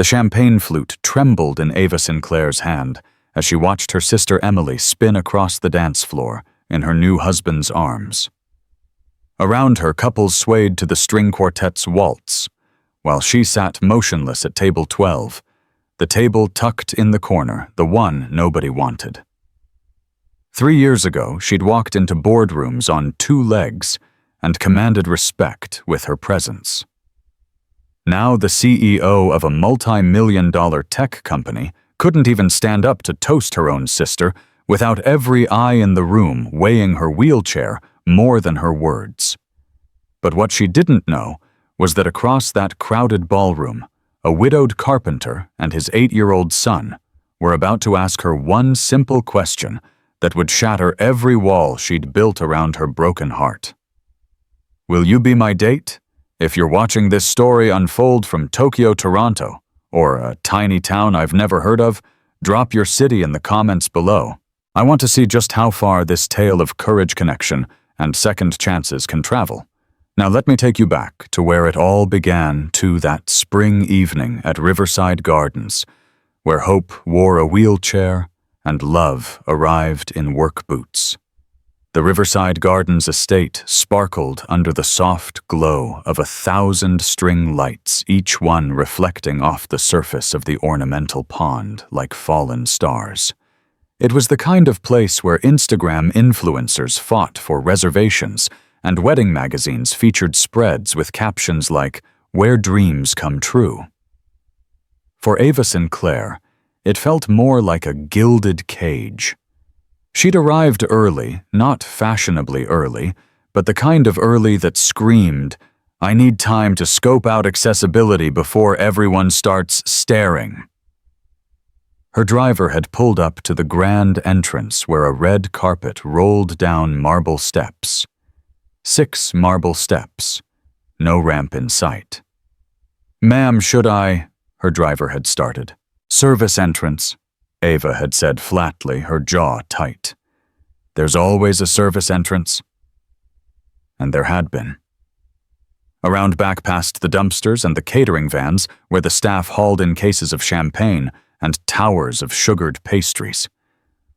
The champagne flute trembled in Ava Sinclair's hand as she watched her sister Emily spin across the dance floor in her new husband's arms. Around her, couples swayed to the string quartet's waltz, while she sat motionless at table 12, the table tucked in the corner, the one nobody wanted. 3 years ago, she'd walked into boardrooms on 2 legs and commanded respect with her presence. Now the CEO of a multi-million-dollar tech company couldn't even stand up to toast her own sister without every eye in the room weighing her wheelchair more than her words. But what she didn't know was that across that crowded ballroom, a widowed carpenter and his 8-year-old son were about to ask her one simple question that would shatter every wall she'd built around her broken heart. Will you be my date? If you're watching this story unfold from Tokyo, Toronto, or a tiny town I've never heard of, drop your city in the comments below. I want to see just how far this tale of courage, connection, and second chances can travel. Now let me take you back to where it all began, to that spring evening at Riverside Gardens, where hope wore a wheelchair and love arrived in work boots. The Riverside Gardens estate sparkled under the soft glow of 1,000 string lights, each one reflecting off the surface of the ornamental pond like fallen stars. It was the kind of place where Instagram influencers fought for reservations, and wedding magazines featured spreads with captions like, "Where dreams come true." For Ava Sinclair, it felt more like a gilded cage. She'd arrived early, not fashionably early, but the kind of early that screamed, "I need time to scope out accessibility before everyone starts staring." Her driver had pulled up to the grand entrance where a red carpet rolled down marble steps. 6 marble steps, no ramp in sight. "Ma'am, should I?" her driver had started. "Service entrance," Ava had said flatly, her jaw tight. "There's always a service entrance." And there had been. Around back past the dumpsters and the catering vans, where the staff hauled in cases of champagne and towers of sugared pastries.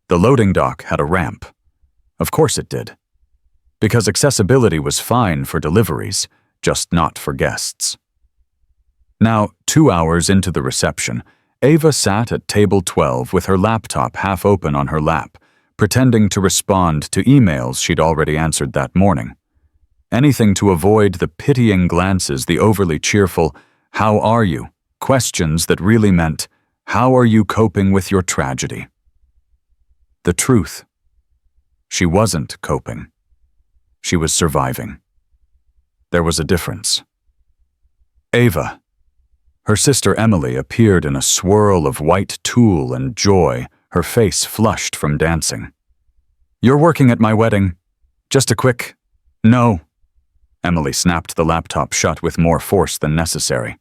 The loading dock had a ramp. Of course it did. Because accessibility was fine for deliveries, just not for guests. Now, 2 hours into the reception, Ava sat at table 12 with her laptop half open on her lap, pretending to respond to emails she'd already answered that morning. Anything to avoid the pitying glances, the overly cheerful, "How are you?" questions that really meant, "How are you coping with your tragedy?" The truth. She wasn't coping. She was surviving. There was a difference. Ava. Her sister Emily appeared in a swirl of white tulle and joy, her face flushed from dancing. "You're working at my wedding. Just a quick..." "No." Emily snapped the laptop shut with more force than necessary.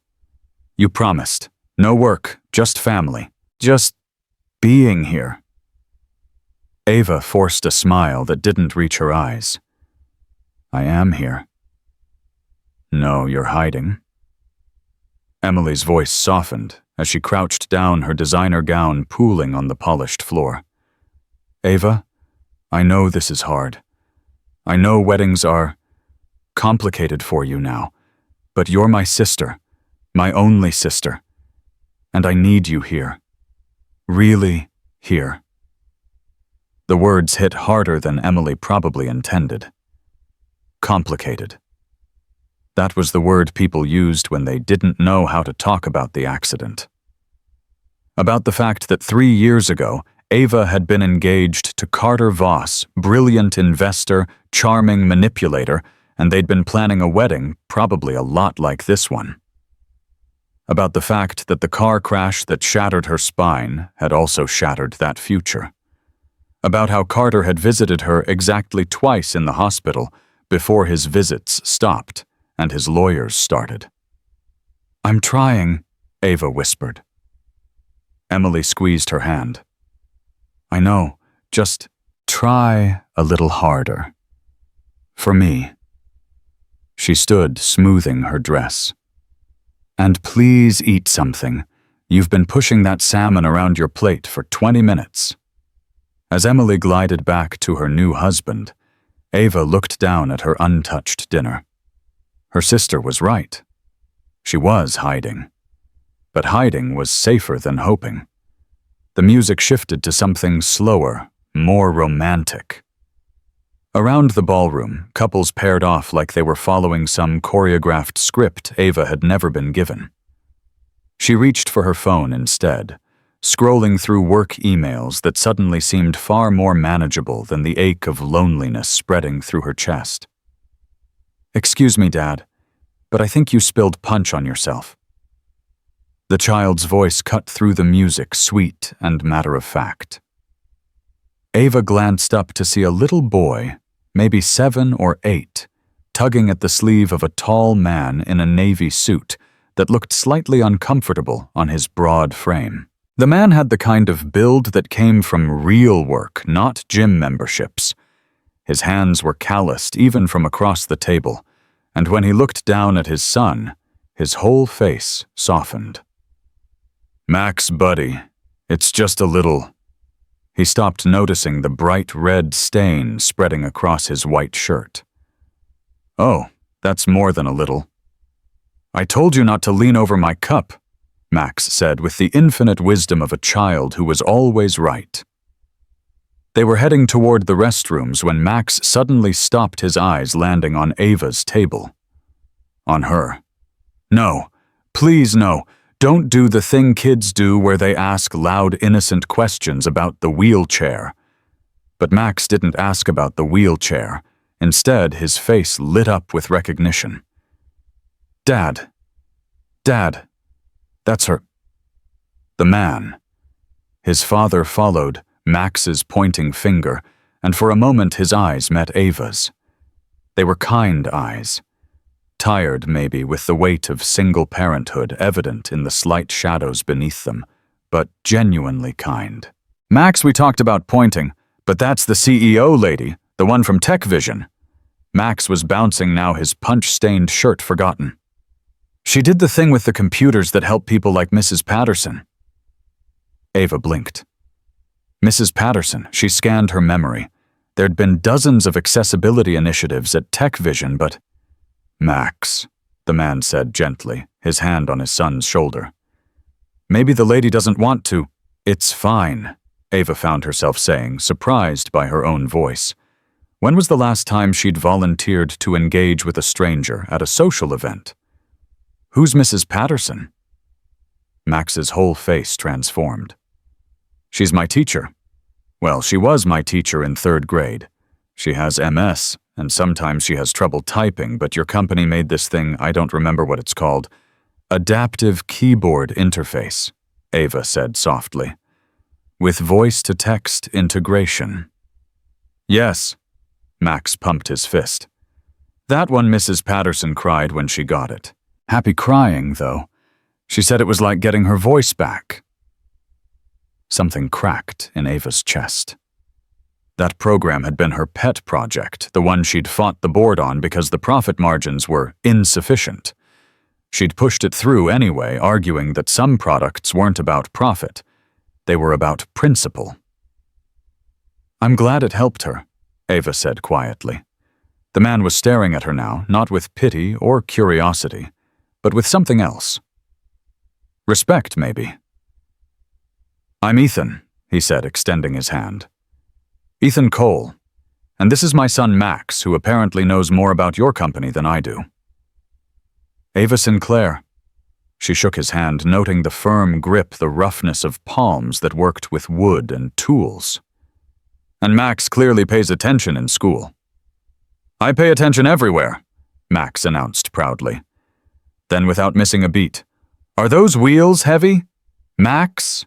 "You promised. No work, just family. Just being here." Ava forced a smile that didn't reach her eyes. "I am here." "No, you're hiding." Emily's voice softened as she crouched down, her designer gown pooling on the polished floor. "Ava, I know this is hard. I know weddings are complicated for you now, but you're my sister, my only sister, and I need you here. Really here." The words hit harder than Emily probably intended. Complicated. That was the word people used when they didn't know how to talk about the accident. About the fact that 3 years ago, Ava had been engaged to Carter Voss, brilliant investor, charming manipulator, and they'd been planning a wedding, probably a lot like this one. About the fact that the car crash that shattered her spine had also shattered that future. About how Carter had visited her exactly twice in the hospital before his visits stopped and his lawyers started. "I'm trying," Ava whispered. Emily squeezed her hand. "I know, just try a little harder. For me." She stood, smoothing her dress. "And please eat something. You've been pushing that salmon around your plate for 20 minutes. As Emily glided back to her new husband, Ava looked down at her untouched dinner. Her sister was right. She was hiding. But hiding was safer than hoping. The music shifted to something slower, more romantic. Around the ballroom, couples paired off like they were following some choreographed script Ava had never been given. She reached for her phone instead, scrolling through work emails that suddenly seemed far more manageable than the ache of loneliness spreading through her chest. "Excuse me, Dad, but I think you spilled punch on yourself." The child's voice cut through the music, sweet and matter-of-fact. Ava glanced up to see a little boy, maybe 7 or 8, tugging at the sleeve of a tall man in a navy suit that looked slightly uncomfortable on his broad frame. The man had the kind of build that came from real work, not gym memberships. His hands were calloused even from across the table, and when he looked down at his son, his whole face softened. "Max, buddy, it's just a little..." He stopped noticing the bright red stain spreading across his white shirt. "Oh, that's more than a little." "I told you not to lean over my cup," Max said with the infinite wisdom of a child who was always right. They were heading toward the restrooms when Max suddenly stopped, his eyes landing on Ava's table. On her. "No, please no. Don't do the thing kids do where they ask loud, innocent questions about the wheelchair." But Max didn't ask about the wheelchair. Instead, his face lit up with recognition. Dad, that's her." The man. His father followed Max's pointing finger, and for a moment his eyes met Ava's. They were kind eyes. Tired, maybe, with the weight of single parenthood evident in the slight shadows beneath them, but genuinely kind. "Max, we talked about pointing, but that's the CEO lady, the one from Tech Vision." Max was bouncing now, his punch-stained shirt forgotten. "She did the thing with the computers that help people like Mrs. Patterson." Ava blinked. Mrs. Patterson, she scanned her memory. There'd been dozens of accessibility initiatives at Tech Vision, but... "Max," the man said gently, his hand on his son's shoulder. "Maybe the lady doesn't want to." "It's fine," Ava found herself saying, surprised by her own voice. When was the last time she'd volunteered to engage with a stranger at a social event? "Who's Mrs. Patterson?" Max's whole face transformed. "She's my teacher. Well, she was my teacher in 3rd grade. She has MS, and sometimes she has trouble typing, but your company made this thing, I don't remember what it's called. Adaptive keyboard interface," Ava said softly. "With voice-to-text integration." "Yes," Max pumped his fist. "That one Mrs. Patterson cried when she got it. Happy crying, though. She said it was like getting her voice back." Something cracked in Ava's chest. That program had been her pet project, the one she'd fought the board on because the profit margins were insufficient. She'd pushed it through anyway, arguing that some products weren't about profit. They were about principle. "I'm glad it helped her," Ava said quietly. The man was staring at her now, not with pity or curiosity, but with something else. Respect, maybe. "I'm Ethan," he said, extending his hand. "Ethan Cole. And this is my son Max, who apparently knows more about your company than I do." "Ava Sinclair." She shook his hand, noting the firm grip, the roughness of palms that worked with wood and tools. "And Max clearly pays attention in school." "I pay attention everywhere," Max announced proudly. Then, without missing a beat, "Are those wheels heavy? Max?"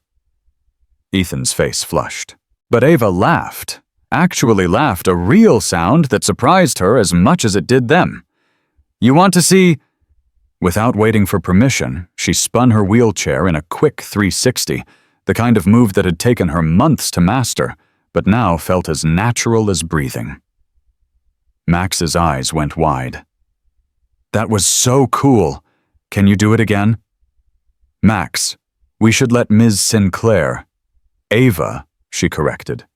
Ethan's face flushed. But Ava laughed. Actually laughed, a real sound that surprised her as much as it did them. "You want to see..." Without waiting for permission, she spun her wheelchair in a quick 360, the kind of move that had taken her months to master, but now felt as natural as breathing. Max's eyes went wide. "That was so cool. Can you do it again?" "Max, We should let Ms. Sinclair— Ava, she corrected.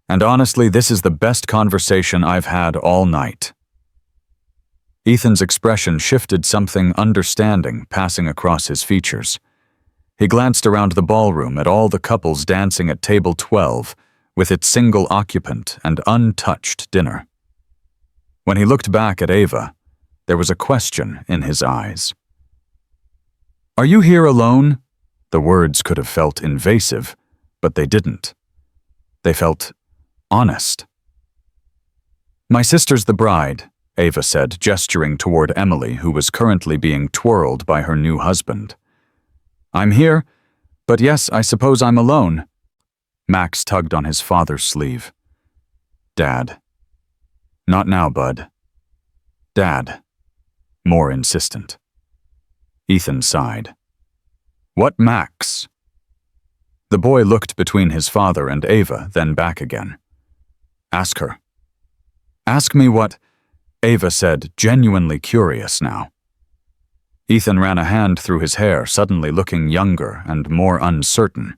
And honestly, this is the best conversation I've had all night. Ethan's expression shifted, something understanding passing across his features. He glanced around the ballroom at all the couples dancing at table 12 with its single occupant and untouched dinner. When he looked back at Ava, there was a question in his eyes. "Are you here alone?" The words could have felt invasive, but they didn't. They felt honest. "My sister's the bride," Ava said, gesturing toward Emily, who was currently being twirled by her new husband. "I'm here, but yes, I suppose I'm alone." Max tugged on his father's sleeve. "Dad." "Not now, bud." "Dad." More insistent. Ethan sighed. "What, Max?" The boy looked between his father and Ava, then back again. "Ask her." "Ask me what?" Ava said, genuinely curious now. Ethan ran a hand through his hair, suddenly looking younger and more uncertain.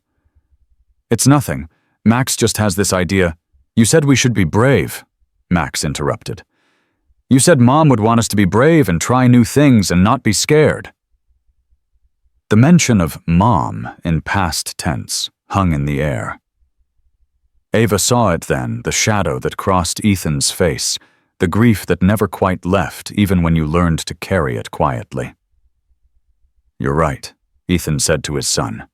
"It's nothing. Max just has this idea." "You said we should be brave," Max interrupted. "You said Mom would want us to be brave and try new things and not be scared." The mention of Mom in past tense hung in the air. Ava saw it then, the shadow that crossed Ethan's face, the grief that never quite left even when you learned to carry it quietly. "You're right," Ethan said to his son.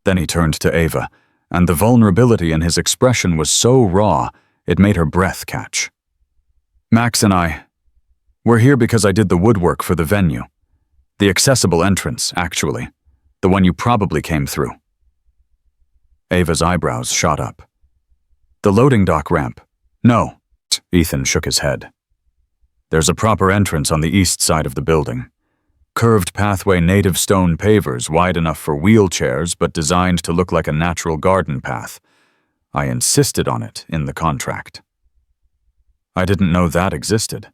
Then he turned to Ava, and the vulnerability in his expression was so raw it made her breath catch. "Max and we're here because I did the woodwork for the venue. The accessible entrance, actually. The one you probably came through." Ava's eyebrows shot up. "The loading dock ramp." "No," Ethan shook his head. "There's a proper entrance on the east side of the building. Curved pathway, native stone pavers wide enough for wheelchairs but designed to look like a natural garden path. I insisted on it in the contract." "I didn't know that existed."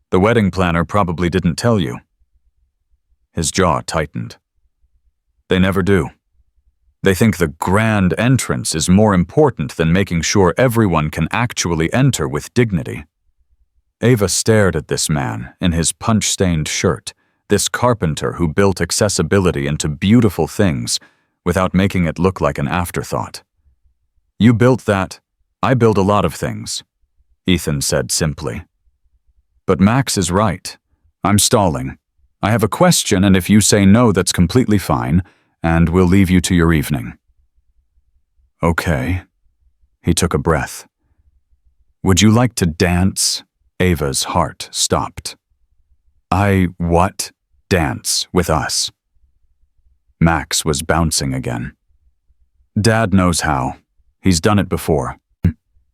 "The wedding planner probably didn't tell you." His jaw tightened. "They never do. They think the grand entrance is more important than making sure everyone can actually enter with dignity." Ava stared at this man in his punch-stained shirt, this carpenter who built accessibility into beautiful things without making it look like an afterthought. "You built that. I build a lot of things," Ethan said simply. "But Max is right. I'm stalling. I have a question, and if you say no, that's completely fine, and we'll leave you to your evening." "Okay." He took a breath. "Would you like to dance?" Ava's heart stopped. What? Dance with us?" Max was bouncing again. "Dad knows how. He's done it before."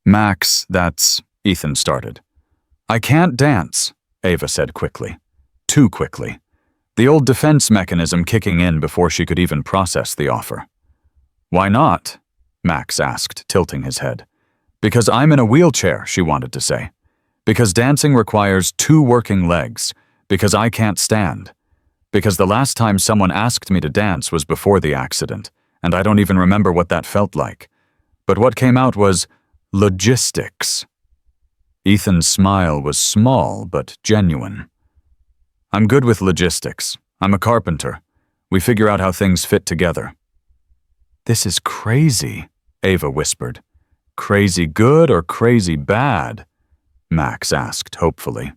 "Max, that's—" Ethan started. "I can't dance," Ava said quickly. Too quickly. The old defense mechanism kicking in before she could even process the offer. "Why not?" Max asked, tilting his head. "Because I'm in a wheelchair," she wanted to say. "Because dancing requires 2 working legs. Because I can't stand. Because the last time someone asked me to dance was before the accident, and I don't even remember what that felt like. But what came out was logistics." Ethan's smile was small but genuine. "I'm good with logistics. I'm a carpenter. We figure out how things fit together." "This is crazy," Ava whispered. "Crazy good or crazy bad?" Max asked hopefully.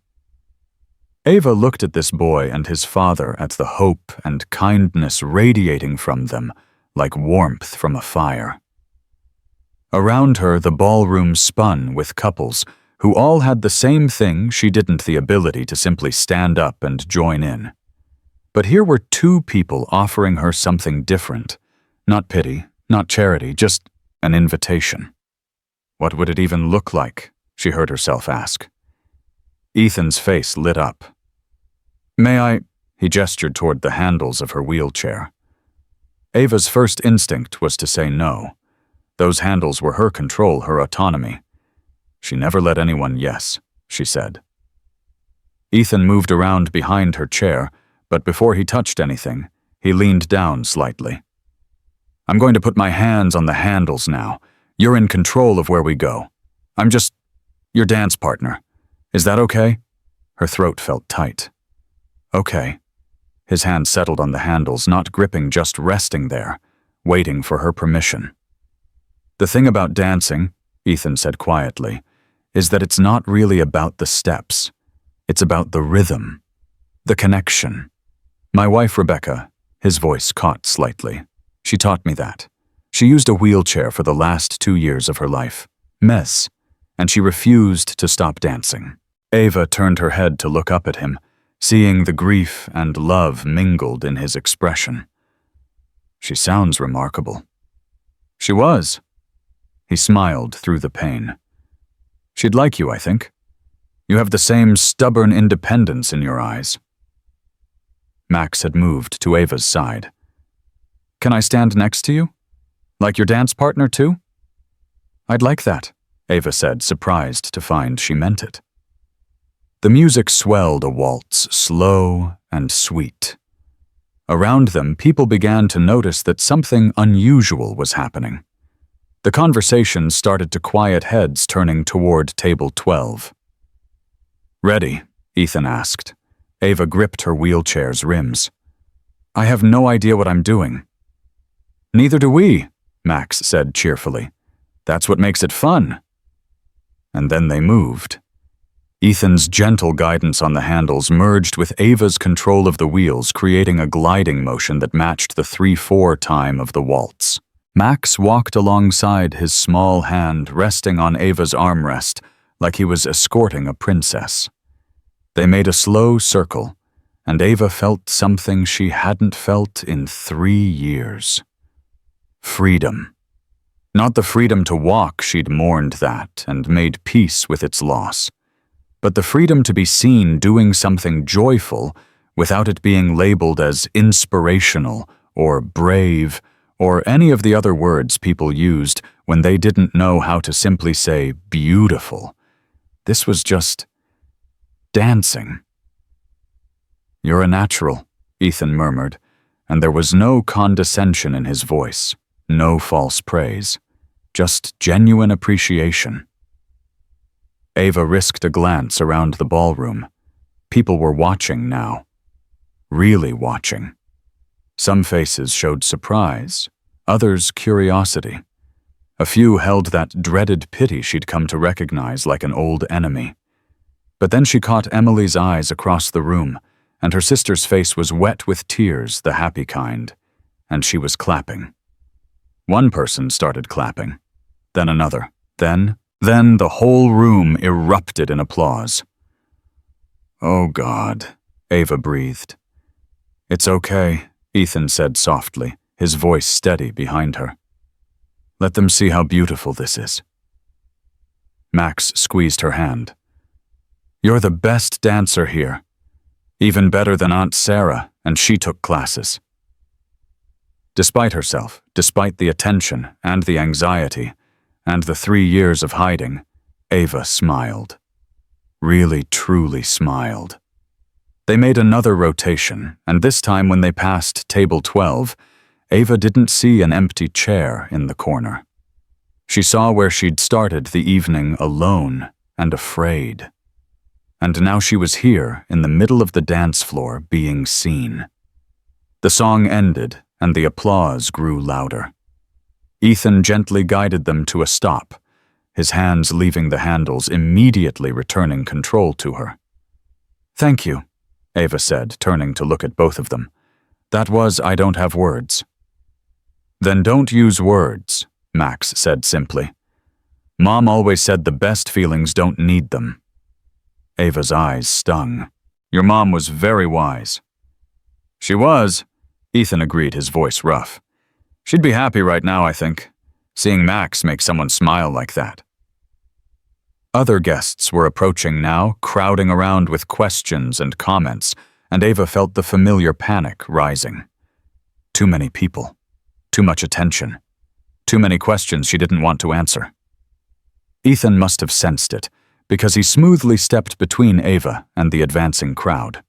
Ava looked at this boy and his father at the hope and kindness radiating from them like warmth from a fire. Around her, the ballroom spun with couples who all had the same thing. She didn't the ability to simply stand up and join in. But here were 2 people offering her something different. Not pity, not charity, just an invitation. What would it even look like? She heard herself ask. Ethan's face lit up. "May I?" He gestured toward the handles of her wheelchair. Ava's first instinct was to say no. Those handles were her control, her autonomy. She never let anyone yes, she said. Ethan moved around behind her chair, but before he touched anything, He leaned down slightly. I'm going to put my hands on the handles now. You're in control of where we go. I'm just your dance partner. Is that okay? Her throat felt tight. Okay. His hand settled on the handles, not gripping, just resting there, waiting for her permission. The thing about dancing, Ethan said quietly, is that it's not really about the steps. It's about the rhythm, the connection. My wife, Rebecca, his voice caught slightly. She taught me that. She used a wheelchair for the last 2 years of her life, mess, and she refused to stop dancing. Ava turned her head to look up at him, seeing the grief and love mingled in his expression. She sounds remarkable. She was. He smiled through the pain. She'd like you, I think. You have the same stubborn independence in your eyes. Max had moved to Ava's side. Can I stand next to you? Like your dance partner, too? I'd like that, Ava said, surprised to find she meant it. The music swelled a waltz, slow and sweet. Around them, people began to notice that something unusual was happening. The conversation started to quiet, heads turning toward table 12. Ready? Ethan asked. Ava gripped her wheelchair's rims. I have no idea what I'm doing. Neither do we, Max said cheerfully. That's what makes it fun. And then they moved. Ethan's gentle guidance on the handles merged with Ava's control of the wheels, creating a gliding motion that matched the 3/4 time of the waltz. Max walked alongside, his small hand resting on Ava's armrest like he was escorting a princess. They made a slow circle, and Ava felt something she hadn't felt in 3 years. Freedom. Not the freedom to walk, she'd mourned that and made peace with its loss, but the freedom to be seen doing something joyful without it being labeled as inspirational or brave or any of the other words people used when they didn't know how to simply say beautiful. This was just dancing. You're a natural, Ethan murmured, and there was no condescension in his voice, no false praise, just genuine appreciation. Ava risked a glance around the ballroom. People were watching now. Really watching. Some faces showed surprise, others curiosity. A few held that dreaded pity she'd come to recognize like an old enemy. But then she caught Emily's eyes across the room, and her sister's face was wet with tears, the happy kind, and she was clapping. One person started clapping, then another, then the whole room erupted in applause. Oh God, Ava breathed. It's okay, Ethan said softly, his voice steady behind her. Let them see how beautiful this is. Max squeezed her hand. You're the best dancer here. Even better than Aunt Sarah, and she took classes. Despite herself, despite the attention and the anxiety, and the 3 years of hiding, Ava smiled. Really, truly smiled. They made another rotation, and this time when they passed table 12, Ava didn't see an empty chair in the corner. She saw where she'd started the evening alone and afraid. And now she was here in the middle of the dance floor being seen. The song ended, and the applause grew louder. Ethan gently guided them to a stop, his hands leaving the handles, immediately returning control to her. Thank you, Ava said, turning to look at both of them. That was, I don't have words. Then don't use words, Max said simply. Mom always said the best feelings don't need them. Ava's eyes stung. Your mom was very wise. She was, Ethan agreed, his voice rough. She'd be happy right now, I think, seeing Max make someone smile like that. Other guests were approaching now, crowding around with questions and comments, and Ava felt the familiar panic rising. Too many people. Too much attention. Too many questions she didn't want to answer. Ethan must have sensed it, because he smoothly stepped between Ava and the advancing crowd.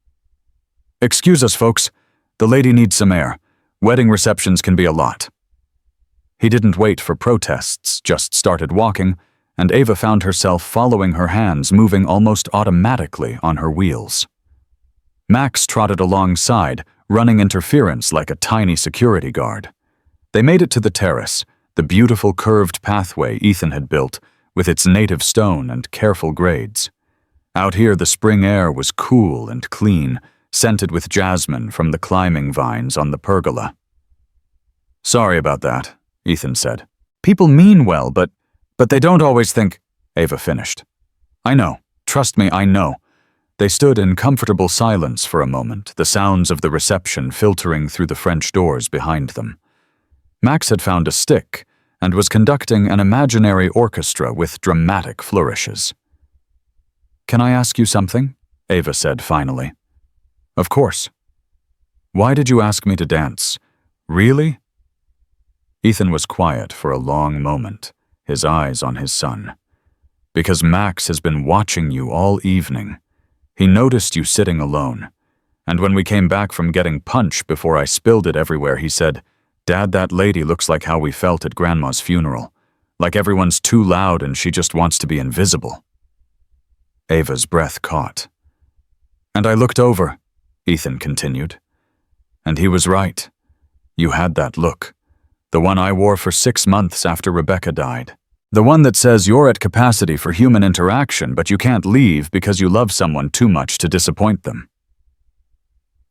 Excuse us, folks. The lady needs some air. Wedding receptions can be a lot." He didn't wait for protests, just started walking, and Ava found herself following her hands moving almost automatically on her wheels. Max trotted alongside, running interference like a tiny security guard. They made it to the terrace, the beautiful curved pathway Ethan had built, with its native stone and careful grades. Out here the spring air was cool and clean, scented with jasmine from the climbing vines on the pergola. "Sorry about that," Ethan said. "People mean well, but they don't always think," Ava finished. "I know. Trust me, I know." They stood in comfortable silence for a moment, the sounds of the reception filtering through the French doors behind them. Max had found a stick and was conducting an imaginary orchestra with dramatic flourishes. "Can I ask you something?" Ava said finally. "Of course." "Why did you ask me to dance? Really?" Ethan was quiet for a long moment, his eyes on his son. "Because Max has been watching you all evening. He noticed you sitting alone, and when we came back from getting punch before I spilled it everywhere, he said, 'Dad, that lady looks like how we felt at Grandma's funeral, like everyone's too loud and she just wants to be invisible.'" Ava's breath caught. "And I looked over," Ethan continued. "And he was right. You had that look. The one I wore for 6 months after Rebecca died. The one that says you're at capacity for human interaction, but you can't leave because you love someone too much to disappoint them."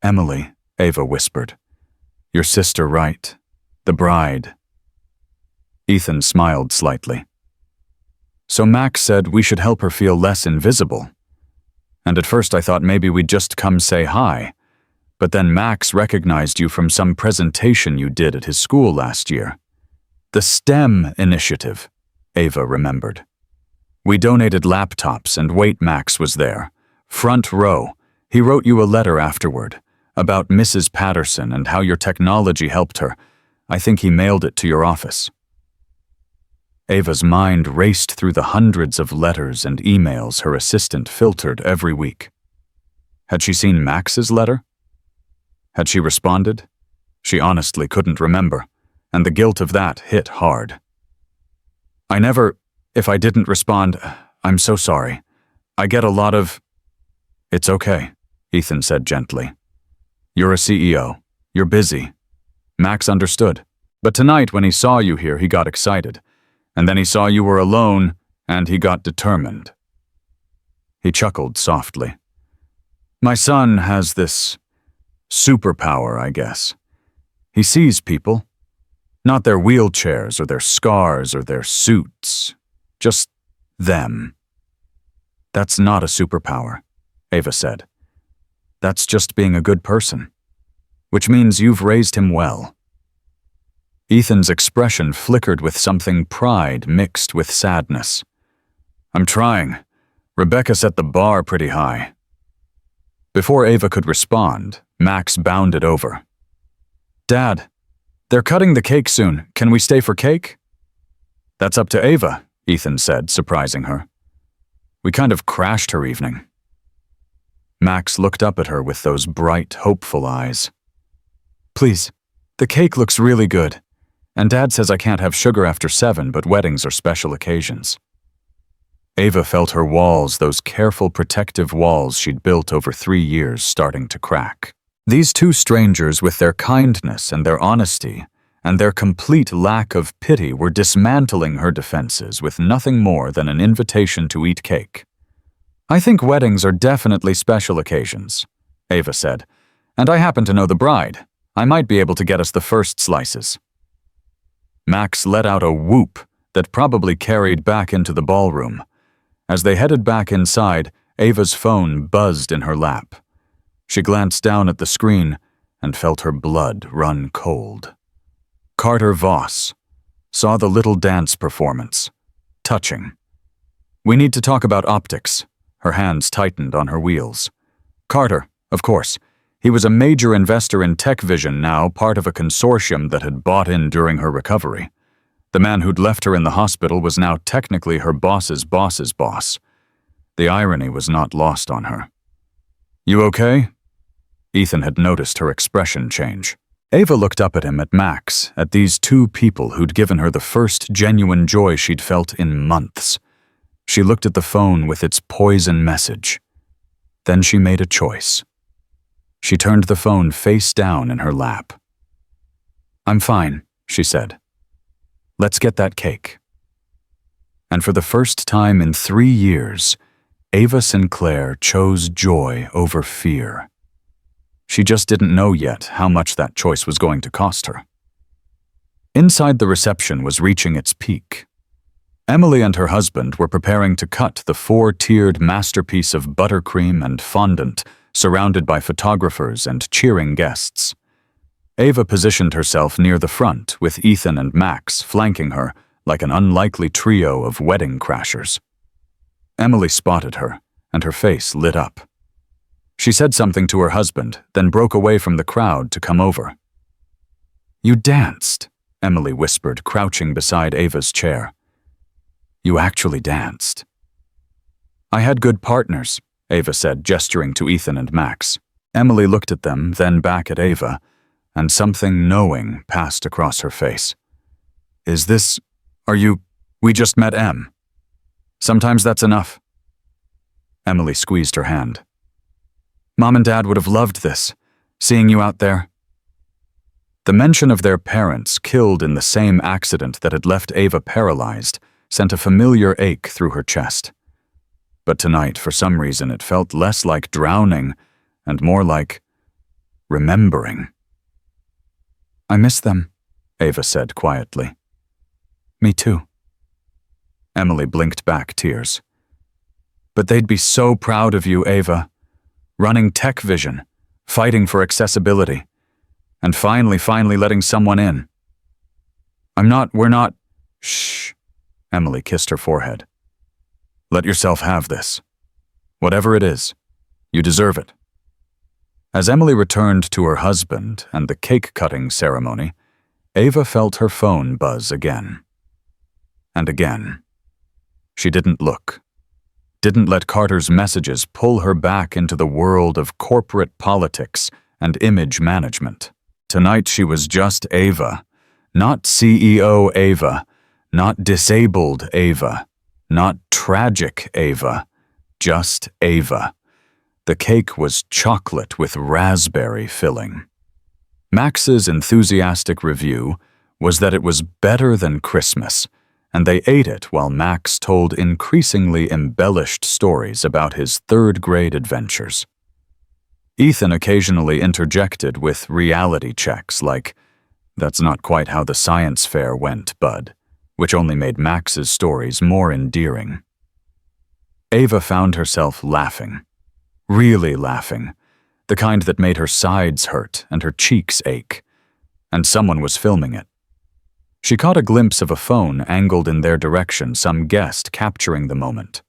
"Emily," Ava whispered. "Your sister right. The bride." Ethan smiled slightly. "So Max said we should help her feel less invisible. And at first I thought maybe we'd just come say hi. But then Max recognized you from some presentation you did at his school last year. The STEM initiative," Ava remembered. "We donated laptops and wait, Max was there. Front row. He wrote you a letter afterward about Mrs. Patterson and how your technology helped her. I think he mailed it to your office." Ava's mind raced through the hundreds of letters and emails her assistant filtered every week. Had she seen Max's letter? Had she responded? She honestly couldn't remember, and the guilt of that hit hard. If I didn't respond, I'm so sorry. I get a lot of..." "It's okay," Ethan said gently. "You're a CEO. You're busy." Max understood. But tonight when he saw you here, he got excited. And then he saw you were alone, and he got determined. He chuckled softly. "My son has this superpower, I guess. He sees people. Not their wheelchairs or their scars or their suits. Just them." "That's not a superpower," Ava said. "That's just being a good person. Which means you've raised him well." Ethan's expression flickered with something pride mixed with sadness. "I'm trying. Rebecca set the bar pretty high." Before Ava could respond, Max bounded over. "Dad, they're cutting the cake soon. Can we stay for cake?" "That's up to Ava," Ethan said, surprising her. "We kind of crashed her evening." Max looked up at her with those bright, hopeful eyes. "Please, the cake looks really good. And Dad says I can't have sugar after 7, but weddings are special occasions." Ava felt her walls, those careful protective walls she'd built over 3 years, starting to crack. These two strangers, with their kindness and their honesty, and their complete lack of pity, were dismantling her defenses with nothing more than an invitation to eat cake. "I think weddings are definitely special occasions," Ava said, "and I happen to know the bride. I might be able to get us the first slices." Max let out a whoop that probably carried back into the ballroom. As they headed back inside, Ava's phone buzzed in her lap. She glanced down at the screen and felt her blood run cold. Carter Voss saw the little dance performance. Touching. "We need to talk about optics." Her hands tightened on her wheels. Carter, of course. He was a major investor in Tech Vision, now part of a consortium that had bought in during her recovery. The man who'd left her in the hospital was now technically her boss's boss's boss. The irony was not lost on her. "You okay?" Ethan had noticed her expression change. Ava looked up at him, at Max, at these two people who'd given her the first genuine joy she'd felt in months. She looked at the phone with its poison message. Then she made a choice. She turned the phone face down in her lap. "I'm fine," she said. "Let's get that cake." And for the first time in 3 years, Ava Sinclair chose joy over fear. She just didn't know yet how much that choice was going to cost her. Inside, the reception was reaching its peak. Emily and her husband were preparing to cut the 4-tiered masterpiece of buttercream and fondant, surrounded by photographers and cheering guests. Ava positioned herself near the front, with Ethan and Max flanking her like an unlikely trio of wedding crashers. Emily spotted her, and her face lit up. She said something to her husband, then broke away from the crowd to come over. "You danced," Emily whispered, crouching beside Ava's chair. "You actually danced." "I had good partners," Ava said, gesturing to Ethan and Max. Emily looked at them, then back at Ava, and something knowing passed across her face. We just met Em. Sometimes that's enough." Emily squeezed her hand. "Mom and Dad would have loved this, seeing you out there." The mention of their parents killed in the same accident that had left Ava paralyzed sent a familiar ache through her chest. But tonight, for some reason, it felt less like drowning and more like remembering. "I miss them," Ava said quietly. "Me too." Emily blinked back tears. "But they'd be so proud of you, Ava. Running Tech Vision, fighting for accessibility, and finally letting someone in." We're not. Shh. Emily kissed her forehead. "Let yourself have this. Whatever it is, you deserve it." As Emily returned to her husband and the cake-cutting ceremony, Ava felt her phone buzz again. And again. She didn't look. Didn't let Carter's messages pull her back into the world of corporate politics and image management. Tonight she was just Ava, not CEO Ava, not disabled Ava, not tragic Ava, just Ava. The cake was chocolate with raspberry filling. Max's enthusiastic review was that it was better than Christmas, and they ate it while Max told increasingly embellished stories about his third-grade adventures. Ethan occasionally interjected with reality checks like, "That's not quite how the science fair went, bud," which only made Max's stories more endearing. Ava found herself laughing. Really laughing. The kind that made her sides hurt and her cheeks ache. And someone was filming it. She caught a glimpse of a phone angled in their direction, some guest capturing the moment.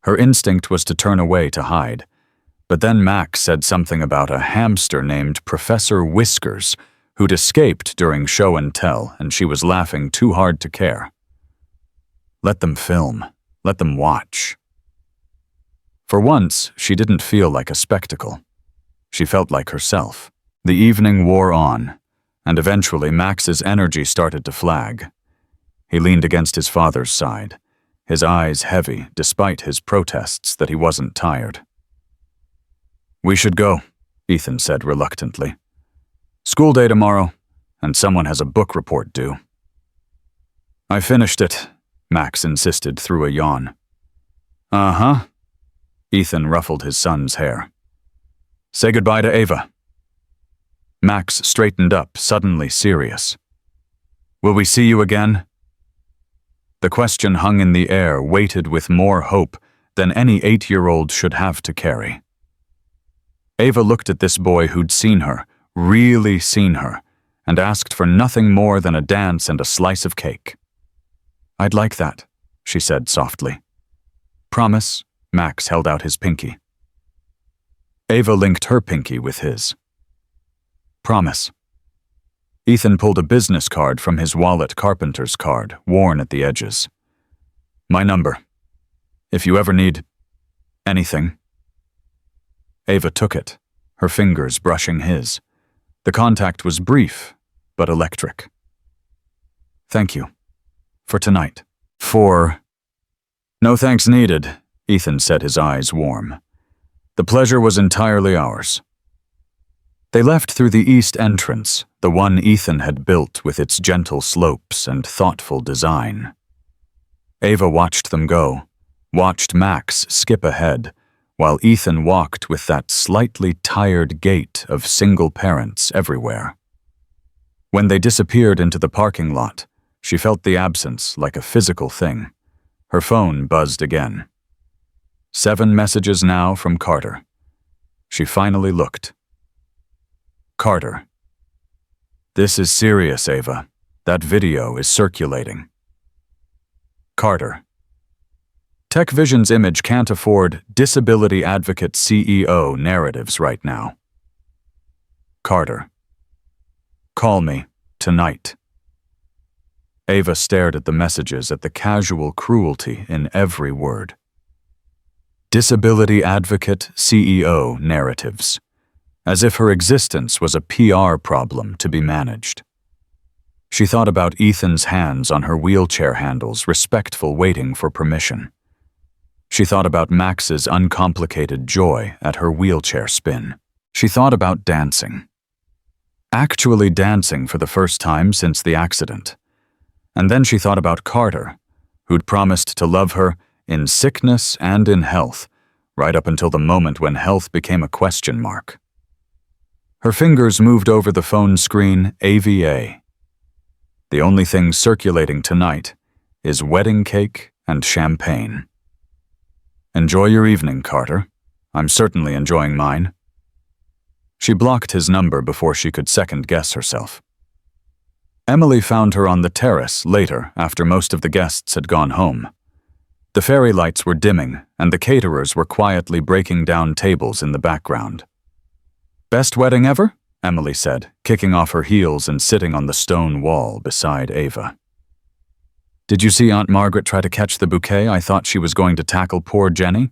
Her instinct was to turn away to hide, but then Max said something about a hamster named Professor Whiskers who'd escaped during show and tell, and she was laughing too hard to care. Let them film. Let them watch. For once, she didn't feel like a spectacle. She felt like herself. The evening wore on, and eventually Max's energy started to flag. He leaned against his father's side, his eyes heavy despite his protests that he wasn't tired. "We should go," Ethan said reluctantly. "School day tomorrow, and someone has a book report due." "I finished it," Max insisted through a yawn. "Uh-huh." Ethan ruffled his son's hair. "Say goodbye to Ava." Max straightened up, suddenly serious. "Will we see you again?" The question hung in the air, weighted with more hope than any 8-year-old should have to carry. Ava looked at this boy who'd seen her, really seen her, and asked for nothing more than a dance and a slice of cake. "I'd like that," she said softly. "Promise?" Max held out his pinky. Ava linked her pinky with his. "Promise." Ethan pulled a business card from his wallet, carpenter's card, worn at the edges. "My number. If you ever need anything." Ava took it, her fingers brushing his. The contact was brief, but electric. "Thank you. For tonight." "No thanks needed," Ethan said, his eyes warm. "The pleasure was entirely ours." They left through the east entrance, the one Ethan had built with its gentle slopes and thoughtful design. Ava watched them go, watched Max skip ahead, while Ethan walked with that slightly tired gait of single parents everywhere. When they disappeared into the parking lot, she felt the absence like a physical thing. Her phone buzzed again. 7 messages now from Carter. She finally looked. Carter. "This is serious, Ava. That video is circulating." Carter. "TechVision's image can't afford disability advocate CEO narratives right now." Carter. "Call me, tonight." Ava stared at the messages, at the casual cruelty in every word. Disability advocate CEO narratives, as if her existence was a PR problem to be managed. She thought about Ethan's hands on her wheelchair handles, respectful waiting for permission. She thought about Max's uncomplicated joy at her wheelchair spin. She thought about dancing. Actually dancing for the first time since the accident. And then she thought about Carter, who'd promised to love her in sickness and in health, right up until the moment when health became a question mark. Her fingers moved over the phone screen, AVA. The only thing circulating tonight is wedding cake and champagne. "Enjoy your evening, Carter. I'm certainly enjoying mine." She blocked his number before she could second-guess herself. Emily found her on the terrace later, after most of the guests had gone home. The fairy lights were dimming, and the caterers were quietly breaking down tables in the background. "Best wedding ever?" Emily said, kicking off her heels and sitting on the stone wall beside Ava. "Did you see Aunt Margaret try to catch the bouquet I thought she was going to tackle poor Jenny?"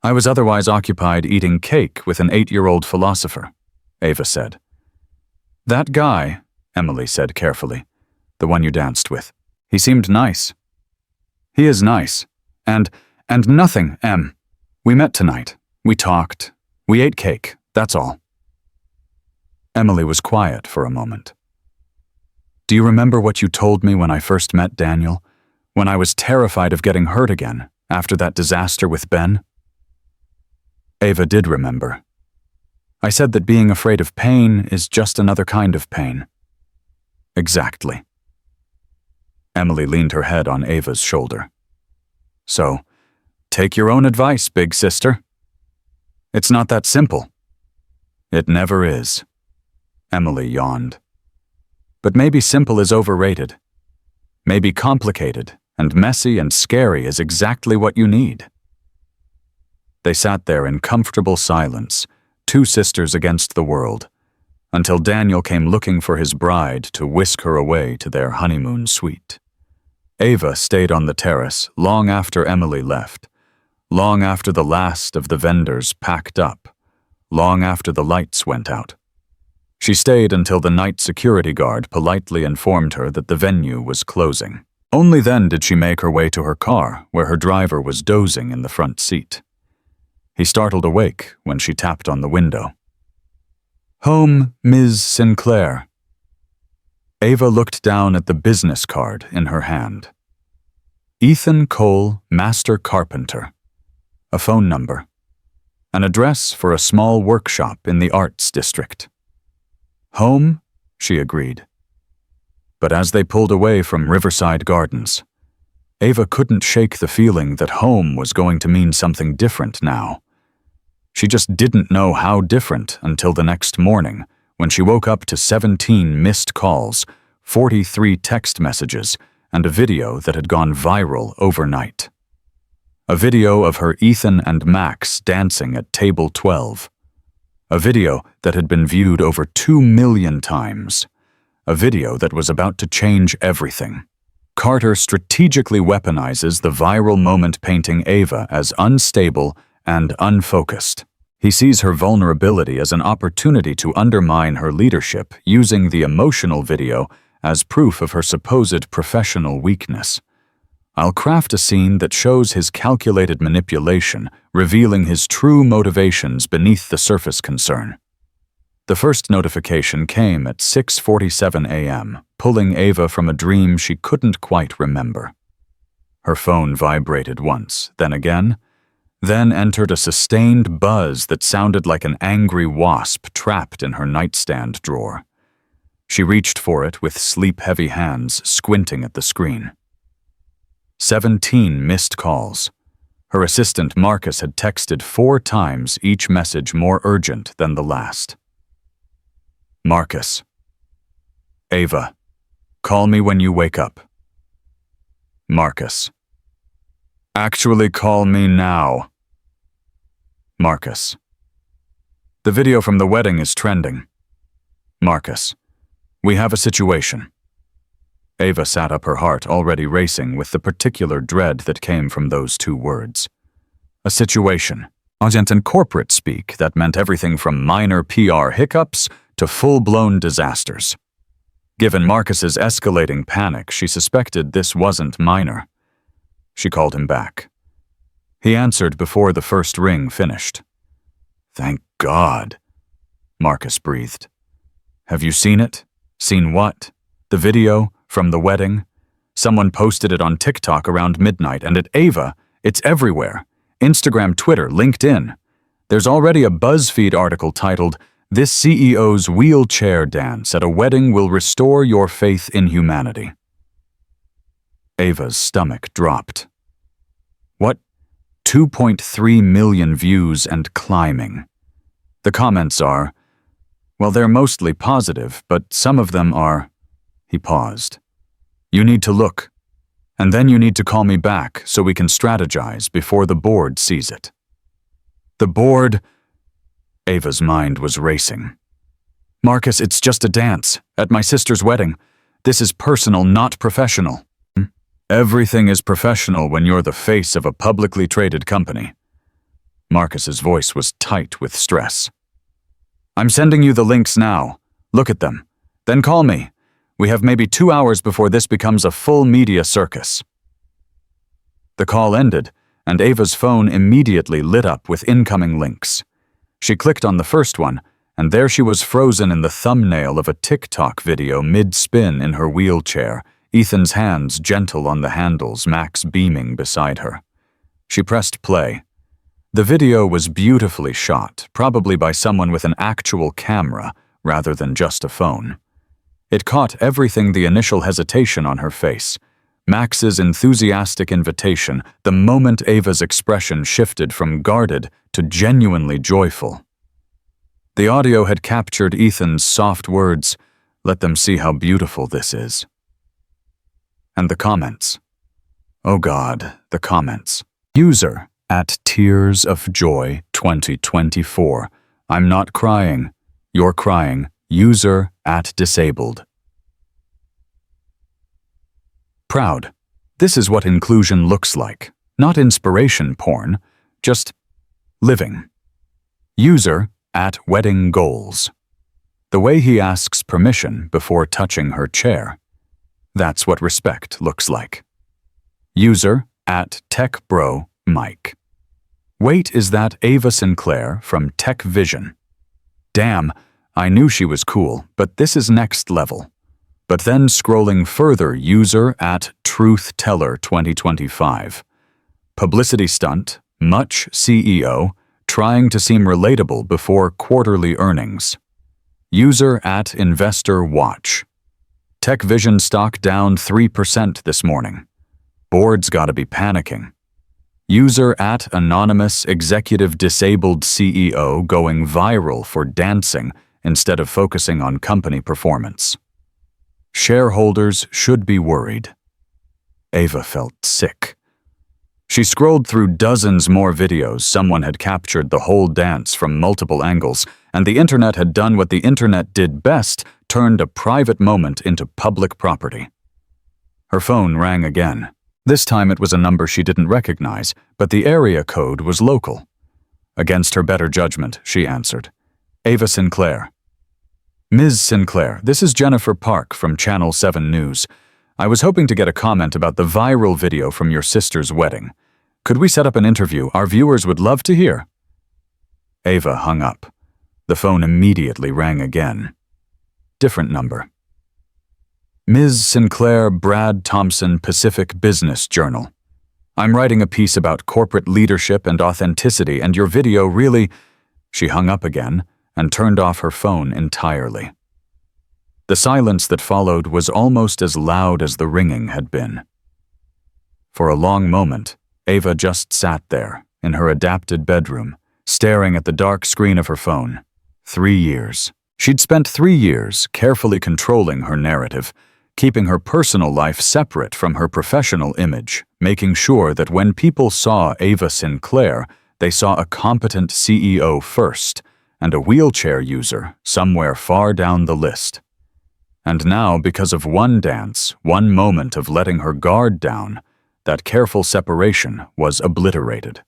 "I was otherwise occupied eating cake with an 8-year-old philosopher," Ava said. "That guy," Emily said carefully, "the one you danced with. He seemed nice." "He is nice. And nothing, Em. We met tonight. We talked. We ate cake. That's all." Emily was quiet for a moment. "Do you remember what you told me when I first met Daniel? When I was terrified of getting hurt again, after that disaster with Ben?" Ava did remember. "I said that being afraid of pain is just another kind of pain." "Exactly." Emily leaned her head on Ava's shoulder. "So, take your own advice, big sister." "It's not that simple." "It never is." Emily yawned. "But maybe simple is overrated. Maybe complicated and messy and scary is exactly what you need." They sat there in comfortable silence, 2 sisters against the world, until Daniel came looking for his bride to whisk her away to their honeymoon suite. Ava stayed on the terrace long after Emily left, long after the last of the vendors packed up, long after the lights went out. She stayed until the night security guard politely informed her that the venue was closing. Only then did she make her way to her car, where her driver was dozing in the front seat. He startled awake when she tapped on the window. "Home, Ms. Sinclair." Ava looked down at the business card in her hand. Ethan Cole, Master Carpenter. A phone number. An address for a small workshop in the Arts District. "Home?" she agreed. But as they pulled away from Riverside Gardens, Ava couldn't shake the feeling that home was going to mean something different now. She just didn't know how different until the next morning, when she woke up to 17 missed calls, 43 text messages, and a video that had gone viral overnight. A video of her Ethan and Max dancing at table 12. A video that had been viewed over 2 million times. A video that was about to change everything. Carter strategically weaponizes the viral moment, painting Ava as unstable and unfocused. He sees her vulnerability as an opportunity to undermine her leadership, using the emotional video as proof of her supposed professional weakness. I'll craft a scene that shows his calculated manipulation, revealing his true motivations beneath the surface concern. The first notification came at 6:47 a.m., pulling Ava from a dream she couldn't quite remember. Her phone vibrated once, then again, then entered a sustained buzz that sounded like an angry wasp trapped in her nightstand drawer. She reached for it with sleep-heavy hands, squinting at the screen. 17 missed calls. Her assistant Marcus had texted 4 times, each message more urgent than the last. Marcus. Ava. Call me when you wake up. Marcus. Actually call me now. Marcus. The video from the wedding is trending. Marcus. We have a situation. Ava sat up, her heart already racing with the particular dread that came from those 2 words. A situation. Agent and corporate speak that meant everything from minor PR hiccups to full-blown disasters. Given Marcus's escalating panic, she suspected this wasn't minor. She called him back. He answered before the first ring finished. Thank God, Marcus breathed. Have you seen it? Seen what? The video from the wedding? Someone posted it on TikTok around midnight, and at Ava, it's everywhere. Instagram, Twitter, LinkedIn. There's already a BuzzFeed article titled, "This CEO's wheelchair dance at a wedding will restore your faith in humanity." Ava's stomach dropped. What? 2.3 million views and climbing. The comments are, well, they're mostly positive, but some of them are... He paused. You need to look, and then you need to call me back so we can strategize before the board sees it. The board... Ava's mind was racing. Marcus, it's just a dance, at my sister's wedding. This is personal, not professional. Everything is professional when you're the face of a publicly traded company. Marcus's voice was tight with stress. I'm sending you the links now. Look at them. Then call me. We have maybe 2 hours before this becomes a full media circus. The call ended, and Ava's phone immediately lit up with incoming links. She clicked on the first one, and there she was frozen in the thumbnail of a TikTok video mid-spin in her wheelchair, Ethan's hands gentle on the handles, Max beaming beside her. She pressed play. The video was beautifully shot, probably by someone with an actual camera rather than just a phone. It caught everything: the initial hesitation on her face, Max's enthusiastic invitation, the moment Ava's expression shifted from guarded to genuinely joyful. The audio had captured Ethan's soft words, "Let them see how beautiful this is." And the comments. Oh God, the comments. User at Tears of Joy 2024. I'm not crying. You're crying. User at Disabled. Proud. This is what inclusion looks like. Not inspiration porn, just living. User at Wedding Goals. The way he asks permission before touching her chair. That's what respect looks like. User at Tech Bro Mike. Wait, is that Ava Sinclair from Tech Vision? Damn, I knew she was cool, but this is next level. But then scrolling further, user at Truth Teller 2025. Publicity stunt, Much CEO, trying to seem relatable before quarterly earnings. User at Investor Watch. Tech Vision stock down 3% this morning. Board's gotta be panicking. User at Anonymous Executive Disabled CEO going viral for dancing instead of focusing on company performance. Shareholders should be worried. Ava felt sick. She scrolled through dozens more videos. Someone had captured the whole dance from multiple angles, and the internet had done what the internet did best, turned a private moment into public property. Her phone rang again. This time it was a number she didn't recognize, but the area code was local. Against her better judgment, she answered. Ava Sinclair. Ms. Sinclair, this is Jennifer Park from Channel 7 News. I was hoping to get a comment about the viral video from your sister's wedding. Could we set up an interview? Our viewers would love to hear. Ava hung up. The phone immediately rang again. Different number. Ms. Sinclair, Brad Thompson, Pacific Business Journal. I'm writing a piece about corporate leadership and authenticity, and your video really... She hung up again and turned off her phone entirely. The silence that followed was almost as loud as the ringing had been. For a long moment, Ava just sat there, in her adapted bedroom, staring at the dark screen of her phone. 3 years. She'd spent 3 years carefully controlling her narrative, keeping her personal life separate from her professional image, making sure that when people saw Ava Sinclair, they saw a competent CEO first, and a wheelchair user somewhere far down the list. And now, because of one dance, one moment of letting her guard down, that careful separation was obliterated.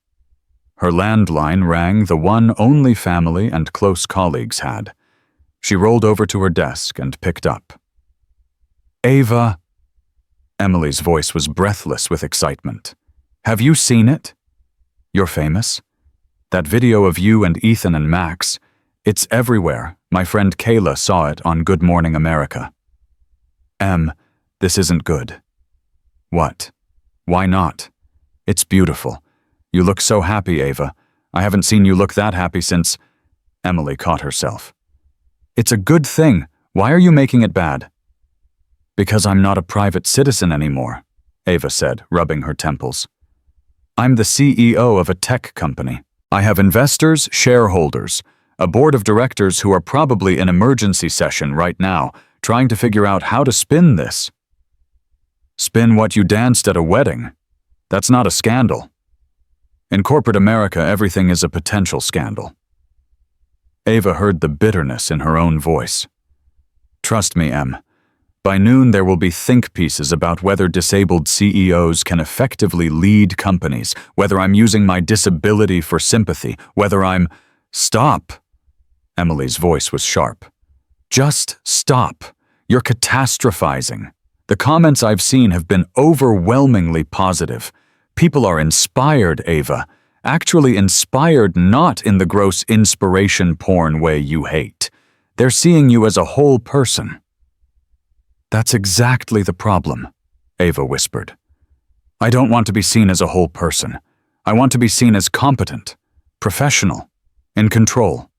Her landline rang the one only family and close colleagues had. She rolled over to her desk and picked up. Ava. Emily's voice was breathless with excitement. Have you seen it? You're famous? That video of you and Ethan and Max, it's everywhere. My friend Kayla saw it on Good Morning America. This isn't good. What? Why not? It's beautiful. You look so happy, Ava. I haven't seen you look that happy since... Emily caught herself. It's a good thing. Why are you making it bad? Because I'm not a private citizen anymore, Ava said, rubbing her temples. I'm the CEO of a tech company. I have investors, shareholders, a board of directors who are probably in emergency session right now, trying to figure out how to spin this. Spin what you danced at a wedding. That's not a scandal. In corporate America, everything is a potential scandal. Ava heard the bitterness in her own voice. Trust me, Em. By noon, there will be think pieces about whether disabled CEOs can effectively lead companies, whether I'm using my disability for sympathy, whether I'm... Stop! Emily's voice was sharp. Just stop. You're catastrophizing. The comments I've seen have been overwhelmingly positive. People are inspired, Ava. Actually inspired, not in the gross inspiration porn way you hate. They're seeing you as a whole person. That's exactly the problem, Ava whispered. I don't want to be seen as a whole person. I want to be seen as competent, professional, in control.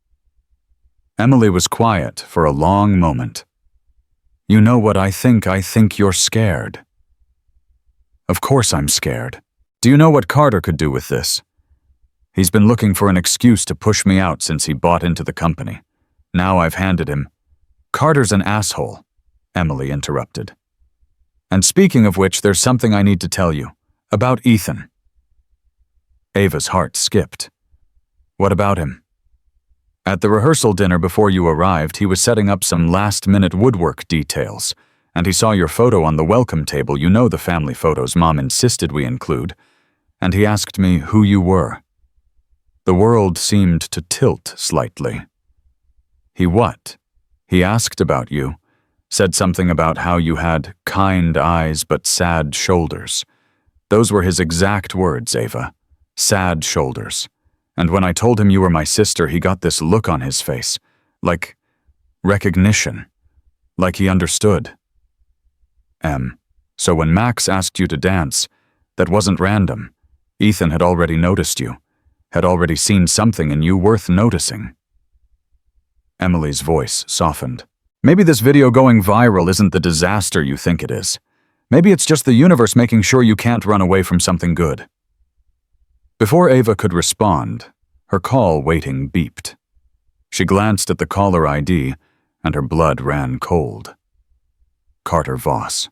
Emily was quiet for a long moment. You know what I think you're scared. Of course I'm scared. Do you know what Carter could do with this? He's been looking for an excuse to push me out since he bought into the company. Now I've handed him. Carter's an asshole, Emily interrupted. And speaking of which, there's something I need to tell you. About Ethan. Ava's heart skipped. What about him? At the rehearsal dinner before you arrived, he was setting up some last-minute woodwork details, and he saw your photo on the welcome table. You know the family photos Mom insisted we include, and he asked me who you were. The world seemed to tilt slightly. He what? He asked about you, said something about how you had kind eyes but sad shoulders. Those were his exact words, Ava. Sad shoulders. And when I told him you were my sister, he got this look on his face, like recognition, like he understood. So when Max asked you to dance, that wasn't random. Ethan had already noticed you, had already seen something in you worth noticing. Emily's voice softened. Maybe this video going viral isn't the disaster you think it is. Maybe it's just the universe making sure you can't run away from something good. Before Ava could respond, her call waiting beeped. She glanced at the caller ID, and her blood ran cold. Carter Voss.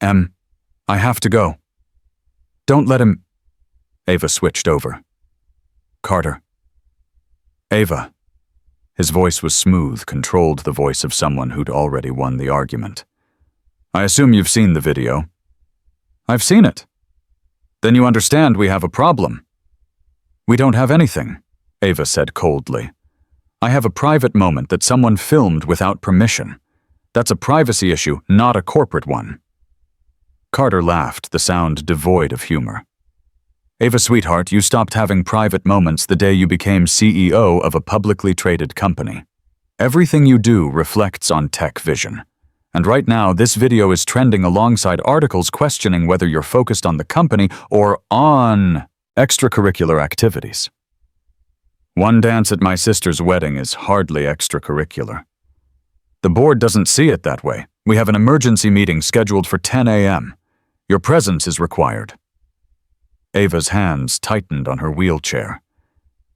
I have to go. Don't let him... Ava switched over. Carter. Ava. His voice was smooth, controlled the voice of someone who'd already won the argument. I assume you've seen the video. I've seen it. Then you understand we have a problem. We don't have anything, Ava said coldly. I have a private moment that someone filmed without permission. That's a privacy issue, not a corporate one. Carter laughed, the sound devoid of humor. Ava, sweetheart, you stopped having private moments the day you became CEO of a publicly traded company. Everything you do reflects on tech vision. And right now, this video is trending alongside articles questioning whether you're focused on the company or on extracurricular activities. One dance at my sister's wedding is hardly extracurricular. The board doesn't see it that way. We have an emergency meeting scheduled for 10 a.m. Your presence is required. Ava's hands tightened on her wheelchair.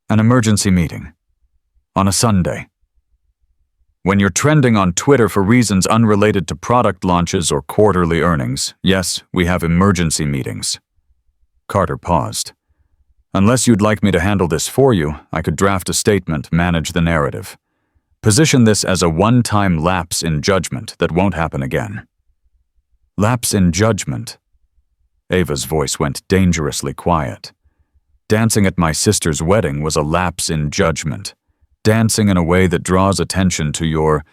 An emergency meeting. On a Sunday. When you're trending on Twitter for reasons unrelated to product launches or quarterly earnings, yes, we have emergency meetings. Carter paused. Unless you'd like me to handle this for you, I could draft a statement, manage the narrative. Position this as a one-time lapse in judgment that won't happen again. Lapse in judgment. Ava's voice went dangerously quiet. Dancing at my sister's wedding was a lapse in judgment. Dancing in a way that draws attention to your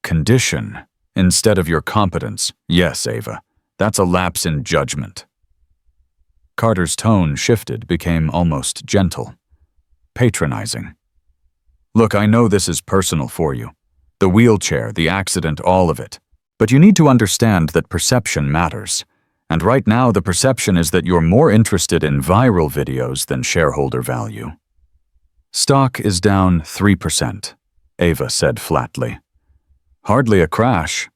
condition instead of your competence. Yes, Ava, that's a lapse in judgment. Carter's tone shifted, became almost gentle, patronizing. Look, I know this is personal for you. The wheelchair, the accident, all of it. But you need to understand that perception matters. And right now, the perception is that you're more interested in viral videos than shareholder value. Stock is down 3%, Ava said flatly. Hardly a crash.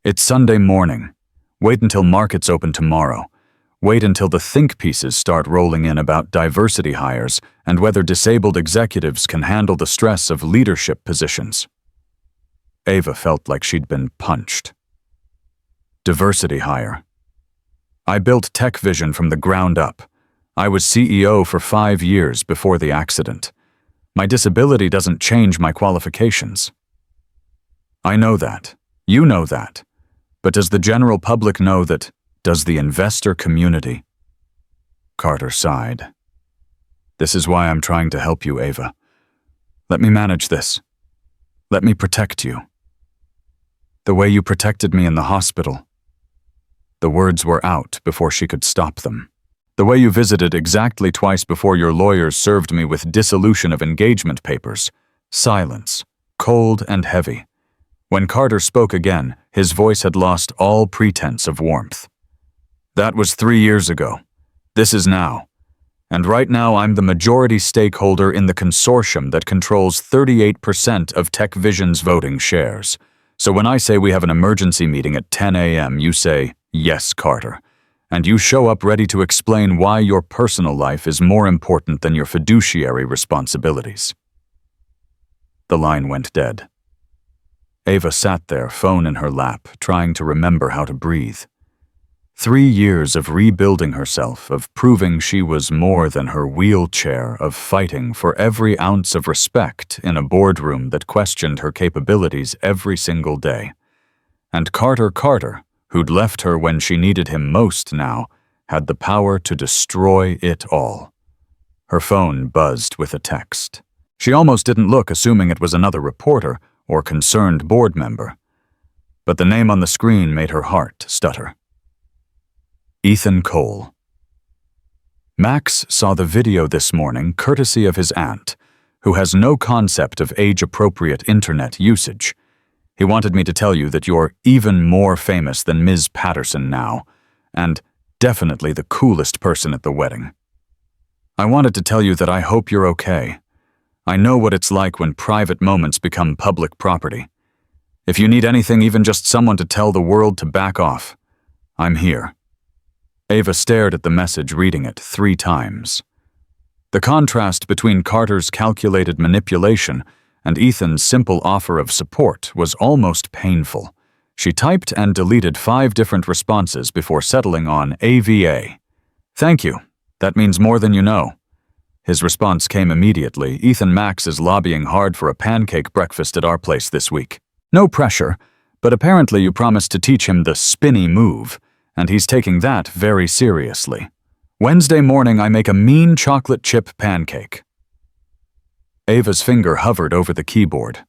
It's Sunday morning. Wait until markets open tomorrow. Wait until the think pieces start rolling in about diversity hires and whether disabled executives can handle the stress of leadership positions. Ava felt like she'd been punched. Diversity hire. I built Tech Vision from the ground up. I was CEO for 5 years before the accident. My disability doesn't change my qualifications. I know that. You know that. But does the general public know that? Does the investor community? Carter sighed. This is why I'm trying to help you, Ava. Let me manage this. Let me protect you. The way you protected me in the hospital. The words were out before she could stop them. The way you visited exactly twice before your lawyers served me with dissolution of engagement papers. Silence, cold and heavy. When Carter spoke again, his voice had lost all pretense of warmth. That was 3 years ago. This is now. And right now I'm the majority stakeholder in the consortium that controls 38% of Tech Vision's voting shares. So when I say we have an emergency meeting at 10 a.m., you say, yes, Carter. And you show up ready to explain why your personal life is more important than your fiduciary responsibilities. The line went dead. Ava sat there, phone in her lap, trying to remember how to breathe. 3 years of rebuilding herself, of proving she was more than her wheelchair, of fighting for every ounce of respect in a boardroom that questioned her capabilities every single day. And Carter, who'd left her when she needed him most now, had the power to destroy it all. Her phone buzzed with a text. She almost didn't look, assuming it was another reporter or concerned board member. But the name on the screen made her heart stutter. Ethan Cole. Max saw the video this morning courtesy of his aunt, who has no concept of age-appropriate internet usage. He wanted me to tell you that you're even more famous than Ms. Patterson now, and definitely the coolest person at the wedding. I wanted to tell you that I hope you're okay. I know what it's like when private moments become public property. If you need anything, even just someone to tell the world to back off, I'm here. Ava stared at the message, reading it 3 times. The contrast between Carter's calculated manipulation and Ethan's simple offer of support was almost painful. She typed and deleted 5 different responses before settling on AVA. Thank you. That means more than you know. His response came immediately. Ethan Max is lobbying hard for a pancake breakfast at our place this week. No pressure, but apparently you promised to teach him the spinny move, and he's taking that very seriously. Wednesday morning I make a mean chocolate chip pancake. Ava's finger hovered over the keyboard.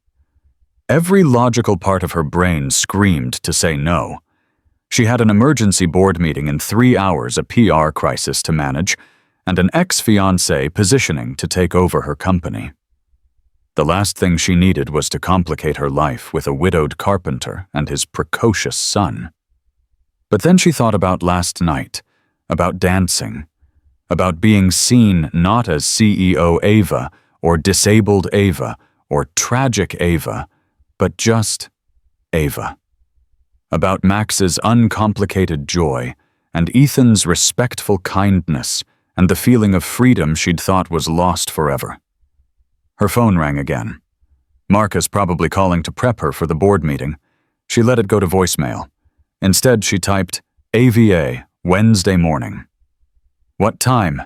Every logical part of her brain screamed to say no. She had an emergency board meeting in 3 hours, a PR crisis to manage, and an ex-fiancé positioning to take over her company. The last thing she needed was to complicate her life with a widowed carpenter and his precocious son. But then she thought about last night, about dancing, about being seen not as CEO Ava or disabled Ava or tragic Ava, but just Ava. About Max's uncomplicated joy and Ethan's respectful kindness and the feeling of freedom she'd thought was lost forever. Her phone rang again. Marcus probably calling to prep her for the board meeting. She let it go to voicemail. Instead, she typed, AVA, Wednesday morning. What time?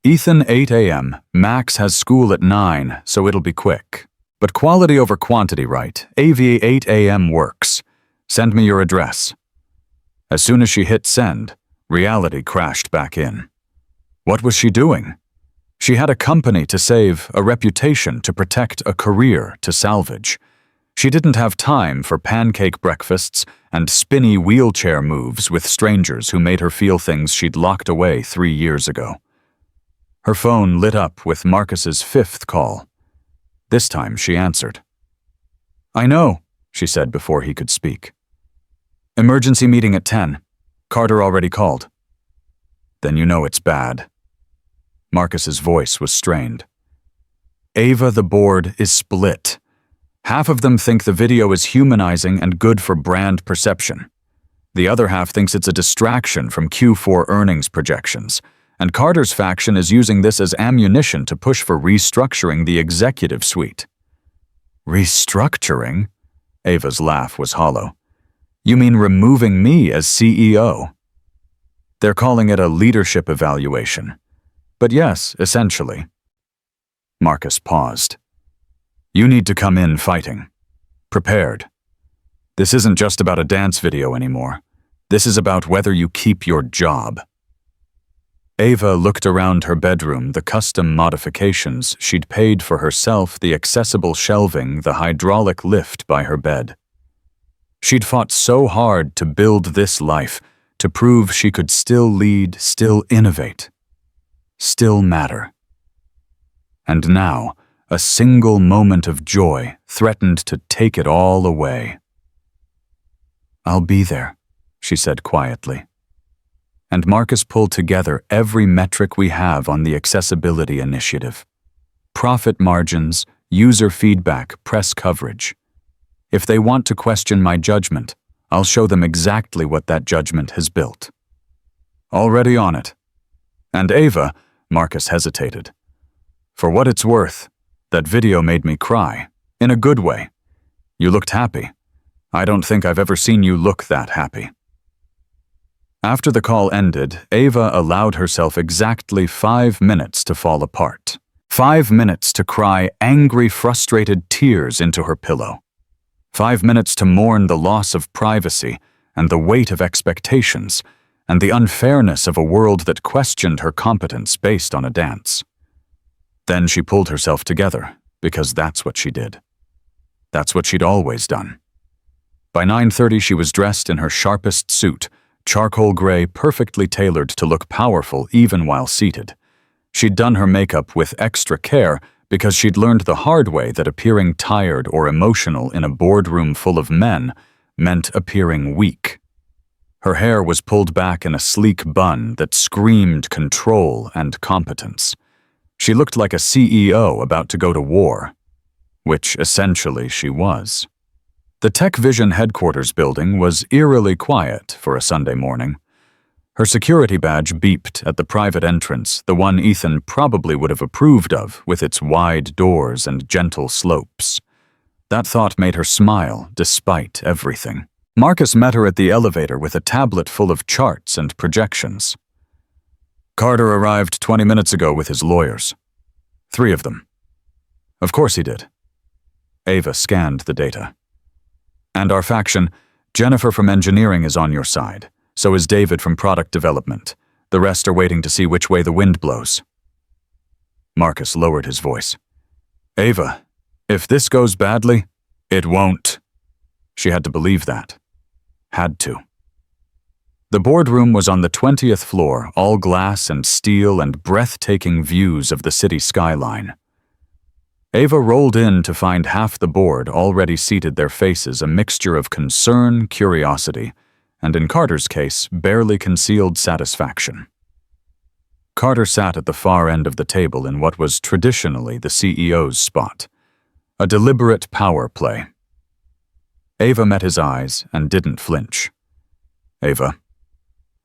Ethan, 8 a.m. Max has school at 9, so it'll be quick. But quality over quantity, right? AVA 8 a.m. works. Send me your address. As soon as she hit send, reality crashed back in. What was she doing? She had a company to save, a reputation to protect, a career to salvage. She didn't have time for pancake breakfasts and spinny wheelchair moves with strangers who made her feel things she'd locked away 3 years ago. Her phone lit up with Marcus's 5th call. This time she answered. I know, she said before he could speak. Emergency meeting at 10. Carter already called. Then you know it's bad. Marcus's voice was strained. Ava, the board is split. Half of them think the video is humanizing and good for brand perception. The other half thinks it's a distraction from Q4 earnings projections, and Carter's faction is using this as ammunition to push for restructuring the executive suite. Restructuring? Ava's laugh was hollow. You mean removing me as CEO? They're calling it a leadership evaluation. But yes, essentially. Marcus paused. You need to come in fighting. Prepared. This isn't just about a dance video anymore. This is about whether you keep your job. Ava looked around her bedroom, the custom modifications she'd paid for herself, the accessible shelving, the hydraulic lift by her bed. She'd fought so hard to build this life, to prove she could still lead, still innovate, still matter. And now, a single moment of joy threatened to take it all away. I'll be there, she said quietly. And Marcus pulled together every metric we have on the accessibility initiative. Profit margins, user feedback, press coverage. If they want to question my judgment, I'll show them exactly what that judgment has built. Already on it. And Ava, Marcus hesitated. For what it's worth, that video made me cry, in a good way. You looked happy. I don't think I've ever seen you look that happy. After the call ended, Ava allowed herself exactly 5 minutes to fall apart. 5 minutes to cry angry, frustrated tears into her pillow. 5 minutes to mourn the loss of privacy and the weight of expectations and the unfairness of a world that questioned her competence based on a dance. Then she pulled herself together, because that's what she did. That's what she'd always done. By 9:30 she was dressed in her sharpest suit, charcoal gray, perfectly tailored to look powerful even while seated. She'd done her makeup with extra care because she'd learned the hard way that appearing tired or emotional in a boardroom full of men meant appearing weak. Her hair was pulled back in a sleek bun that screamed control and competence. She looked like a CEO about to go to war, which essentially she was. The Tech Vision headquarters building was eerily quiet for a Sunday morning. Her security badge beeped at the private entrance, the one Ethan probably would have approved of with its wide doors and gentle slopes. That thought made her smile despite everything. Marcus met her at the elevator with a tablet full of charts and projections. Carter arrived 20 minutes ago with his lawyers. 3 of them. Of course he did. Ava scanned the data. And our faction, Jennifer from engineering is on your side. So is David from product development. The rest are waiting to see which way the wind blows. Marcus lowered his voice. Ava, if this goes badly, it won't. She had to believe that. Had to. The boardroom was on the 20th floor, all glass and steel and breathtaking views of the city skyline. Ava rolled in to find half the board already seated, their faces a mixture of concern, curiosity, and in Carter's case, barely concealed satisfaction. Carter sat at the far end of the table in what was traditionally the CEO's spot, a deliberate power play. Ava met his eyes and didn't flinch. Ava.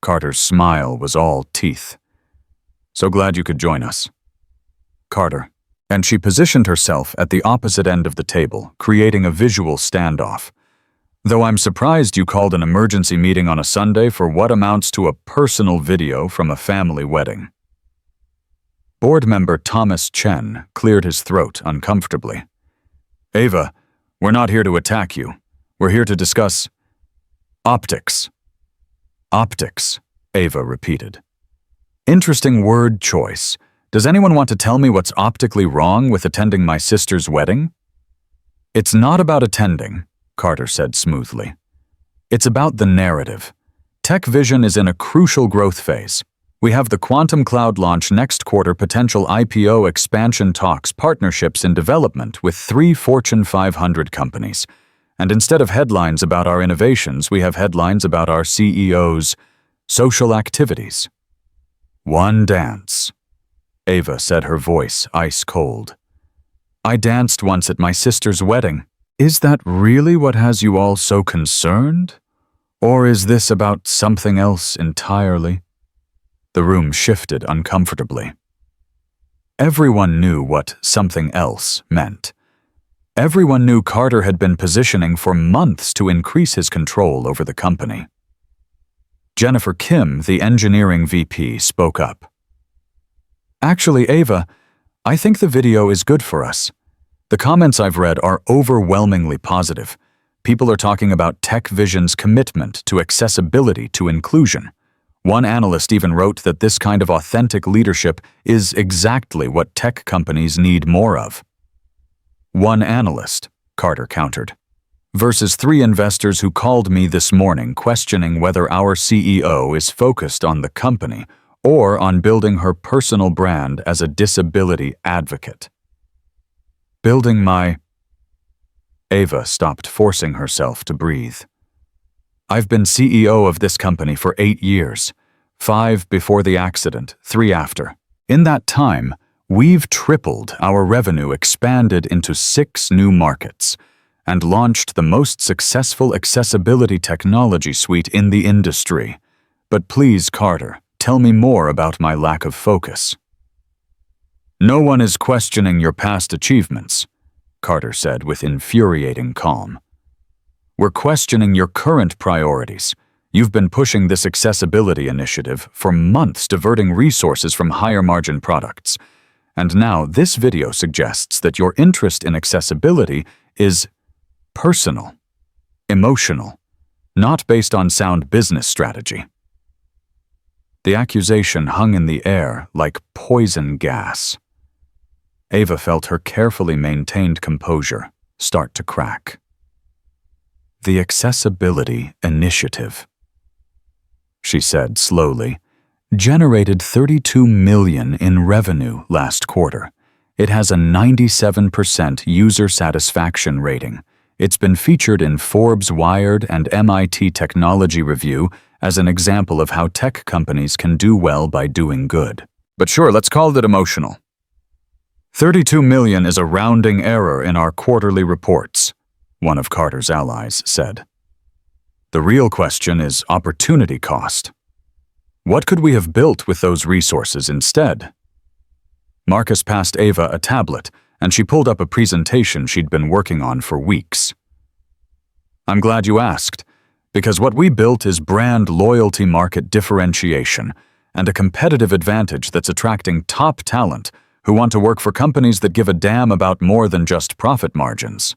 Carter's smile was all teeth. So glad you could join us. Carter. And she positioned herself at the opposite end of the table, creating a visual standoff. Though I'm surprised you called an emergency meeting on a Sunday for what amounts to a personal video from a family wedding. Board member Thomas Chen cleared his throat uncomfortably. Ava, we're not here to attack you. We're here to discuss optics. Optics, Ava repeated. Interesting word choice. Does anyone want to tell me what's optically wrong with attending my sister's wedding? It's not about attending, Carter said smoothly. It's about the narrative. Tech Vision is in a crucial growth phase. We have the quantum cloud launch next quarter, potential IPO expansion talks, partnerships in development with 3 Fortune 500 companies. And instead of headlines about our innovations, we have headlines about our CEO's social activities. One dance. Ava said, her voice ice cold. I danced once at my sister's wedding. Is that really what has you all so concerned? Or is this about something else entirely? The room shifted uncomfortably. Everyone knew what something else meant. Everyone knew Carter had been positioning for months to increase his control over the company. Jennifer Kim, the engineering VP, spoke up. Actually, Ava, I think the video is good for us. The comments I've read are overwhelmingly positive. People are talking about Tech Vision's commitment to accessibility, to inclusion. One analyst even wrote that this kind of authentic leadership is exactly what tech companies need more of. One analyst, Carter countered, versus 3 investors who called me this morning questioning whether our CEO is focused on the company or on building her personal brand as a disability advocate. Building my... Ava stopped forcing herself to breathe. I've been CEO of this company for 8 years, 5 before the accident, 3 after. In that time, we've tripled our revenue, expanded into 6 new markets, and launched the most successful accessibility technology suite in the industry. But please, Carter, tell me more about my lack of focus. No one is questioning your past achievements, Carter said with infuriating calm. We're questioning your current priorities. You've been pushing this accessibility initiative for months, diverting resources from higher-margin products. And now this video suggests that your interest in accessibility is personal, emotional, not based on sound business strategy. The accusation hung in the air like poison gas. Ava felt her carefully maintained composure start to crack. The Accessibility Initiative, she said slowly, generated $32 million in revenue last quarter. It has a 97% user satisfaction rating. It's been featured in Forbes, Wired, and MIT Technology Review as an example of how tech companies can do well by doing good. But sure, let's call it emotional. 32 million is a rounding error in our quarterly reports, one of Carter's allies said. The real question is opportunity cost. What could we have built with those resources instead? Marcus passed Ava a tablet, and she pulled up a presentation she'd been working on for weeks. I'm glad you asked, because what we built is brand loyalty, market differentiation, and a competitive advantage that's attracting top talent who want to work for companies that give a damn about more than just profit margins.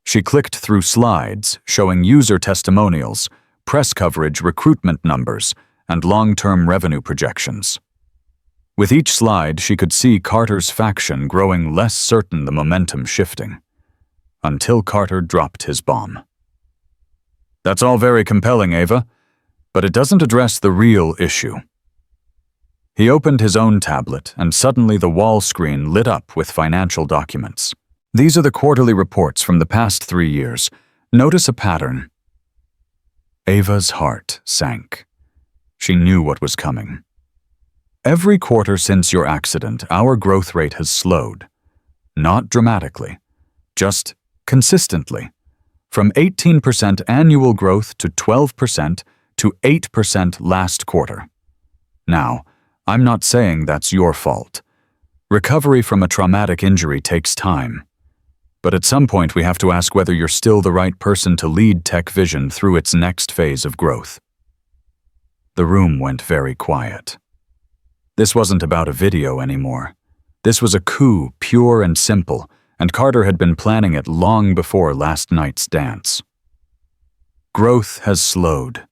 She clicked through slides showing user testimonials, press coverage, recruitment numbers, and long-term revenue projections. With each slide, she could see Carter's faction growing less certain, the momentum shifting. Until Carter dropped his bomb. "That's all very compelling, Ava, but it doesn't address the real issue." He opened his own tablet, and suddenly the wall screen lit up with financial documents. "These are the quarterly reports from the past 3 years. Notice a pattern." Ava's heart sank. She knew what was coming. "Every quarter since your accident, our growth rate has slowed. Not dramatically, just consistently. From 18% annual growth to 12% to 8% last quarter. Now, I'm not saying that's your fault. Recovery from a traumatic injury takes time. But at some point we have to ask whether you're still the right person to lead Tech Vision through its next phase of growth." The room went very quiet. This wasn't about a video anymore. This was a coup, pure and simple, and Carter had been planning it long before last night's dance. "Growth has slowed."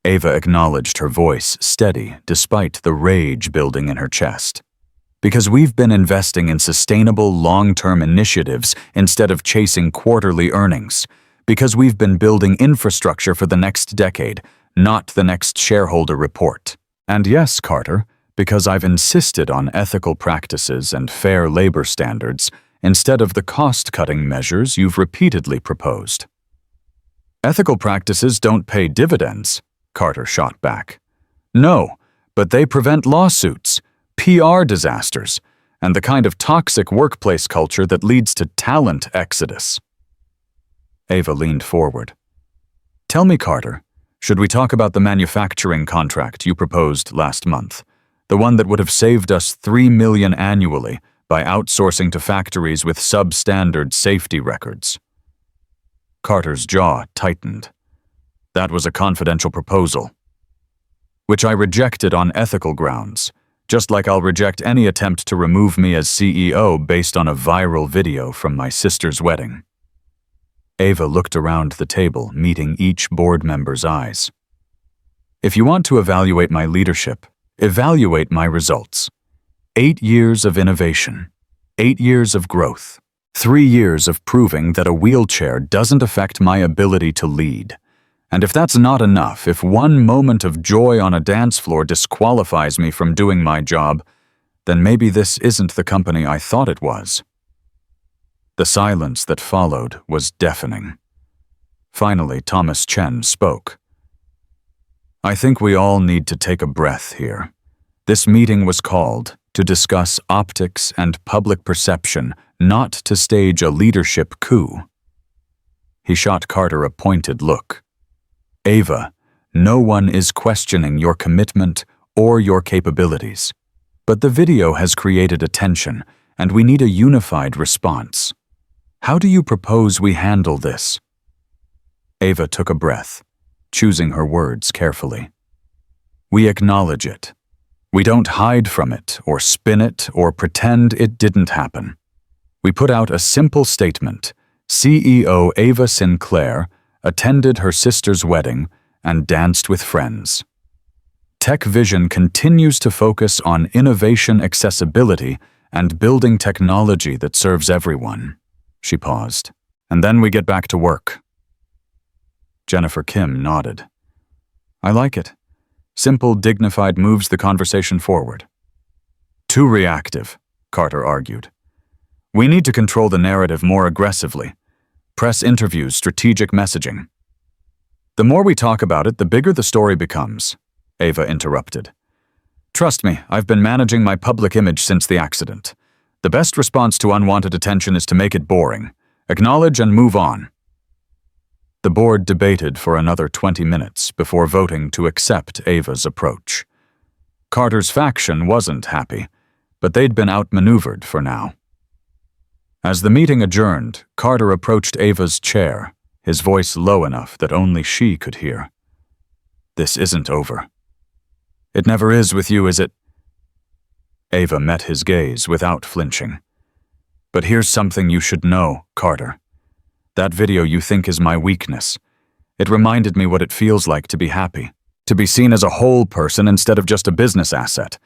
Ava acknowledged, her voice steady despite the rage building in her chest. "Because we've been investing in sustainable long-term initiatives instead of chasing quarterly earnings. Because we've been building infrastructure for the next decade, not the next shareholder report. And yes, Carter, because I've insisted on ethical practices and fair labor standards instead of the cost-cutting measures you've repeatedly proposed." "Ethical practices don't pay dividends," Carter shot back. "No, but they prevent lawsuits, PR disasters, and the kind of toxic workplace culture that leads to talent exodus." Ava leaned forward. "Tell me, Carter, should we talk about the manufacturing contract you proposed last month? The one that would have saved us $3 million annually by outsourcing to factories with substandard safety records." Carter's jaw tightened. "That was a confidential proposal, which I rejected on ethical grounds, just like I'll reject any attempt to remove me as CEO based on a viral video from my sister's wedding." Ava looked around the table, meeting each board member's eyes. "If you want to evaluate my leadership, evaluate my results. 8 years of innovation, 8 years of growth, 3 years of proving that a wheelchair doesn't affect my ability to lead. And if that's not enough, if one moment of joy on a dance floor disqualifies me from doing my job, then maybe this isn't the company I thought it was." The silence that followed was deafening. Finally, Thomas Chen spoke. "I think we all need to take a breath here. This meeting was called to discuss optics and public perception, not to stage a leadership coup." He shot Carter a pointed look. "Ava, no one is questioning your commitment or your capabilities. But the video has created attention, and we need a unified response. How do you propose we handle this?" Ava took a breath, choosing her words carefully. "We acknowledge it. We don't hide from it or spin it or pretend it didn't happen. We put out a simple statement. CEO Ava Sinclair attended her sister's wedding and danced with friends. Tech Vision continues to focus on innovation, accessibility, and building technology that serves everyone." She paused. "And then we get back to work." Jennifer Kim nodded. "I like it. Simple, dignified moves the conversation forward." "Too reactive," Carter argued. "We need to control the narrative more aggressively. Press interviews, strategic messaging." "The more we talk about it, the bigger the story becomes," Ava interrupted. "Trust me, I've been managing my public image since the accident. The best response to unwanted attention is to make it boring. Acknowledge and move on." The board debated for another 20 minutes before voting to accept Ava's approach. Carter's faction wasn't happy, but they'd been outmaneuvered for now. As the meeting adjourned, Carter approached Ava's chair, his voice low enough that only she could hear. "This isn't over." "It never is with you, is it?" Ava met his gaze without flinching. "But here's something you should know, Carter. That video you think is my weakness. It reminded me what it feels like to be happy. to be seen as a whole person instead of just a business asset.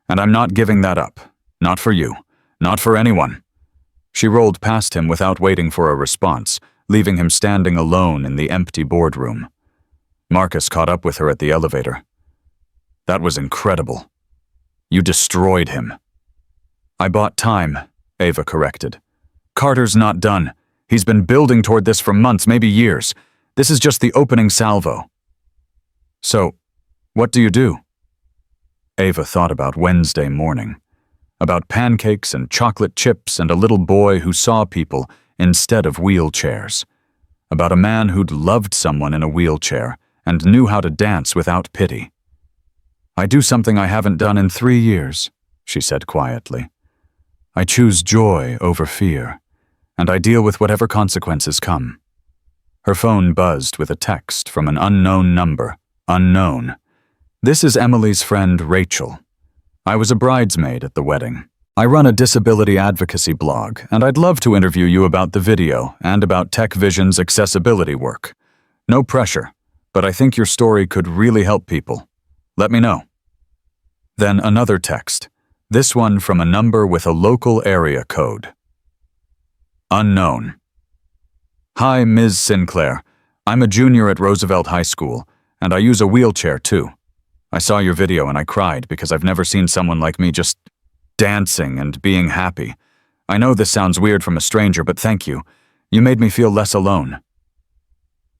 And I'm not giving that up. Not for you. Not for anyone. She rolled past him without waiting for a response, leaving him standing alone in the empty boardroom. Marcus caught up with her at the elevator. That was incredible. You destroyed him. I bought time, Ava corrected. Carter's not done. He's been building toward this for months, maybe years. This is just the opening salvo. So, what do you do? Ava thought about Wednesday morning. About pancakes and chocolate chips and a little boy who saw people instead of wheelchairs. About a man who'd loved someone in a wheelchair and knew how to dance without pity. I do something I haven't done in 3 years, she said quietly. I choose joy over fear, and I deal with whatever consequences come. Her phone buzzed with a text from an unknown number. Unknown. This is Emily's friend Rachel. I was a bridesmaid at the wedding. I run a disability advocacy blog, and I'd love to interview you about the video and about Tech Vision's accessibility work. No pressure, but I think your story could really help people. Let me know. Then another text, this one from a number with a local area code. Unknown. Hi, Ms. Sinclair. I'm a junior at Roosevelt High School, and I use a wheelchair too. I saw your video and I cried because I've never seen someone like me just dancing and being happy. I know this sounds weird from a stranger, but thank you. You made me feel less alone.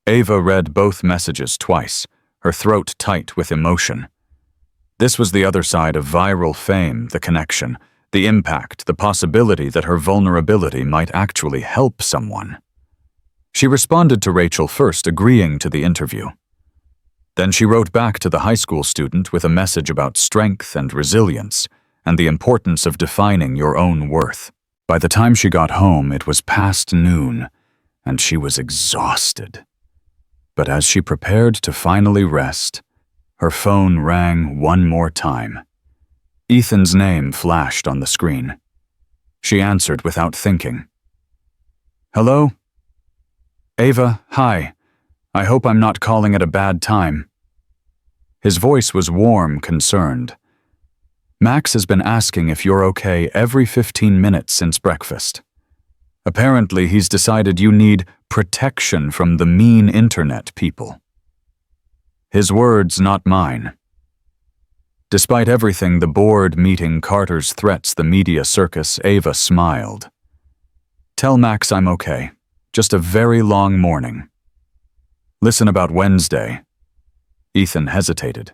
Ava read both messages twice, her throat tight with emotion. This was the other side of viral fame, the connection, the impact, the possibility that her vulnerability might actually help someone. She responded to Rachel first, agreeing to the interview. Then she wrote back to the high school student with a message about strength and resilience and the importance of defining your own worth. By the time she got home, it was past noon, and she was exhausted. But as she prepared to finally rest, her phone rang one more time. Ethan's name flashed on the screen. She answered without thinking. Hello? Ava, hi. I hope I'm not calling at a bad time. His voice was warm, concerned. Max has been asking if you're okay every 15 minutes since breakfast. Apparently, he's decided you need protection from the mean internet people. His words, not mine. Despite everything, the board meeting, Carter's threats, the media circus, Ava smiled. Tell Max I'm okay. Just a very long morning. Listen about Wednesday. Ethan hesitated.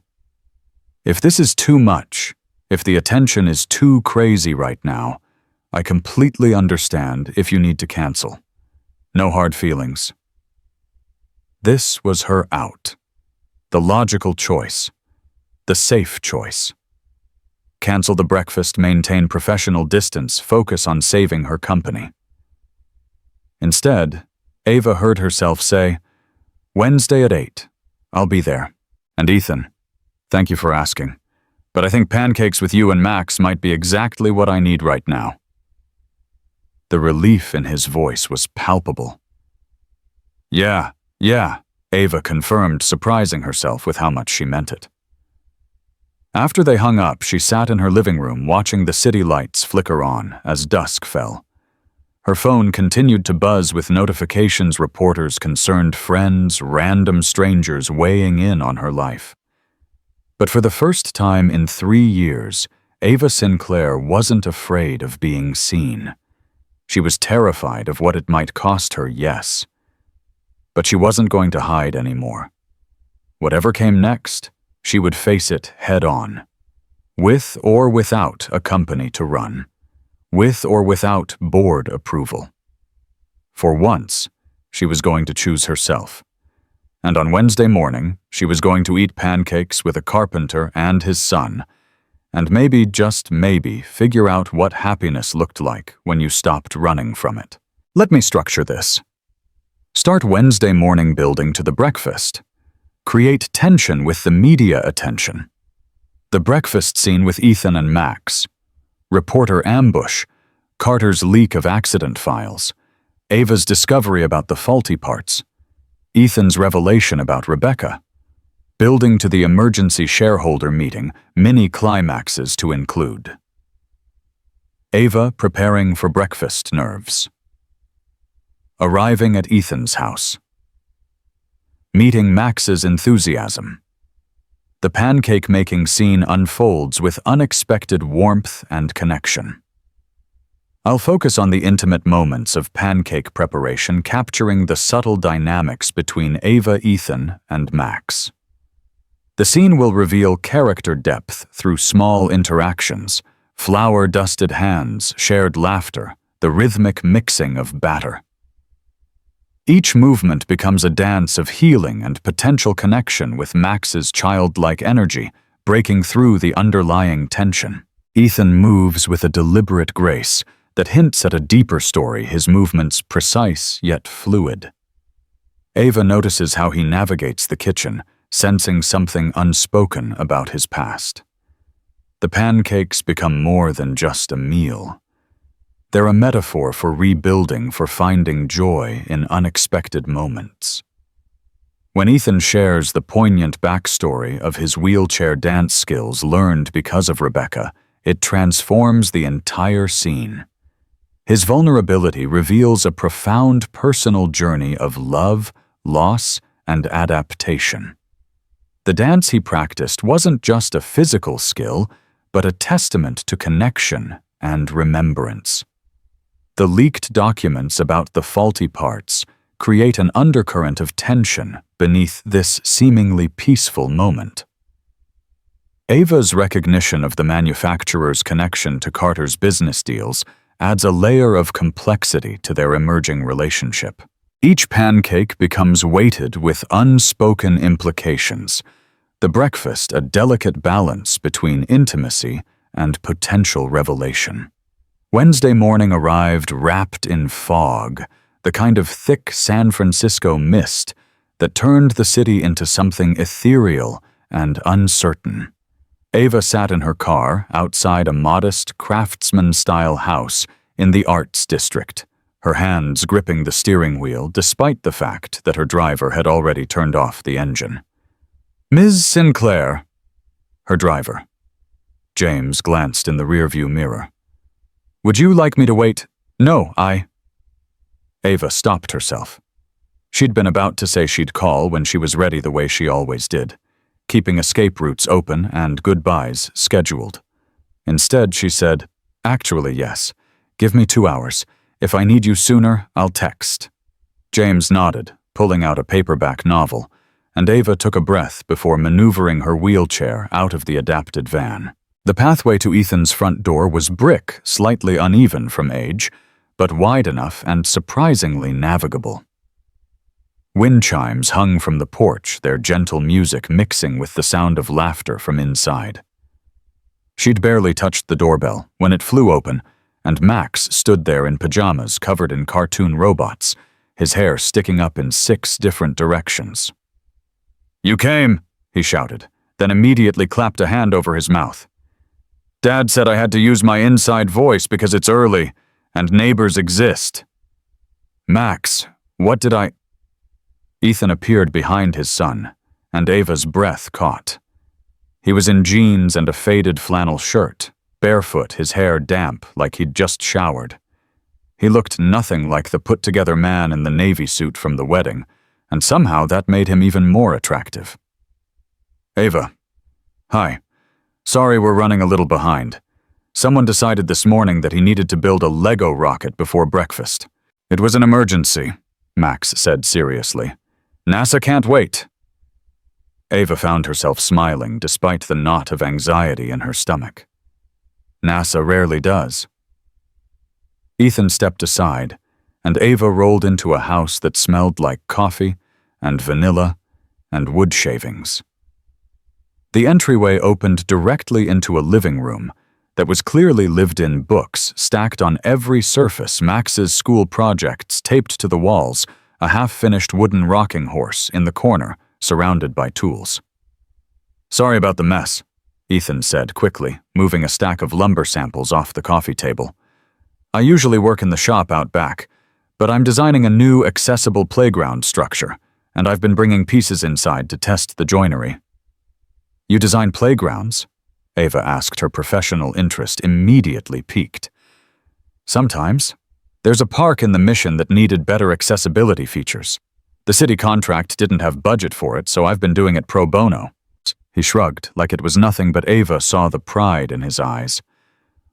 If this is too much, if the attention is too crazy right now, I completely understand if you need to cancel. No hard feelings. This was her out. The logical choice. The safe choice. Cancel the breakfast, maintain professional distance, focus on saving her company. Instead, Ava heard herself say, Wednesday at 8. I'll be there. And Ethan, thank you for asking, but I think pancakes with you and Max might be exactly what I need right now. The relief in his voice was palpable. Yeah, Ava confirmed, surprising herself with how much she meant it. After they hung up, she sat in her living room watching the city lights flicker on as dusk fell. Her phone continued to buzz with notifications, reporters, concerned friends, random strangers weighing in on her life. But for the first time in 3 years, Ava Sinclair wasn't afraid of being seen. She was terrified of what it might cost her, yes. But she wasn't going to hide anymore. Whatever came next, she would face it head on. With or without a company to run. With or without board approval. For once, she was going to choose herself. And on Wednesday morning, she was going to eat pancakes with a carpenter and his son, and maybe, just maybe, figure out what happiness looked like when you stopped running from it. Let me structure this. Start Wednesday morning building to the breakfast. Create tension with the media attention. The breakfast scene with Ethan and Max. Reporter ambush, Carter's leak of accident files, Ava's discovery about the faulty parts, Ethan's revelation about Rebecca. building to the emergency shareholder meeting mini climaxes to include. Ava preparing for breakfast nerves. Arriving at Ethan's house. Meeting Max's enthusiasm. The pancake-making scene unfolds with unexpected warmth and connection. I'll focus on the intimate moments of pancake preparation, capturing the subtle dynamics between Ava, Ethan, and Max. The scene will reveal character depth through small interactions, flour-dusted hands, shared laughter, the rhythmic mixing of batter. Each movement becomes a dance of healing and potential connection with Max's childlike energy, breaking through the underlying tension. Ethan moves with a deliberate grace that hints at a deeper story, his movements precise yet fluid. Ava notices how he navigates the kitchen, sensing something unspoken about his past. The pancakes become more than just a meal. They're a metaphor for rebuilding, for finding joy in unexpected moments. When Ethan shares the poignant backstory of his wheelchair dance skills learned because of Rebecca, it transforms the entire scene. His vulnerability reveals a profound personal journey of love, loss, and adaptation. The dance he practiced wasn't just a physical skill, but a testament to connection and remembrance. The leaked documents about the faulty parts create an undercurrent of tension beneath this seemingly peaceful moment. Ava's recognition of the manufacturer's connection to Carter's business deals adds a layer of complexity to their emerging relationship. Each pancake becomes weighted with unspoken implications, the breakfast a delicate balance between intimacy and potential revelation. Wednesday morning arrived wrapped in fog, the kind of thick San Francisco mist that turned the city into something ethereal and uncertain. Ava sat in her car outside a modest craftsman-style house in the Arts District, her hands gripping the steering wheel despite the fact that her driver had already turned off the engine. "Ms. Sinclair," her driver. James glanced in the rearview mirror. "Would you like me to wait?" "No, Ava stopped herself. She'd been about to say she'd call when she was ready the way she always did, keeping escape routes open and goodbyes scheduled. Instead, she said, "Actually, yes. Give me 2 hours. If I need you sooner, I'll text." James nodded, pulling out a paperback novel, and Ava took a breath before maneuvering her wheelchair out of the adapted van. The pathway to Ethan's front door was brick, slightly uneven from age, but wide enough and surprisingly navigable. Wind chimes hung from the porch, their gentle music mixing with the sound of laughter from inside. She'd barely touched the doorbell when it flew open, and Max stood there in pajamas covered in cartoon robots, his hair sticking up in 6 different directions. "You came," he shouted, then immediately clapped a hand over his mouth. "Dad said I had to use my inside voice because it's early, and neighbors exist." "Max, what did I—" Ethan appeared behind his son, and Ava's breath caught. He was in jeans and a faded flannel shirt, barefoot, his hair damp like he'd just showered. He looked nothing like the put-together man in the navy suit from the wedding, and somehow that made him even more attractive. "Ava. Hi. Sorry we're running a little behind. Someone decided this morning that he needed to build a Lego rocket before breakfast. It was an emergency," Max said seriously. "NASA can't wait." Ava found herself smiling despite the knot of anxiety in her stomach. NASA rarely does. Ethan stepped aside, and Ava rolled into a house that smelled like coffee and vanilla and wood shavings. The entryway opened directly into a living room that was clearly lived-in books stacked on every surface, Max's school projects taped to the walls, a half-finished wooden rocking horse in the corner, surrounded by tools. "Sorry about the mess," Ethan said quickly, moving a stack of lumber samples off the coffee table. "I usually work in the shop out back, but I'm designing a new accessible playground structure, and I've been bringing pieces inside to test the joinery." You design playgrounds? Ava asked, her professional interest immediately piqued. Sometimes. There's a park in the Mission that needed better accessibility features. The city contract didn't have budget for it, so I've been doing it pro bono. He shrugged, like it was nothing, but Ava saw the pride in his eyes.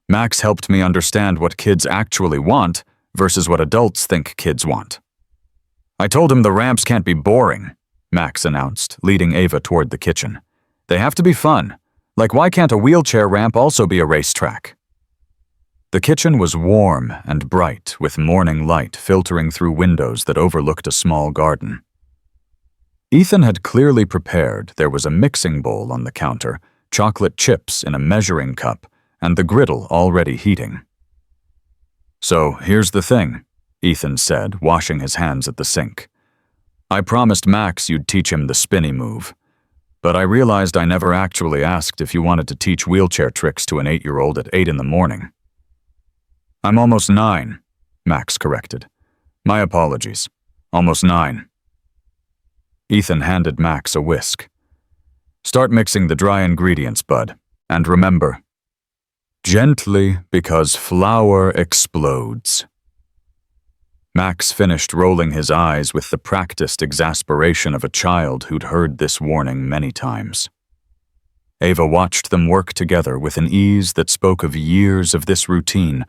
Max helped me understand what kids actually want versus what adults think kids want. I told him the ramps can't be boring, Max announced, leading Ava toward the kitchen. They have to be fun. Like, why can't a wheelchair ramp also be a racetrack? The kitchen was warm and bright, with morning light filtering through windows that overlooked a small garden. Ethan had clearly prepared. There was a mixing bowl on the counter, chocolate chips in a measuring cup, and the griddle already heating. So, here's the thing, Ethan said, washing his hands at the sink. I promised Max you'd teach him the spinny move, but I realized I never actually asked if you wanted to teach wheelchair tricks to an 8-year-old at 8 in the morning. I'm almost 9, Max corrected. My apologies. Almost 9. Ethan handed Max a whisk. Start mixing the dry ingredients, bud. And remember, gently, because flour explodes. Max finished rolling his eyes with the practiced exasperation of a child who'd heard this warning many times. Ava watched them work together with an ease that spoke of years of this routine,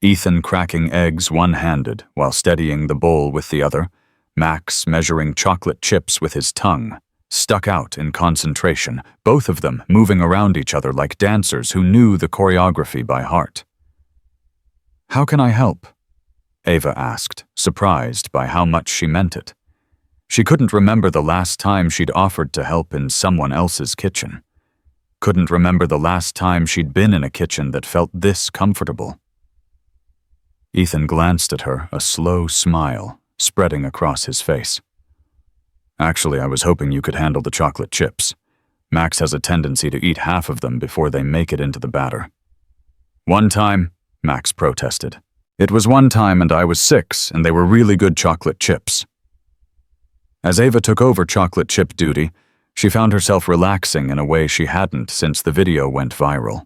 Ethan cracking eggs one-handed while steadying the bowl with the other, Max measuring chocolate chips with his tongue, stuck out in concentration, both of them moving around each other like dancers who knew the choreography by heart. How can I help? Ava asked, surprised by how much she meant it. She couldn't remember the last time she'd offered to help in someone else's kitchen. Couldn't remember the last time she'd been in a kitchen that felt this comfortable. Ethan glanced at her, a slow smile spreading across his face. Actually, I was hoping you could handle the chocolate chips. Max has a tendency to eat half of them before they make it into the batter. One time, Max protested. It was one time and I was 6 and they were really good chocolate chips. As Ava took over chocolate chip duty, she found herself relaxing in a way she hadn't since the video went viral.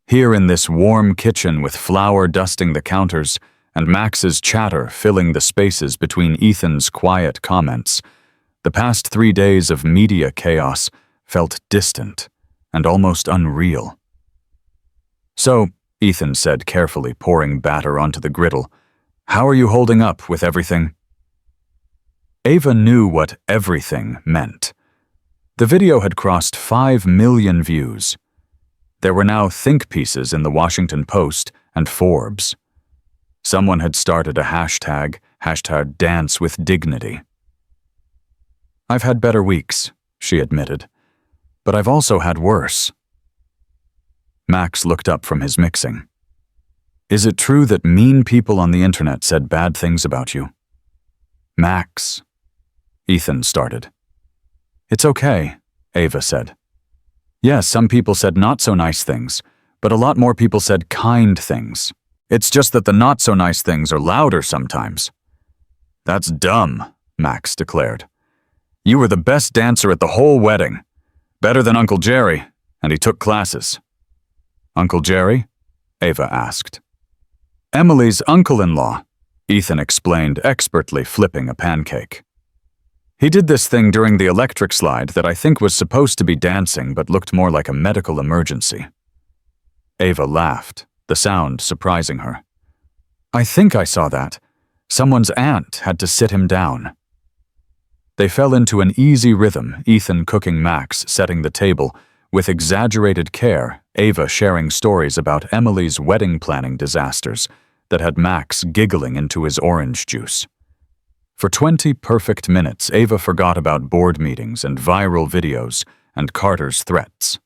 Here in this warm kitchen with flour dusting the counters and Max's chatter filling the spaces between Ethan's quiet comments, the past 3 days of media chaos felt distant and almost unreal. So, Ethan said carefully, pouring batter onto the griddle, how are you holding up with everything? Ava knew what everything meant. The video had crossed 5 million views. There were now think pieces in the Washington Post and Forbes. Someone had started a hashtag dance with dignity. I've had better weeks, she admitted, but I've also had worse. Max looked up from his mixing. Is it true that mean people on the internet said bad things about you? Max, Ethan started. It's okay, Ava said. Yes, some people said not so nice things, but a lot more people said kind things. It's just that the not so nice things are louder sometimes. That's dumb, Max declared. You were the best dancer at the whole wedding. Better than Uncle Jerry, and he took classes. Uncle Jerry? Ava asked. Emily's uncle-in-law, Ethan explained, expertly flipping a pancake. He did this thing during the electric slide that I think was supposed to be dancing but looked more like a medical emergency. Ava laughed, the sound surprising her. I think I saw that. Someone's aunt had to sit him down. They fell into an easy rhythm, Ethan cooking Max, setting the table, with exaggerated care, Ava sharing stories about Emily's wedding planning disasters that had Max giggling into his orange juice. For 20 perfect minutes, Ava forgot about board meetings and viral videos and Carter's threats.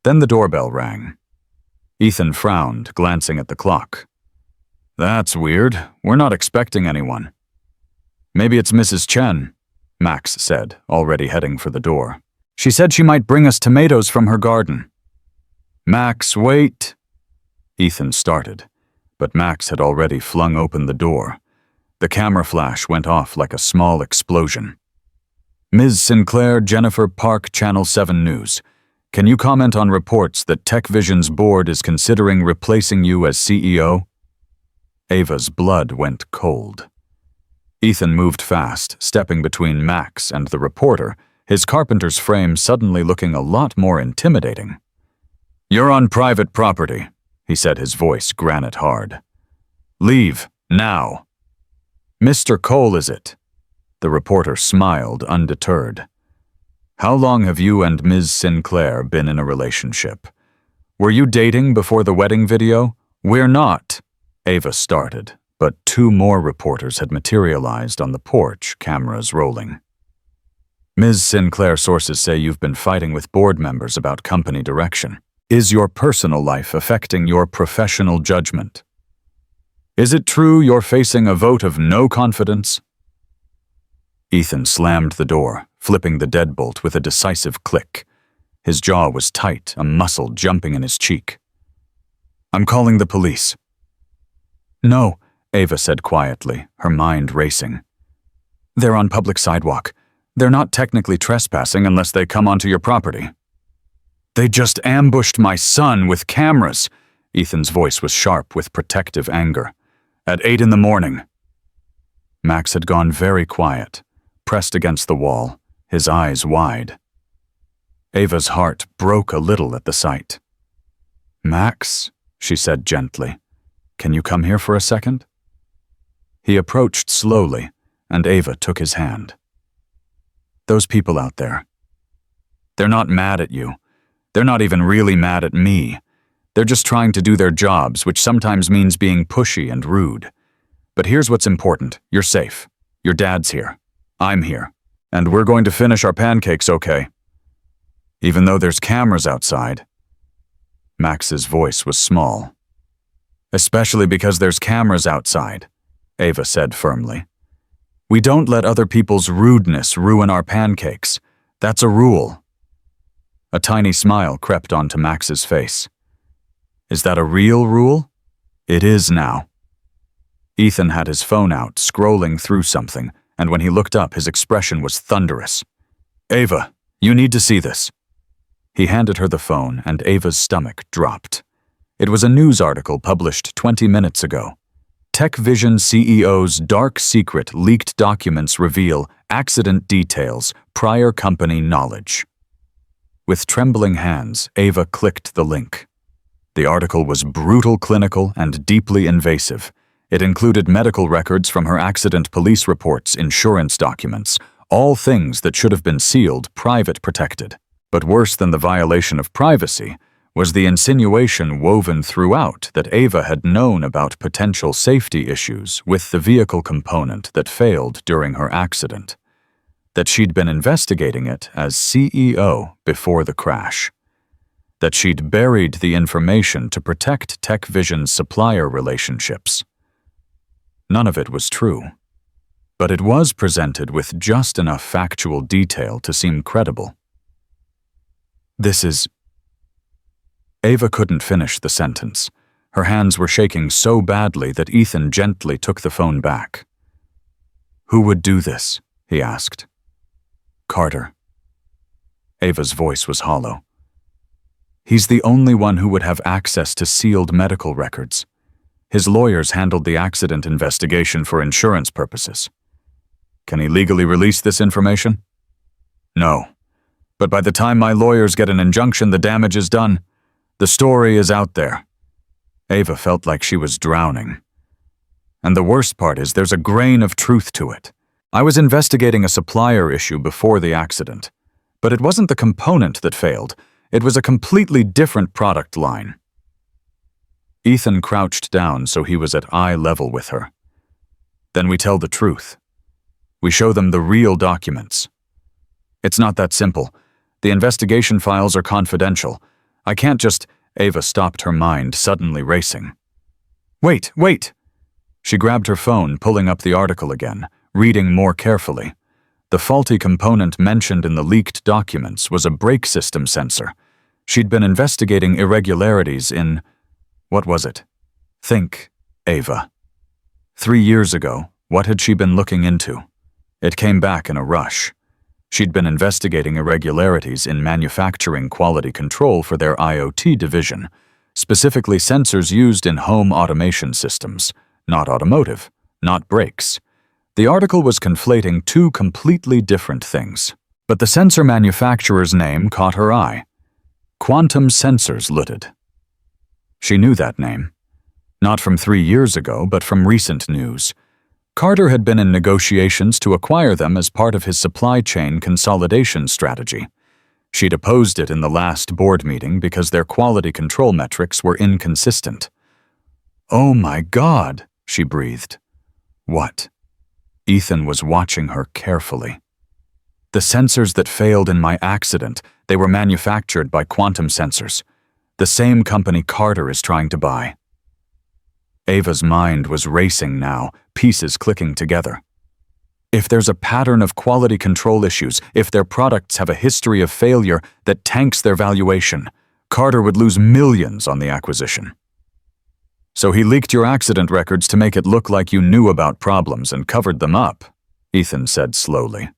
Then the doorbell rang. Ethan frowned, glancing at the clock. That's weird. We're not expecting anyone. Maybe it's Mrs. Chen, Max said, already heading for the door. She said she might bring us tomatoes from her garden. Max, wait. Ethan started, but Max had already flung open the door. The camera flash went off like a small explosion. Ms. Sinclair, Jennifer Park, Channel 7 News. Can you comment on reports that TechVision's board is considering replacing you as CEO? Ava's blood went cold. Ethan moved fast, stepping between Max and the reporter, his carpenter's frame suddenly looking a lot more intimidating. "You're on private property," he said, his voice granite hard. "Leave, now." "Mr. Cole, is it?" The reporter smiled, undeterred. "How long have you and Ms. Sinclair been in a relationship? Were you dating before the wedding video?" "We're not," Ava started, but two more reporters had materialized on the porch, cameras rolling. "Ms. Sinclair, sources say you've been fighting with board members about company direction. Is your personal life affecting your professional judgment? Is it true you're facing a vote of no confidence?" Ethan slammed the door, flipping the deadbolt with a decisive click. His jaw was tight, a muscle jumping in his cheek. "I'm calling the police." "No," Ava said quietly, her mind racing. "They're on public sidewalk. They're not technically trespassing unless they come onto your property." "They just ambushed my son with cameras." Ethan's voice was sharp with protective anger. "At 8 in the morning. Max had gone very quiet, pressed against the wall, his eyes wide. Ava's heart broke a little at the sight. "Max," she said gently, "can you come here for a second?" He approached slowly, and Ava took his hand. "Those people out there, they're not mad at you. They're not even really mad at me. They're just trying to do their jobs, which sometimes means being pushy and rude. But here's what's important. You're safe. Your dad's here. I'm here. And we're going to finish our pancakes okay. Even though there's cameras outside." Max's voice was small. "Especially because there's cameras outside," Ava said firmly. "We don't let other people's rudeness ruin our pancakes. That's a rule." A tiny smile crept onto Max's face. "Is that a real rule?" "It is now." Ethan had his phone out, scrolling through something, and when he looked up, his expression was thunderous. "Ava, you need to see this." He handed her the phone, and Ava's stomach dropped. It was a news article published 20 minutes ago. TechVision CEO's dark secret leaked documents reveal accident details, prior company knowledge. With trembling hands, Ava clicked the link. The article was brutal, clinical, and deeply invasive. It included medical records from her accident, police reports, insurance documents, all things that should have been sealed, private, protected. But worse than the violation of privacy was the insinuation woven throughout that Ava had known about potential safety issues with the vehicle component that failed during her accident, that she'd been investigating it as CEO before the crash, that she'd buried the information to protect TechVision's supplier relationships. None of it was true, but it was presented with just enough factual detail to seem credible. "This is..." Ava couldn't finish the sentence. Her hands were shaking so badly that Ethan gently took the phone back. "Who would do this?" he asked. "Carter." Ava's voice was hollow. "He's the only one who would have access to sealed medical records. His lawyers handled the accident investigation for insurance purposes. Can he legally release this information? No. But by the time my lawyers get an injunction, the damage is done. The story is out there." Ava felt like she was drowning. "And the worst part is there's a grain of truth to it. I was investigating a supplier issue before the accident, but it wasn't the component that failed. It was a completely different product line." Ethan crouched down so he was at eye level with her. "Then we tell the truth. We show them the real documents. It's not that simple. The investigation files are confidential. I can't just..." Ava stopped, her mind suddenly racing. "Wait, wait!" She grabbed her phone, pulling up the article again, reading more carefully. The faulty component mentioned in the leaked documents was a brake system sensor. She'd been investigating irregularities in... what was it? Think, Ava. 3 years ago, what had she been looking into? It came back in a rush. She'd been investigating irregularities in manufacturing quality control for their IoT division, specifically sensors used in home automation systems, not automotive, not brakes. The article was conflating two completely different things, but the sensor manufacturer's name caught her eye. Quantum Sensors Ltd. She knew that name. Not from 3 years ago, but from recent news. Carter had been in negotiations to acquire them as part of his supply chain consolidation strategy. She'd opposed it in the last board meeting because their quality control metrics were inconsistent. "Oh my God," she breathed. "What?" Ethan was watching her carefully. "The sensors that failed in my accident, they were manufactured by Quantum Sensors, the same company Carter is trying to buy." Ava's mind was racing now, pieces clicking together. If there's a pattern of quality control issues, if their products have a history of failure that tanks their valuation, Carter would lose millions on the acquisition. "So he leaked your accident records to make it look like you knew about problems and covered them up," Ethan said slowly.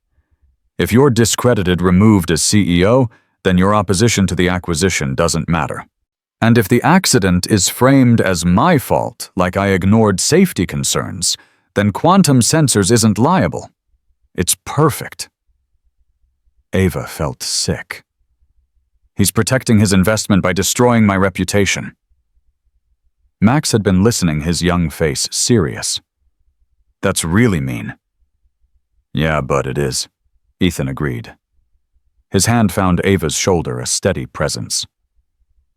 "If you're discredited, removed as CEO, then your opposition to the acquisition doesn't matter. And if the accident is framed as my fault, like I ignored safety concerns, then Quantum Sensors isn't liable. It's perfect." Ava felt sick. "He's protecting his investment by destroying my reputation." Max had been listening, his young face serious. "That's really mean." "Yeah, but it is," Ethan agreed. His hand found Ava's shoulder, a steady presence.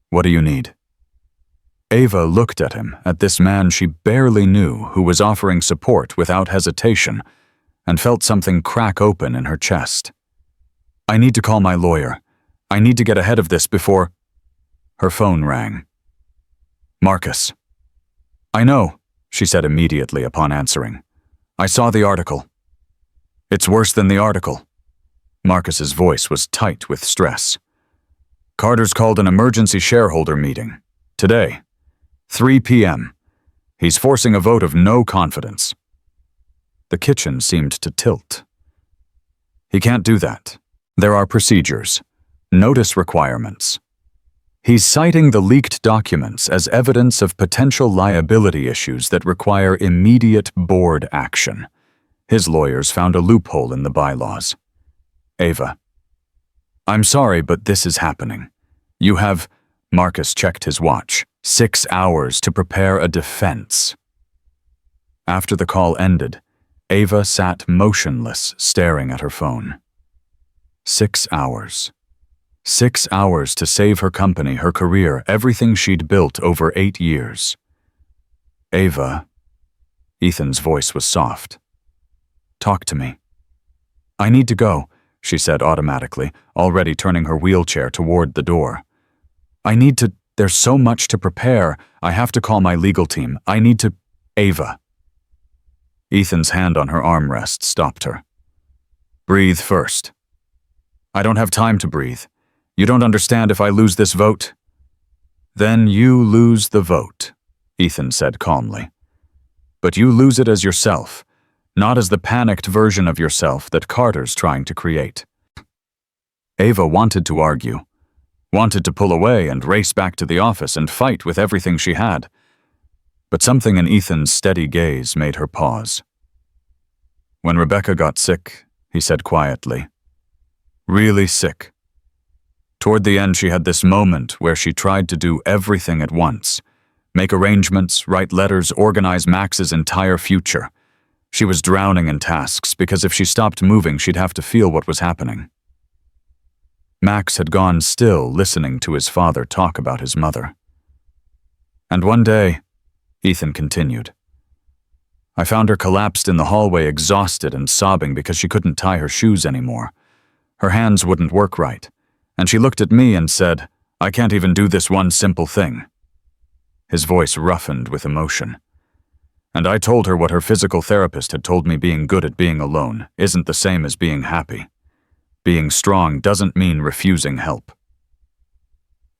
"What do you need?" Ava looked at him, at this man she barely knew who was offering support without hesitation, and felt something crack open in her chest. "I need to call my lawyer. I need to get ahead of this before—" Her phone rang. "Marcus." "I know," she said immediately upon answering. "I saw the article." "It's worse than the article." Marcus's voice was tight with stress. "Carter's called an emergency shareholder meeting. Today. 3 p.m. He's forcing a vote of no confidence." The kitchen seemed to tilt. "He can't do that. There are procedures. Notice requirements. He's citing the leaked documents as evidence of potential liability issues that require immediate board action. His lawyers found a loophole in the bylaws." "Ava, I'm sorry, but this is happening. You have," Marcus checked his watch, "6 hours to prepare a defense." After the call ended, Ava sat motionless, staring at her phone. 6 hours. 6 hours to save her company, her career, everything she'd built over 8 years. "Ava," Ethan's voice was soft. "Talk to me." "I need to go," she said automatically, already turning her wheelchair toward the door. There's so much to prepare. I have to call my legal team. I need to—" "Ava." Ethan's hand on her armrest stopped her. "Breathe first." "I don't have time to breathe. You don't understand. If I lose this vote—" "Then you lose the vote," Ethan said calmly. "But you lose it as yourself, not as the panicked version of yourself that Carter's trying to create." Ava wanted to argue, wanted to pull away and race back to the office and fight with everything she had. But something in Ethan's steady gaze made her pause. "When Rebecca got sick," he said quietly, "really sick. Toward the end, she had this moment where she tried to do everything at once, make arrangements, write letters, organize Max's entire future. She was drowning in tasks because if she stopped moving, she'd have to feel what was happening." Max had gone still, listening to his father talk about his mother. "And one day," Ethan continued, "I found her collapsed in the hallway, exhausted and sobbing because she couldn't tie her shoes anymore. Her hands wouldn't work right, and she looked at me and said, 'I can't even do this one simple thing.'" His voice roughened with emotion. "And I told her what her physical therapist had told me: being good at being alone isn't the same as being happy. Being strong doesn't mean refusing help."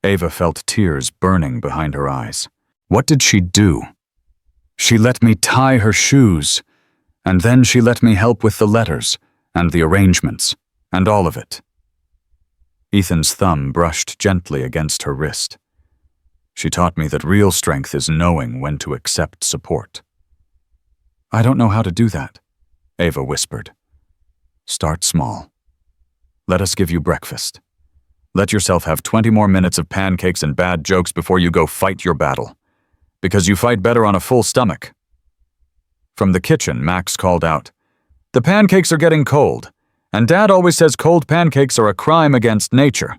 Ava felt tears burning behind her eyes. What did she do? "She let me tie her shoes, and then she let me help with the letters and the arrangements And all of it. Ethan's thumb brushed gently against her wrist. She taught me that real strength is knowing when to accept support. I don't know how to do that, Ava whispered. Start small. Let us give you breakfast. Let yourself have 20 more minutes of pancakes and bad jokes before you go fight your battle. Because you fight better on a full stomach. From the kitchen, Max called out, The pancakes are getting cold, and Dad always says cold pancakes are a crime against nature.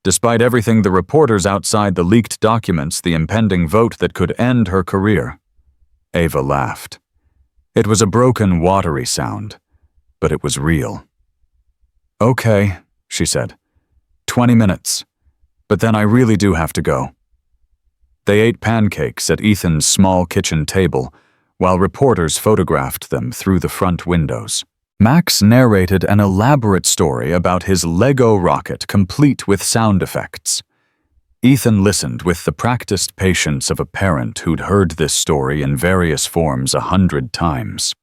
Despite everything the reporters outside the leaked documents, the impending vote that could end her career. Ava laughed. It was a broken, watery sound, but it was real. Okay, she said. 20 minutes. But then I really do have to go. They ate pancakes at Ethan's small kitchen table, while reporters photographed them through the front windows. Max narrated an elaborate story about his Lego rocket complete with sound effects. Ethan listened with the practiced patience of a parent who'd heard this story in various forms 100 times.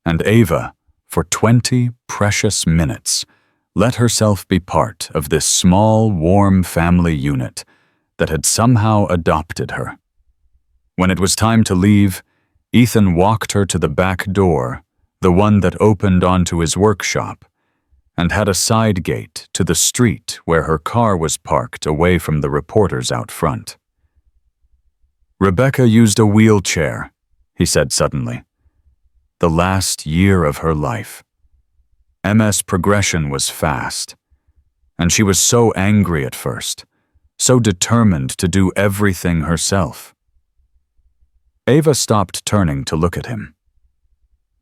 And Ava, for 20 precious minutes, let herself be part of this small, warm family unit that had somehow adopted her. When it was time to leave, Ethan walked her to the back door, the one that opened onto his workshop, and had a side gate to the street where her car was parked away from the reporters out front. Rebecca used a wheelchair, he said suddenly. The last year of her life. MS progression was fast, and she was so angry at first, so determined to do everything herself. Ava stopped turning to look at him.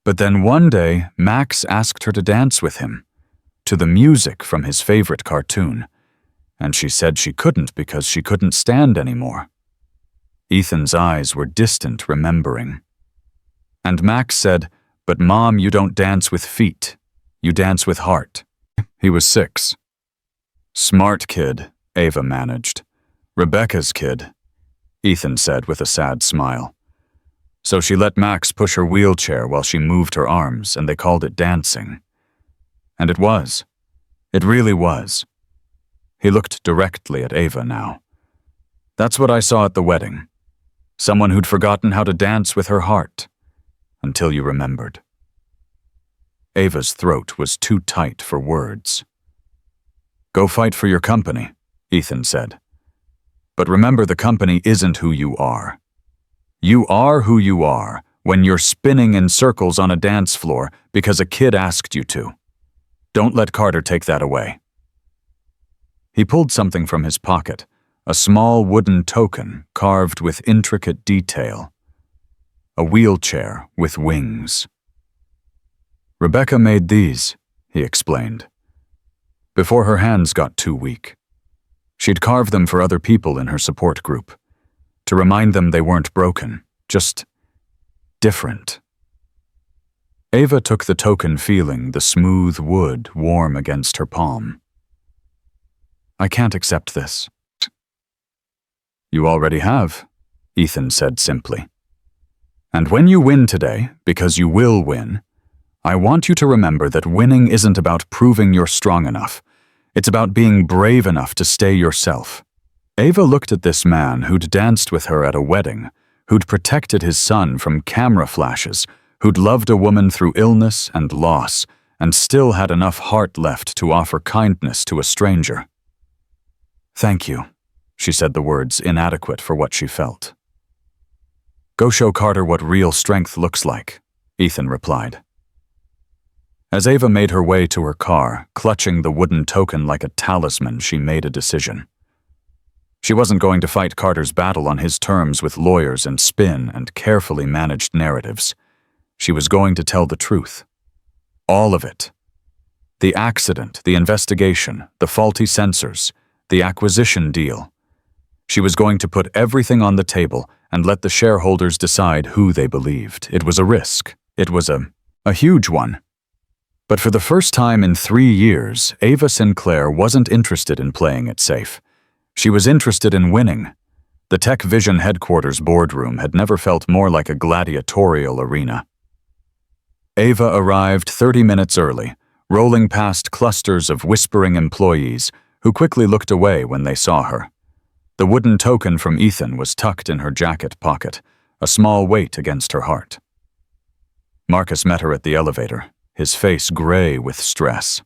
But then one day, Max asked her to dance with him, to the music from his favorite cartoon, and she said she couldn't because she couldn't stand anymore. Ethan's eyes were distant, remembering. And Max said, But Mom, you don't dance with feet. You dance with heart. He was 6. Smart kid, Ava managed. Rebecca's kid, Ethan said with a sad smile. So she let Max push her wheelchair while she moved her arms, and they called it dancing. And it was. It really was. He looked directly at Ava now. That's what I saw at the wedding. Someone who'd forgotten how to dance with her heart. Until you remembered. Ava's throat was too tight for words. Go fight for your company, Ethan said. But remember, the company isn't who you are. You are who you are when you're spinning in circles on a dance floor because a kid asked you to. Don't let Carter take that away. He pulled something from his pocket, a small wooden token carved with intricate detail. A wheelchair with wings. Rebecca made these, he explained, before her hands got too weak. She'd carved them for other people in her support group, to remind them they weren't broken, just different. Ava took the token, feeling the smooth wood warm against her palm. I can't accept this. You already have, Ethan said simply. And when you win today, because you will win, I want you to remember that winning isn't about proving you're strong enough. It's about being brave enough to stay yourself. Ava looked at this man who'd danced with her at a wedding, who'd protected his son from camera flashes, who'd loved a woman through illness and loss, and still had enough heart left to offer kindness to a stranger. Thank you, she said, the words inadequate for what she felt. Go show Carter what real strength looks like, Ethan replied. As Ava made her way to her car, clutching the wooden token like a talisman, she made a decision. She wasn't going to fight Carter's battle on his terms with lawyers and spin and carefully managed narratives. She was going to tell the truth. All of it. The accident, the investigation, the faulty sensors, the acquisition deal. She was going to put everything on the table and let the shareholders decide who they believed. It was a risk. It was a huge one. But for the first time in 3 years, Ava Sinclair wasn't interested in playing it safe. She was interested in winning. The Tech Vision headquarters boardroom had never felt more like a gladiatorial arena. Ava arrived 30 minutes early, rolling past clusters of whispering employees who quickly looked away when they saw her. The wooden token from Ethan was tucked in her jacket pocket, a small weight against her heart. Marcus met her at the elevator, his face gray with stress.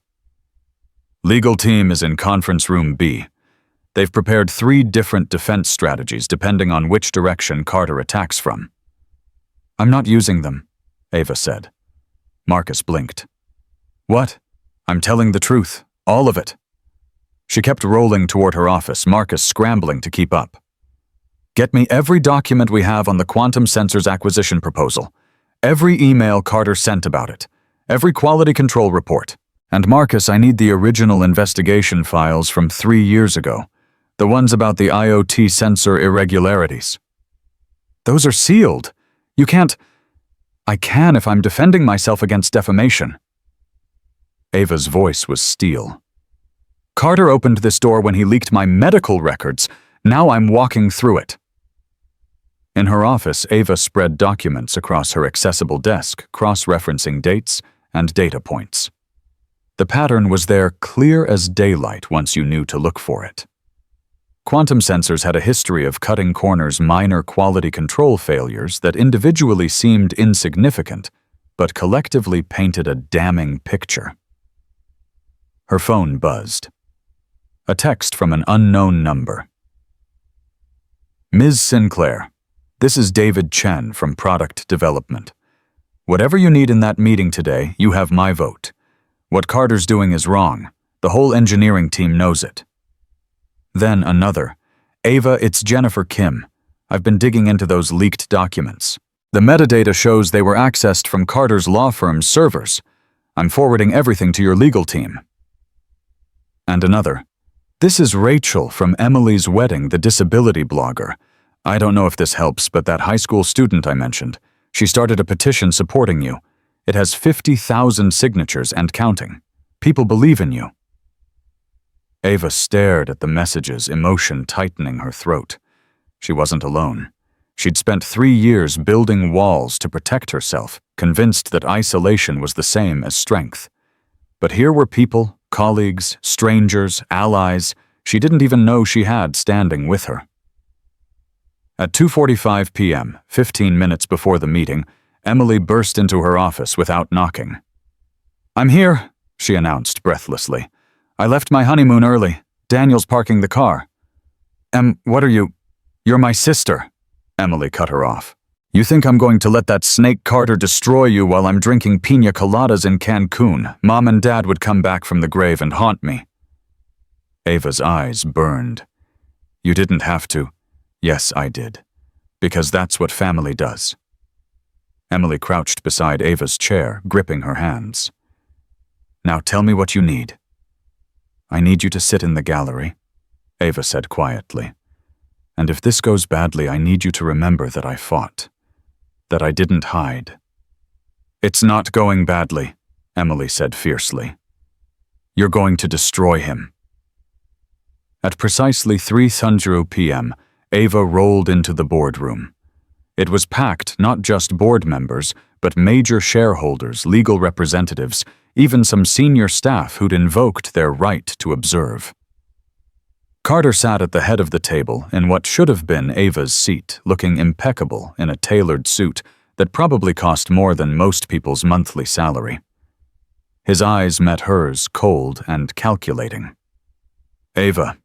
Legal team is in conference room B. They've prepared 3 different defense strategies depending on which direction Carter attacks from. I'm not using them, Ava said. Marcus blinked. What? I'm telling the truth, all of it. She kept rolling toward her office, Marcus scrambling to keep up. Get me every document we have on the quantum sensors acquisition proposal. Every email Carter sent about it. Every quality control report. And Marcus, I need the original investigation files from 3 years ago. The ones about the IoT sensor irregularities. Those are sealed. You can't... I can if I'm defending myself against defamation. Ava's voice was steel. Carter opened this door when he leaked my medical records. Now I'm walking through it. In her office, Ava spread documents across her accessible desk, cross-referencing dates and data points. The pattern was there clear as daylight once you knew to look for it. Quantum sensors had a history of cutting corners minor quality control failures that individually seemed insignificant, but collectively painted a damning picture. Her phone buzzed. A text from an unknown number. Ms. Sinclair, this is David Chen from Product Development. Whatever you need in that meeting today, you have my vote. What Carter's doing is wrong. The whole engineering team knows it. Then another. Ava, it's Jennifer Kim. I've been digging into those leaked documents. The metadata shows they were accessed from Carter's law firm's servers. I'm forwarding everything to your legal team. And another. This is Rachel from Emily's Wedding, the disability blogger. I don't know if this helps, but that high school student I mentioned, she started a petition supporting you. It has 50,000 signatures and counting. People believe in you. Ava stared at the messages, emotion tightening her throat. She wasn't alone. She'd spent 3 years building walls to protect herself, convinced that isolation was the same as strength. But here were people, colleagues, strangers, allies she didn't even know she had standing with her. At 2:45 p.m., 15 minutes before the meeting, Emily burst into her office without knocking. I'm here, she announced breathlessly. I left my honeymoon early. Daniel's parking the car. What are you? You're my sister. Emily cut her off. You think I'm going to let that snake Carter destroy you while I'm drinking piña coladas in Cancun? Mom and Dad would come back from the grave and haunt me. Ava's eyes burned. You didn't have to. Yes, I did. Because that's what family does. Emily crouched beside Ava's chair, gripping her hands. Now tell me what you need. I need you to sit in the gallery, Ava said quietly. And if this goes badly, I need you to remember that I fought. That I didn't hide. It's not going badly, Emily said fiercely. You're going to destroy him. At precisely 3:00 p.m., Ava rolled into the boardroom. It was packed not just board members, but major shareholders, legal representatives, even some senior staff who'd invoked their right to observe. Carter sat at the head of the table in what should have been Ava's seat, looking impeccable in a tailored suit that probably cost more than most people's monthly salary. His eyes met hers, cold and calculating. Ava,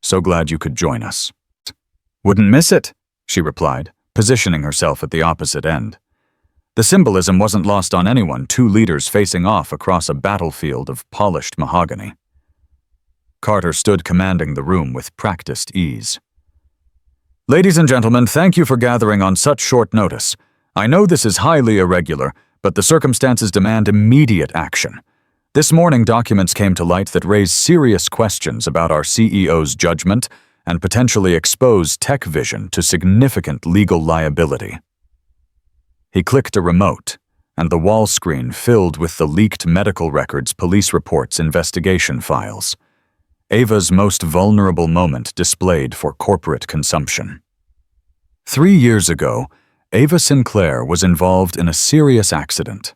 so glad you could join us. Wouldn't miss it, she replied, positioning herself at the opposite end. The symbolism wasn't lost on anyone, 2 leaders facing off across a battlefield of polished mahogany. Carter stood commanding the room with practiced ease. Ladies and gentlemen, thank you for gathering on such short notice. I know this is highly irregular, but the circumstances demand immediate action. This morning, documents came to light that raise serious questions about our CEO's judgment and potentially expose Tech Vision to significant legal liability. He clicked a remote, and the wall screen filled with the leaked medical records, police reports, investigation files. Ava's most vulnerable moment displayed for corporate consumption. 3 years ago, Ava Sinclair was involved in a serious accident.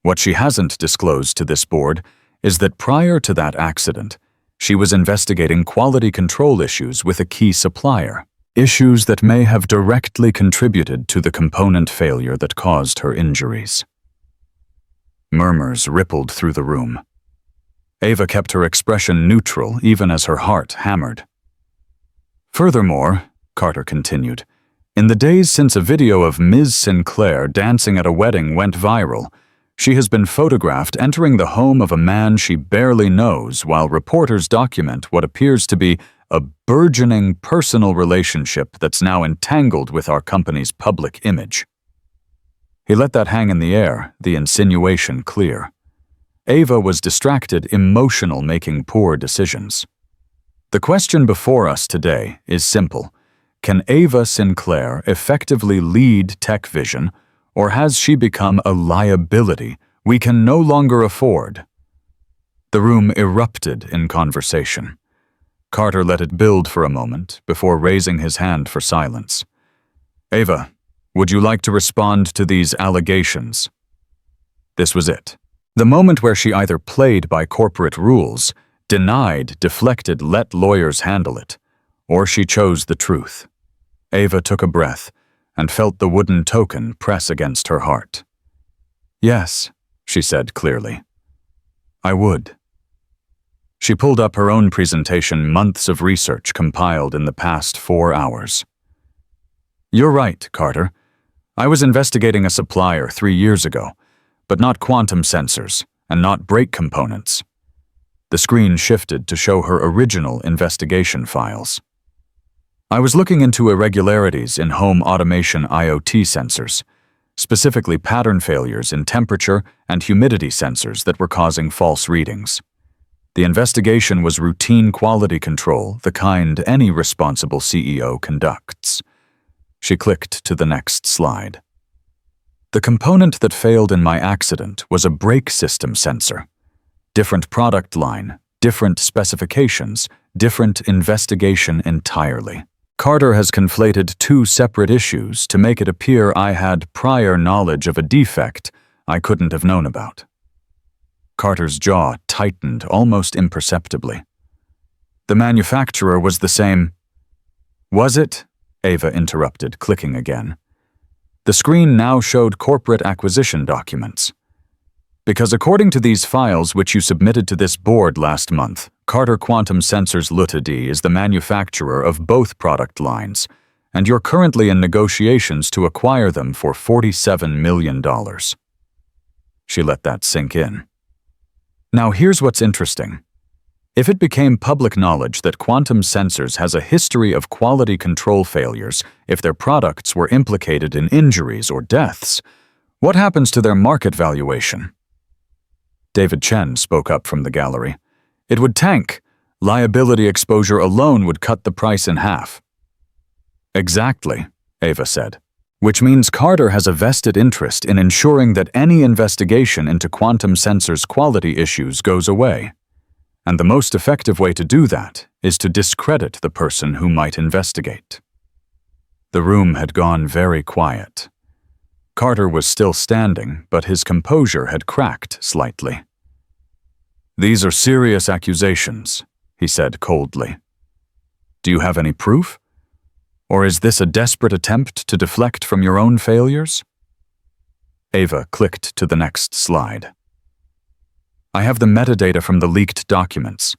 What she hasn't disclosed to this board is that prior to that accident, she was investigating quality control issues with a key supplier, issues that may have directly contributed to the component failure that caused her injuries. Murmurs rippled through the room. Ava kept her expression neutral even as her heart hammered. Furthermore, Carter continued, in the days since a video of Ms. Sinclair dancing at a wedding went viral, she has been photographed entering the home of a man she barely knows while reporters document what appears to be a burgeoning personal relationship that's now entangled with our company's public image. He let that hang in the air, the insinuation clear. Ava was distracted, emotional, making poor decisions. The question before us today is simple. Can Ava Sinclair effectively lead TechVision, or has she become a liability we can no longer afford? The room erupted in conversation. Carter let it build for a moment before raising his hand for silence. Ava, would you like to respond to these allegations? This was it. The moment where she either played by corporate rules, denied, deflected, let lawyers handle it, or she chose the truth. Ava took a breath and felt the wooden token press against her heart. Yes, she said clearly. I would. She pulled up her own presentation, months of research compiled in the past 4 hours. You're right, Carter. I was investigating a supplier 3 years ago, but not quantum sensors and not brake components. The screen shifted to show her original investigation files. I was looking into irregularities in home automation IoT sensors, specifically pattern failures in temperature and humidity sensors that were causing false readings. The investigation was routine quality control, the kind any responsible CEO conducts. She clicked to the next slide. The component that failed in my accident was a brake system sensor. Different product line, different specifications, different investigation entirely. Carter has conflated 2 separate issues to make it appear I had prior knowledge of a defect I couldn't have known about. Carter's jaw tightened almost imperceptibly. The manufacturer was the same. Was it? Ava interrupted, clicking again. The screen now showed corporate acquisition documents. Because according to these files which you submitted to this board last month, Carter Quantum Sensors Ltd is the manufacturer of both product lines, and you're currently in negotiations to acquire them for $47 million. She let that sink in. Now here's what's interesting. If it became public knowledge that Quantum Sensors has a history of quality control failures if their products were implicated in injuries or deaths, what happens to their market valuation? David Chen spoke up from the gallery. It would tank. Liability exposure alone would cut the price in half. Exactly, Ava said. Which means Carter has a vested interest in ensuring that any investigation into Quantum Sensors' quality issues goes away. And the most effective way to do that is to discredit the person who might investigate. The room had gone very quiet. Carter was still standing, but his composure had cracked slightly. These are serious accusations, he said coldly. Do you have any proof? Or is this a desperate attempt to deflect from your own failures? Ava clicked to the next slide. I have the metadata from the leaked documents.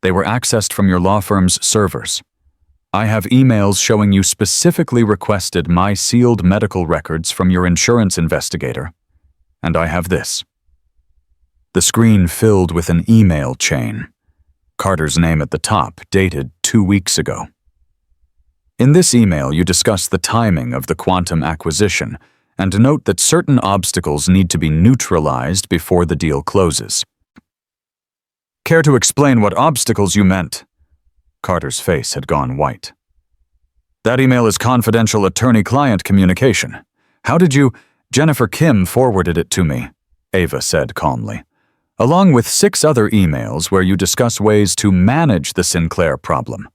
They were accessed from your law firm's servers. I have emails showing you specifically requested my sealed medical records from your insurance investigator. And I have this. The screen filled with an email chain. Carter's name at the top, dated 2 weeks ago. In this email, you discuss the timing of the quantum acquisition and note that certain obstacles need to be neutralized before the deal closes. Care to explain what obstacles you meant? Carter's face had gone white. That email is confidential attorney-client communication. How did you— Jennifer Kim forwarded it to me, Ava said calmly, along with 6 other emails where you discuss ways to manage the Sinclair problem.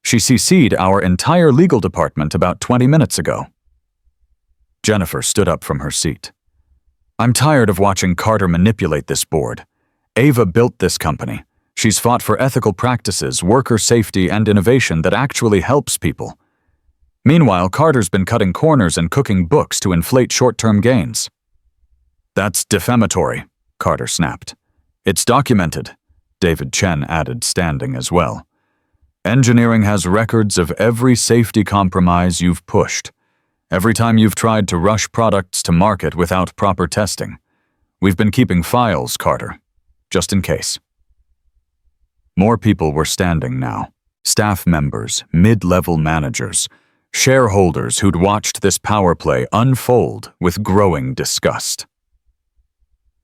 She CC'd our entire legal department about 20 minutes ago. Jennifer stood up from her seat. I'm tired of watching Carter manipulate this board. Ava built this company. She's fought for ethical practices, worker safety, and innovation that actually helps people. Meanwhile, Carter's been cutting corners and cooking books to inflate short-term gains. That's defamatory, Carter snapped. It's documented, David Chen added, standing as well. Engineering has records of every safety compromise you've pushed. Every time you've tried to rush products to market without proper testing. We've been keeping files, Carter, just in case. More people were standing now. Staff members, mid-level managers, shareholders who'd watched this power play unfold with growing disgust.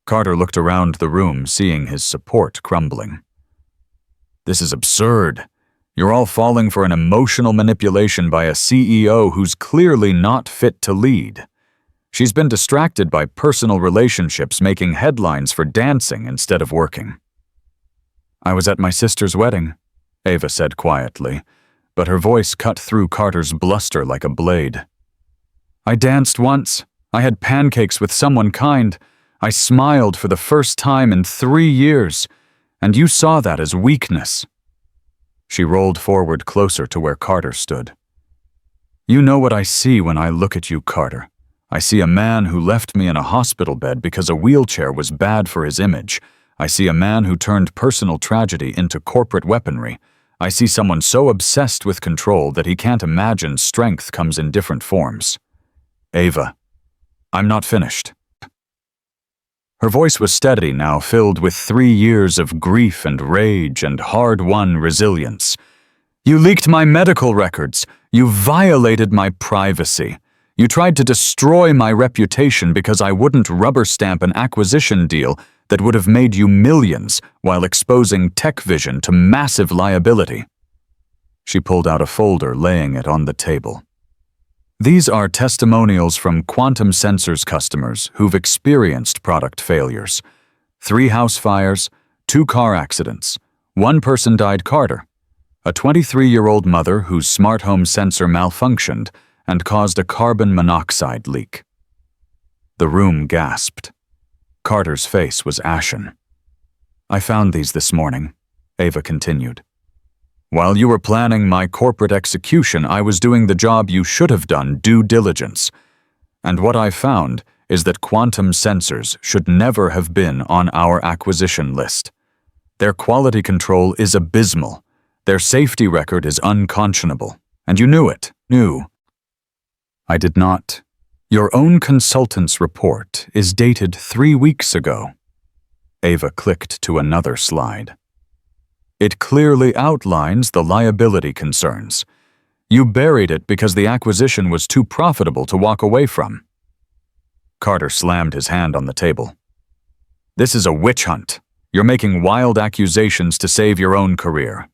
Carter looked around the room, seeing his support crumbling. This is absurd. You're all falling for an emotional manipulation by a CEO who's clearly not fit to lead. She's been distracted by personal relationships, making headlines for dancing instead of working. I was at my sister's wedding, Ava said quietly, but her voice cut through Carter's bluster like a blade. I danced once. I had pancakes with someone kind. I smiled for the first time in 3 years, and you saw that as weakness. She rolled forward closer to where Carter stood. You know what I see when I look at you, Carter. I see a man who left me in a hospital bed because a wheelchair was bad for his image. I see a man who turned personal tragedy into corporate weaponry. I see someone so obsessed with control that he can't imagine strength comes in different forms. Ava, I'm not finished. Her voice was steady now, filled with 3 years of grief and rage and hard-won resilience. You leaked my medical records. You violated my privacy. You tried to destroy my reputation because I wouldn't rubber stamp an acquisition deal that would have made you millions while exposing TechVision to massive liability. She pulled out a folder, laying it on the table. These are testimonials from Quantum Sensors customers who've experienced product failures. 3 house fires, 2 car accidents. 1 person died, Carter. A 23-year-old mother whose smart home sensor malfunctioned and caused a carbon monoxide leak. The room gasped. Carter's face was ashen. I found these this morning, Ava continued. While you were planning my corporate execution, I was doing the job you should have done, due diligence. And what I found is that Quantum Sensors should never have been on our acquisition list. Their quality control is abysmal. Their safety record is unconscionable. And you knew it. I did not. Your own consultant's report is dated 3 weeks ago. Ava clicked to another slide. It clearly outlines the liability concerns. You buried it because the acquisition was too profitable to walk away from. Carter slammed his hand on the table. This is a witch hunt. You're making wild accusations to save your own career.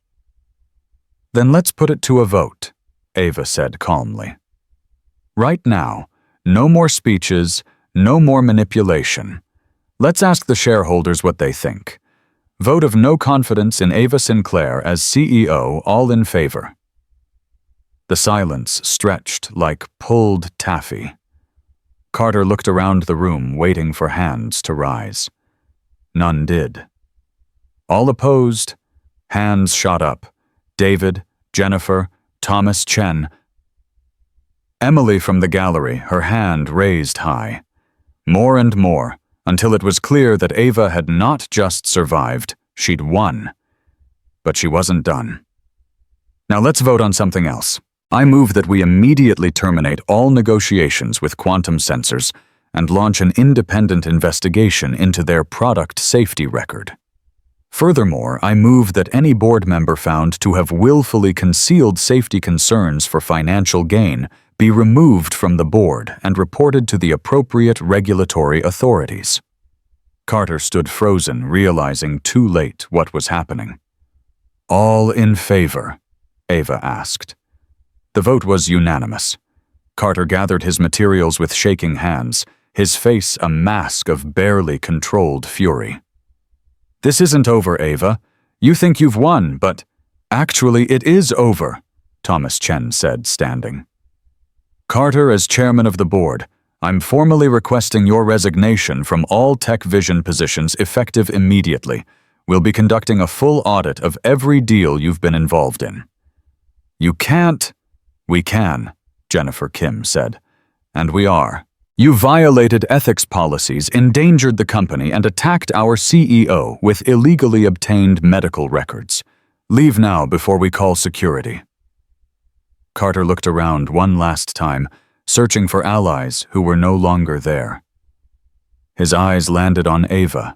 Then let's put it to a vote, Ava said calmly. Right now, no more speeches, no more manipulation. Let's ask the shareholders what they think. Vote of no confidence in Ava Sinclair as CEO, all in favor. The silence stretched like pulled taffy. Carter looked around the room, waiting for hands to rise. None did. All opposed, hands shot up. David, Jennifer, Thomas Chen. Emily from the gallery, her hand raised high. More and more, until it was clear that Ava had not just survived, she'd won. But she wasn't done. Now let's vote on something else. I move that we immediately terminate all negotiations with Quantum Sensors and launch an independent investigation into their product safety record. Furthermore, I move that any board member found to have willfully concealed safety concerns for financial gain be removed from the board and reported to the appropriate regulatory authorities. Carter stood frozen, realizing too late what was happening. All in favor? Ava asked. The vote was unanimous. Carter gathered his materials with shaking hands, his face a mask of barely controlled fury. This isn't over, Ava. You think you've won, but actually it is over, Thomas Chen said, standing. Carter, as chairman of the board, I'm formally requesting your resignation from all Tech Vision positions effective immediately. We'll be conducting a full audit of every deal you've been involved in." "You can't." "We can," Jennifer Kim said. "And we are. You violated ethics policies, endangered the company, and attacked our CEO with illegally obtained medical records. Leave now before we call security." Carter looked around one last time, searching for allies who were no longer there. His eyes landed on Ava,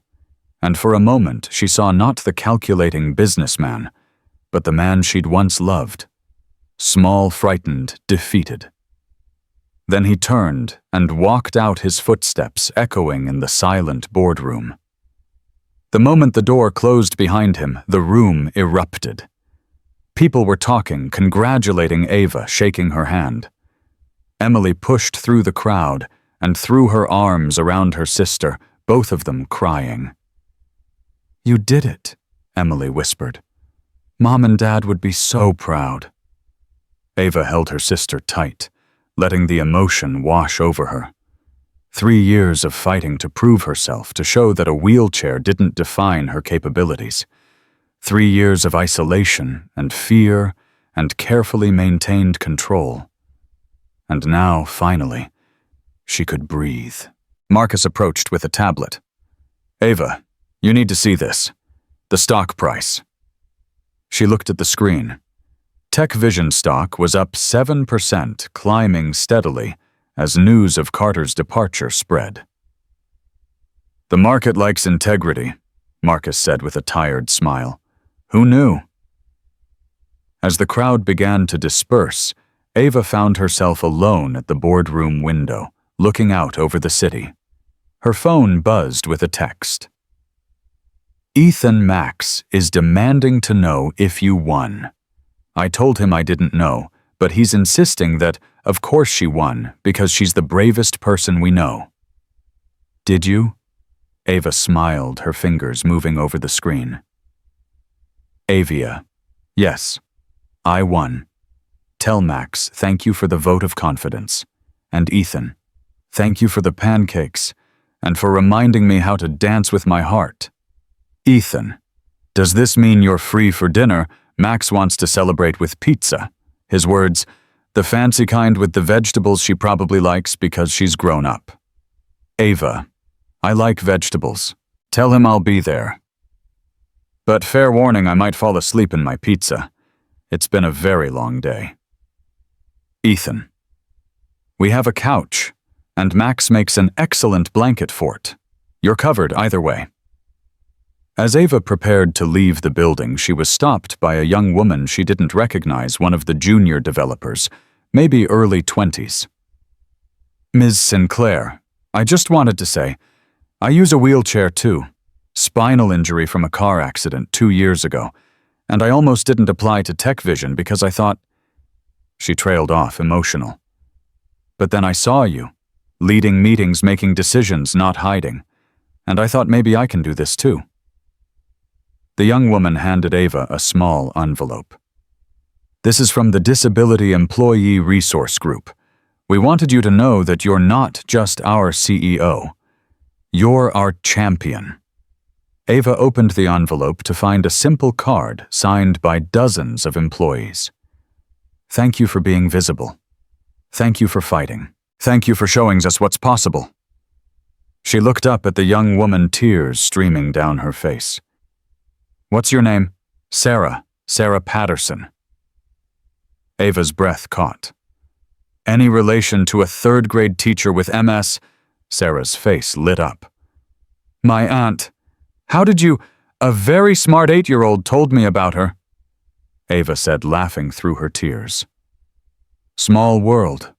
and for a moment she saw not the calculating businessman, but the man she'd once loved. Small, frightened, defeated. Then he turned and walked out, his footsteps echoing in the silent boardroom. The moment the door closed behind him, the room erupted. People were talking, congratulating Ava, shaking her hand. Emily pushed through the crowd and threw her arms around her sister, both of them crying. "You did it," Emily whispered. "Mom and Dad would be so proud." Ava held her sister tight, letting the emotion wash over her. 3 years of fighting to prove herself, to show that a wheelchair didn't define her capabilities. 3 years of isolation and fear and carefully maintained control. And now, finally, she could breathe. Marcus approached with a tablet. "Ava, you need to see this. The stock price." She looked at the screen. Tech Vision stock was up 7%, climbing steadily as news of Carter's departure spread. "The market likes integrity," Marcus said with a tired smile. "Who knew?" As the crowd began to disperse, Ava found herself alone at the boardroom window, looking out over the city. Her phone buzzed with a text. "Ethan Max is demanding to know if you won. I told him I didn't know, but he's insisting that, of course she won, because she's the bravest person we know." "Did you?" Ava smiled, her fingers moving over the screen. "Avia, yes, I won. Tell Max thank you for the vote of confidence. And Ethan, thank you for the pancakes and for reminding me how to dance with my heart. Ethan, does this mean you're free for dinner? Max wants to celebrate with pizza." His words, "the fancy kind with the vegetables she probably likes because she's grown up." "Ava, I like vegetables. Tell him I'll be there. But fair warning, I might fall asleep in my pizza. It's been a very long day." "Ethan, we have a couch, and Max makes an excellent blanket fort. You're covered either way." As Ava prepared to leave the building, she was stopped by a young woman she didn't recognize, one of the junior developers, maybe early 20s. "Ms. Sinclair, I just wanted to say, I use a wheelchair too. Spinal injury from a car accident 2 years ago, and I almost didn't apply to Tech Vision because I thought—" She trailed off, emotional. "But then I saw you, leading meetings, making decisions, not hiding, and I thought maybe I can do this too." The young woman handed Ava a small envelope. "This is from the Disability Employee Resource Group. We wanted you to know that you're not just our CEO. You're our champion." Ava opened the envelope to find a simple card signed by dozens of employees. "Thank you for being visible. Thank you for fighting. Thank you for showing us what's possible." She looked up at the young woman, tears streaming down her face. "What's your name?" "Sarah. Sarah Patterson." Ava's breath caught. "Any relation to a third-grade teacher with MS?" Sarah's face lit up. "My aunt. How did you— A very smart 8-year-old told me about her," Ava said, laughing through her tears. Small world.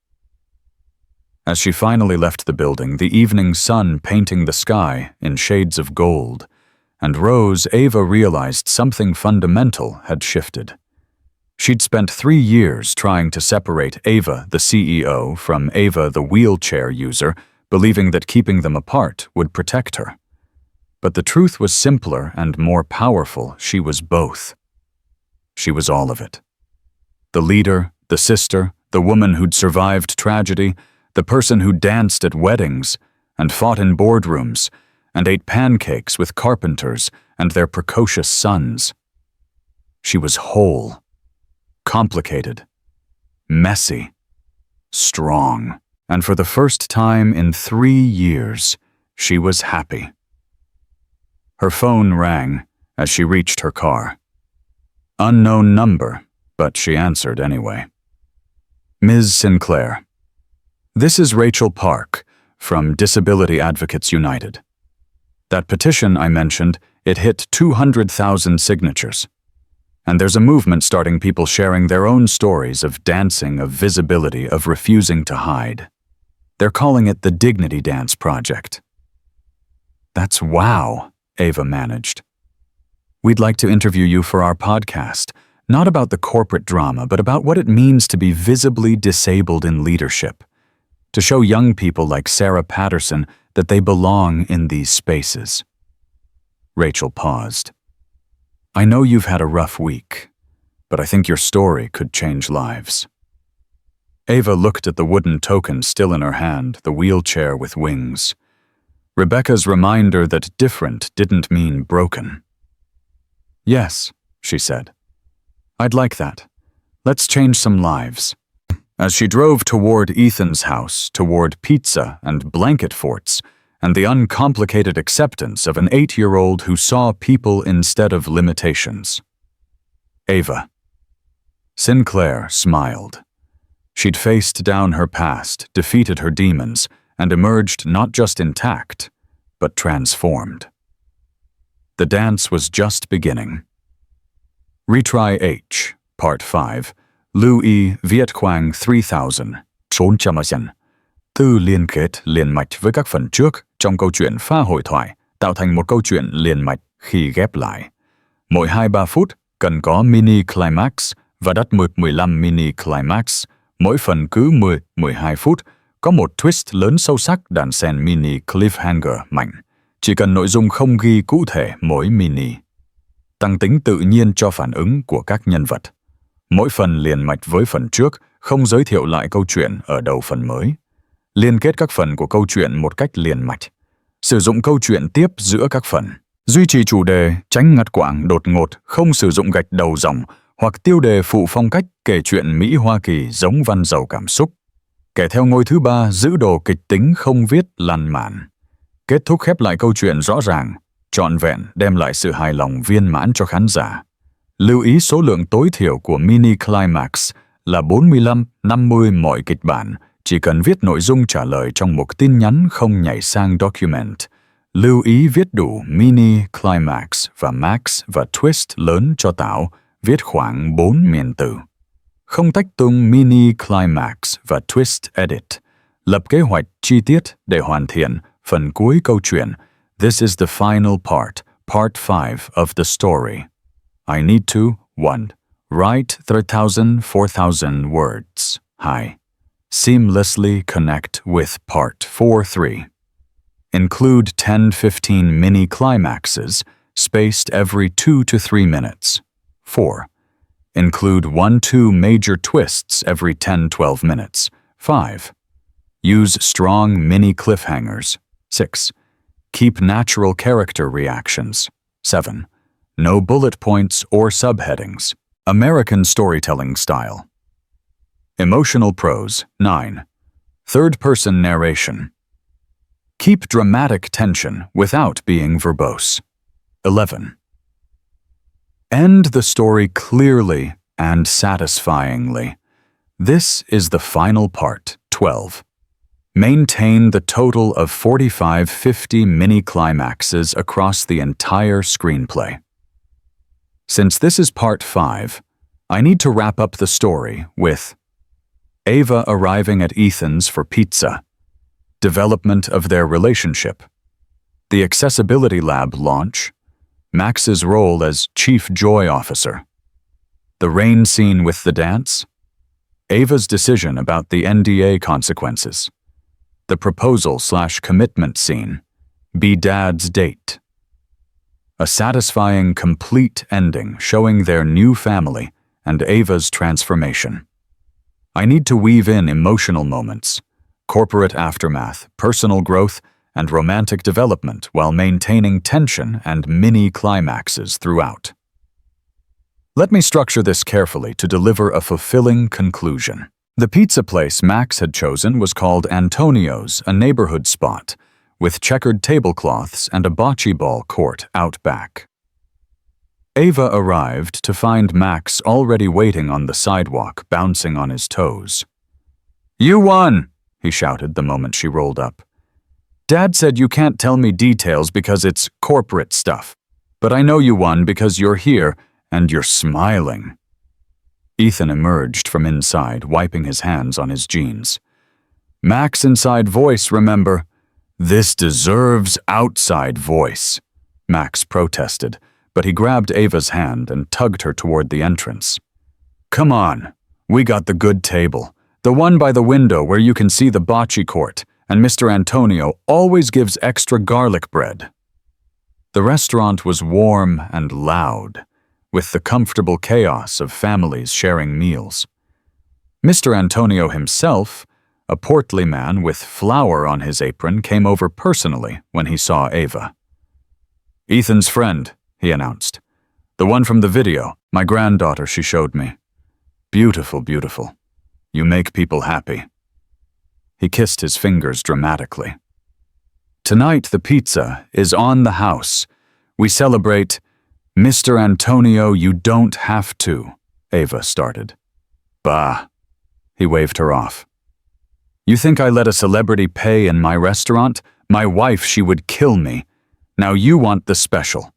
As she finally left the building, the evening sun painting the sky in shades of gold, and rose, Ava realized something fundamental had shifted. She'd spent 3 years trying to separate Ava, the CEO, from Ava, the wheelchair user, believing that keeping them apart would protect her. But the truth was simpler and more powerful. She was both. She was all of it. The leader, the sister, the woman who'd survived tragedy, the person who danced at weddings and fought in boardrooms and ate pancakes with carpenters and their precocious sons. She was whole, complicated, messy, strong, and for the first time in 3 years, she was happy. Her phone rang as she reached her car. Unknown number, but she answered anyway. Ms. Sinclair, this is Rachel Park from Disability Advocates United. That petition I mentioned, it hit 200,000 signatures. And there's a movement starting people sharing their own stories of dancing, of visibility, of refusing to hide. They're calling it the Dignity Dance Project. That's wow, Ava managed. We'd like to interview you for our podcast, not about the corporate drama, but about what it means to be visibly disabled in leadership, to show young people like Sarah Patterson that they belong in these spaces. Rachel paused. I know you've had a rough week, but I think your story could change lives. Ava looked at the wooden token still in her hand, the wheelchair with wings. Rebecca's reminder that different didn't mean broken. Yes, she said. I'd like that. Let's change some lives. As she drove toward Ethan's house, toward pizza and blanket forts, and the uncomplicated acceptance of an 8-year-old who saw people instead of limitations. Ava. Sinclair smiled. She'd faced down her past, defeated her demons, and emerged not just intact, but transformed. The dance was just beginning. Retry H, Part 5, Louis Viet Quang 3000, trốn cha mà dần. Từ liên kết liền mạch với các phần trước trong câu chuyện pha hội thoại tạo thành một câu chuyện liền mạch khi ghép lại. Mỗi 2-3 phút cần có mini climax và đắt 10-15 mini climax. Mỗi phần cứ 10-12 phút có một twist lớn sâu sắc đan xen mini cliffhanger mạnh. Chỉ cần nội dung không ghi cụ thể mỗi mini. Tăng tính tự nhiên cho phản ứng của các nhân vật. Mỗi phần liền mạch với phần trước, không giới thiệu lại câu chuyện ở đầu phần mới. Liên kết các phần của câu chuyện một cách liền mạch. Sử dụng câu chuyện tiếp giữa các phần. Duy trì chủ đề, tránh ngắt quãng đột ngột, không sử dụng gạch đầu dòng hoặc tiêu đề phụ phong cách kể chuyện Mỹ Hoa Kỳ giống văn giàu cảm xúc. Kể theo ngôi thứ 3, giữ đồ kịch tính không viết lan mạn. Kết thúc khép lại câu chuyện rõ ràng, trọn vẹn đem lại sự hài lòng viên mãn cho khán giả. Lưu ý số lượng tối thiểu của mini climax là 45-50 mọi kịch bản, chỉ cần viết nội dung trả lời trong một tin nhắn không nhảy sang document. Lưu ý viết đủ mini climax và max và twist lớn cho tạo, viết khoảng 4 miền từ. Không tách tung mini climax và twist edit. Lập kế hoạch chi tiết để hoàn thiện phần cuối câu chuyện. This is the final part, part 5 of the story. I need to 1. Write 3,000-4,000 words. 2. Seamlessly connect with part 4-3. Include 10-15 mini climaxes spaced every 2 to 3 minutes. 4. Include 1-2 major twists every 10-12 minutes. 5. Use strong mini cliffhangers. 6. Keep natural character reactions. 7. No bullet points or subheadings. American storytelling style. Emotional prose. 9. Third-person narration. Keep dramatic tension without being verbose. 11. End the story clearly and satisfyingly. This is the final part. 12. Maintain the total of 45-50 mini-climaxes across the entire screenplay. Since this is part 5, I need to wrap up the story with Ava arriving at Ethan's for pizza, development of their relationship, the Accessibility Lab launch, Max's role as Chief Joy Officer, the rain scene with the dance, Ava's decision about the NDA consequences, the proposal/commitment scene, Be Dad's date. A satisfying, complete ending showing their new family and Ava's transformation. I need to weave in emotional moments, corporate aftermath, personal growth, and romantic development while maintaining tension and mini-climaxes throughout. Let me structure this carefully to deliver a fulfilling conclusion. The pizza place Max had chosen was called Antonio's, a neighborhood spot, with checkered tablecloths and a bocce ball court out back. Ava arrived to find Max already waiting on the sidewalk, bouncing on his toes. "You won!" he shouted the moment she rolled up. "Dad said you can't tell me details because it's corporate stuff, but I know you won because you're here and you're smiling." Ethan emerged from inside, wiping his hands on his jeans. "Max inside voice, remember? This deserves outside voice," Max protested, but he grabbed Ava's hand and tugged her toward the entrance. "Come on, we got the good table, the one by the window where you can see the bocce court, and Mr. Antonio always gives extra garlic bread." The restaurant was warm and loud, with the comfortable chaos of families sharing meals. Mr. Antonio himself, a portly man with flour on his apron, came over personally when he saw Ava. "Ethan's friend," he announced. "The one from the video, my granddaughter she showed me. Beautiful, beautiful. You make people happy." He kissed his fingers dramatically. "Tonight the pizza is on the house. We celebrate..." "Mr. Antonio, you don't have to," Ava started. "Bah." He waved her off. "You think I let a celebrity pay in my restaurant? My wife, she would kill me. Now you want the special."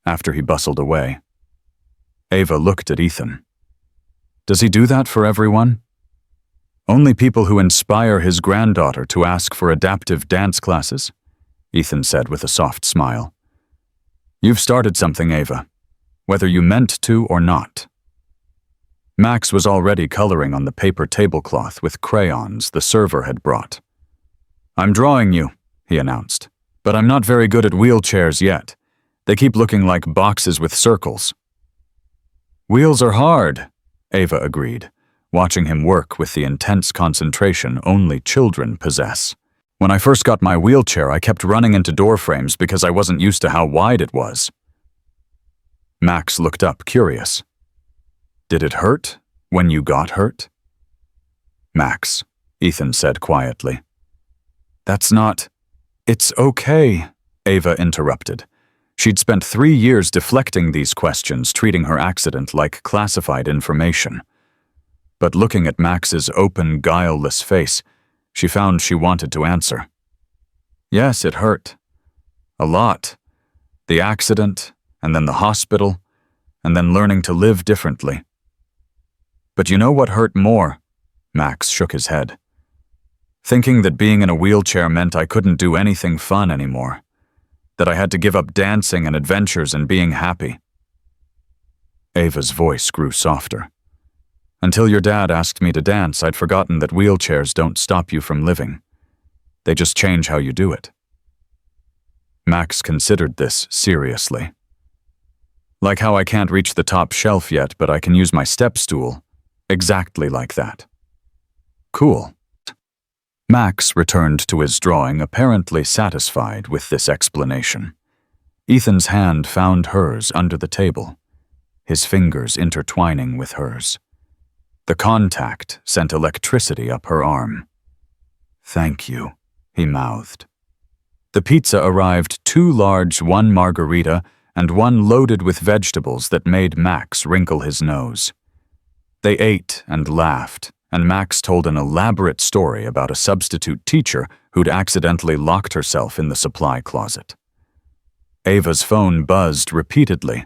After he bustled away, Ava looked at Ethan. "Does he do that for everyone?" "Only people who inspire his granddaughter to ask for adaptive dance classes," Ethan said with a soft smile. "You've started something, Ava, whether you meant to or not." Max was already coloring on the paper tablecloth with crayons the server had brought. "I'm drawing you," he announced, "but I'm not very good at wheelchairs yet. They keep looking like boxes with circles." "Wheels are hard," Ava agreed, watching him work with the intense concentration only children possess. "When I first got my wheelchair, I kept running into door frames because I wasn't used to how wide it was." Max looked up, curious. "Did it hurt when you got hurt?" "Max," Ethan said quietly. "That's not..." "It's okay," Ava interrupted. She'd spent 3 years deflecting these questions, treating her accident like classified information. But looking at Max's open, guileless face, she found she wanted to answer. "Yes, it hurt. A lot. The accident, and then the hospital, and then learning to live differently." "But you know what hurt more?" Max shook his head. "Thinking that being in a wheelchair meant I couldn't do anything fun anymore. That I had to give up dancing and adventures and being happy." Ava's voice grew softer. "Until your dad asked me to dance, I'd forgotten that wheelchairs don't stop you from living. They just change how you do it." Max considered this seriously. "Like how I can't reach the top shelf yet, but I can use my step stool. Exactly like that." "Cool." Max returned to his drawing, apparently satisfied with this explanation. Ethan's hand found hers under the table, his fingers intertwining with hers. The contact sent electricity up her arm. "Thank you," he mouthed. The pizza arrived 2 large, 1 margarita, and 1 loaded with vegetables that made Max wrinkle his nose. They ate and laughed, and Max told an elaborate story about a substitute teacher who'd accidentally locked herself in the supply closet. Ava's phone buzzed repeatedly,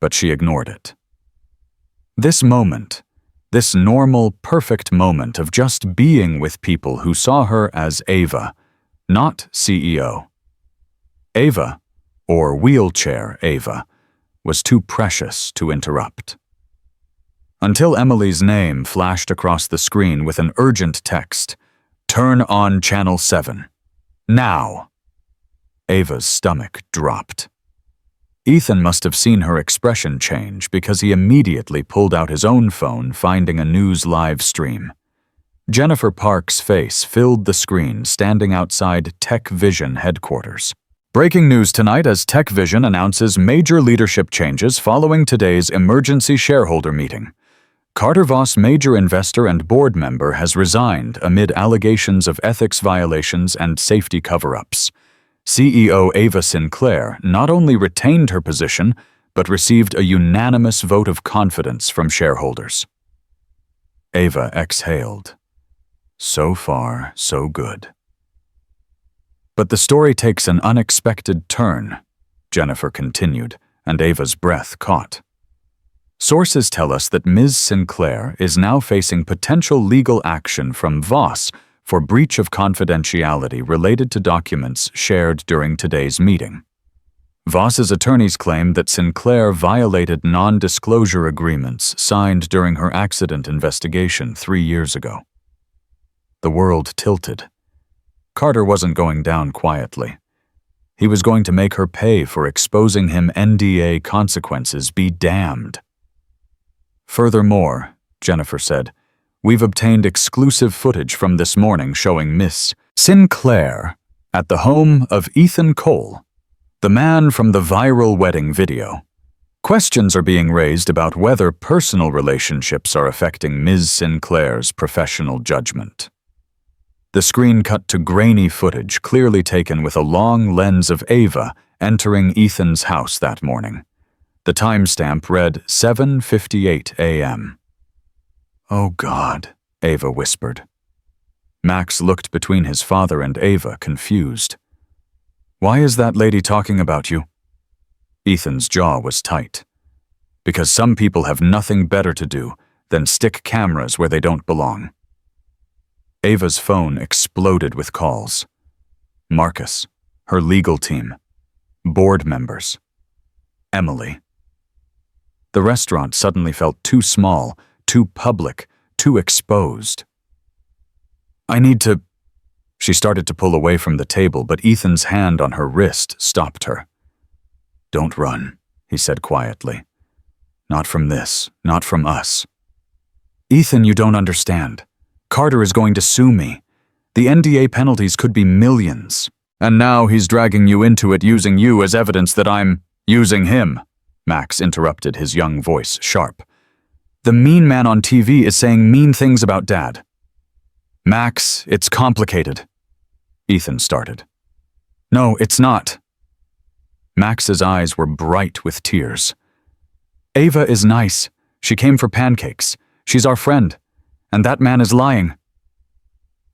but she ignored it. This moment, this normal, perfect moment of just being with people who saw her as Ava, not CEO. Ava, or wheelchair Ava, was too precious to interrupt. Until Emily's name flashed across the screen with an urgent text, "Turn on Channel 7. Now!" Ava's stomach dropped. Ethan must have seen her expression change because he immediately pulled out his own phone, finding a news live stream. Jennifer Park's face filled the screen standing outside Tech Vision headquarters. Breaking news tonight as Tech Vision announces major leadership changes following today's emergency shareholder meeting. Carter Voss, major investor and board member, has resigned amid allegations of ethics violations and safety cover-ups. CEO Ava Sinclair not only retained her position, but received a unanimous vote of confidence from shareholders. Ava exhaled. So far, so good. But the story takes an unexpected turn, Jennifer continued, and Ava's breath caught. Sources tell us that Ms. Sinclair is now facing potential legal action from Voss for breach of confidentiality related to documents shared during today's meeting. Voss's attorneys claim that Sinclair violated non-disclosure agreements signed during her accident investigation 3 years ago. The world tilted. Carter wasn't going down quietly. He was going to make her pay for exposing him. NDA consequences be damned. Furthermore, Jennifer said, we've obtained exclusive footage from this morning showing Miss Sinclair at the home of Ethan Cole, the man from the viral wedding video. Questions are being raised about whether personal relationships are affecting Ms. Sinclair's professional judgment. The screen cut to grainy footage clearly taken with a long lens of Ava entering Ethan's house that morning. The timestamp read 7:58 a.m. "Oh God," Ava whispered. Max looked between his father and Ava, confused. "Why is that lady talking about you?" Ethan's jaw was tight. "Because some people have nothing better to do than stick cameras where they don't belong." Ava's phone exploded with calls. Marcus, her legal team, board members, Emily. The restaurant suddenly felt too small, too public, too exposed. "I need to..." She started to pull away from the table, but Ethan's hand on her wrist stopped her. "Don't run," he said quietly. "Not from this, not from us." "Ethan, you don't understand. Carter is going to sue me. The NDA penalties could be millions. And now he's dragging you into it, using you as evidence that I'm using him," Max interrupted, his young voice sharp. "The mean man on TV is saying mean things about Dad." "Max, it's complicated," Ethan started. "No, it's not." Max's eyes were bright with tears. "Ava is nice. She came for pancakes. She's our friend. And that man is lying."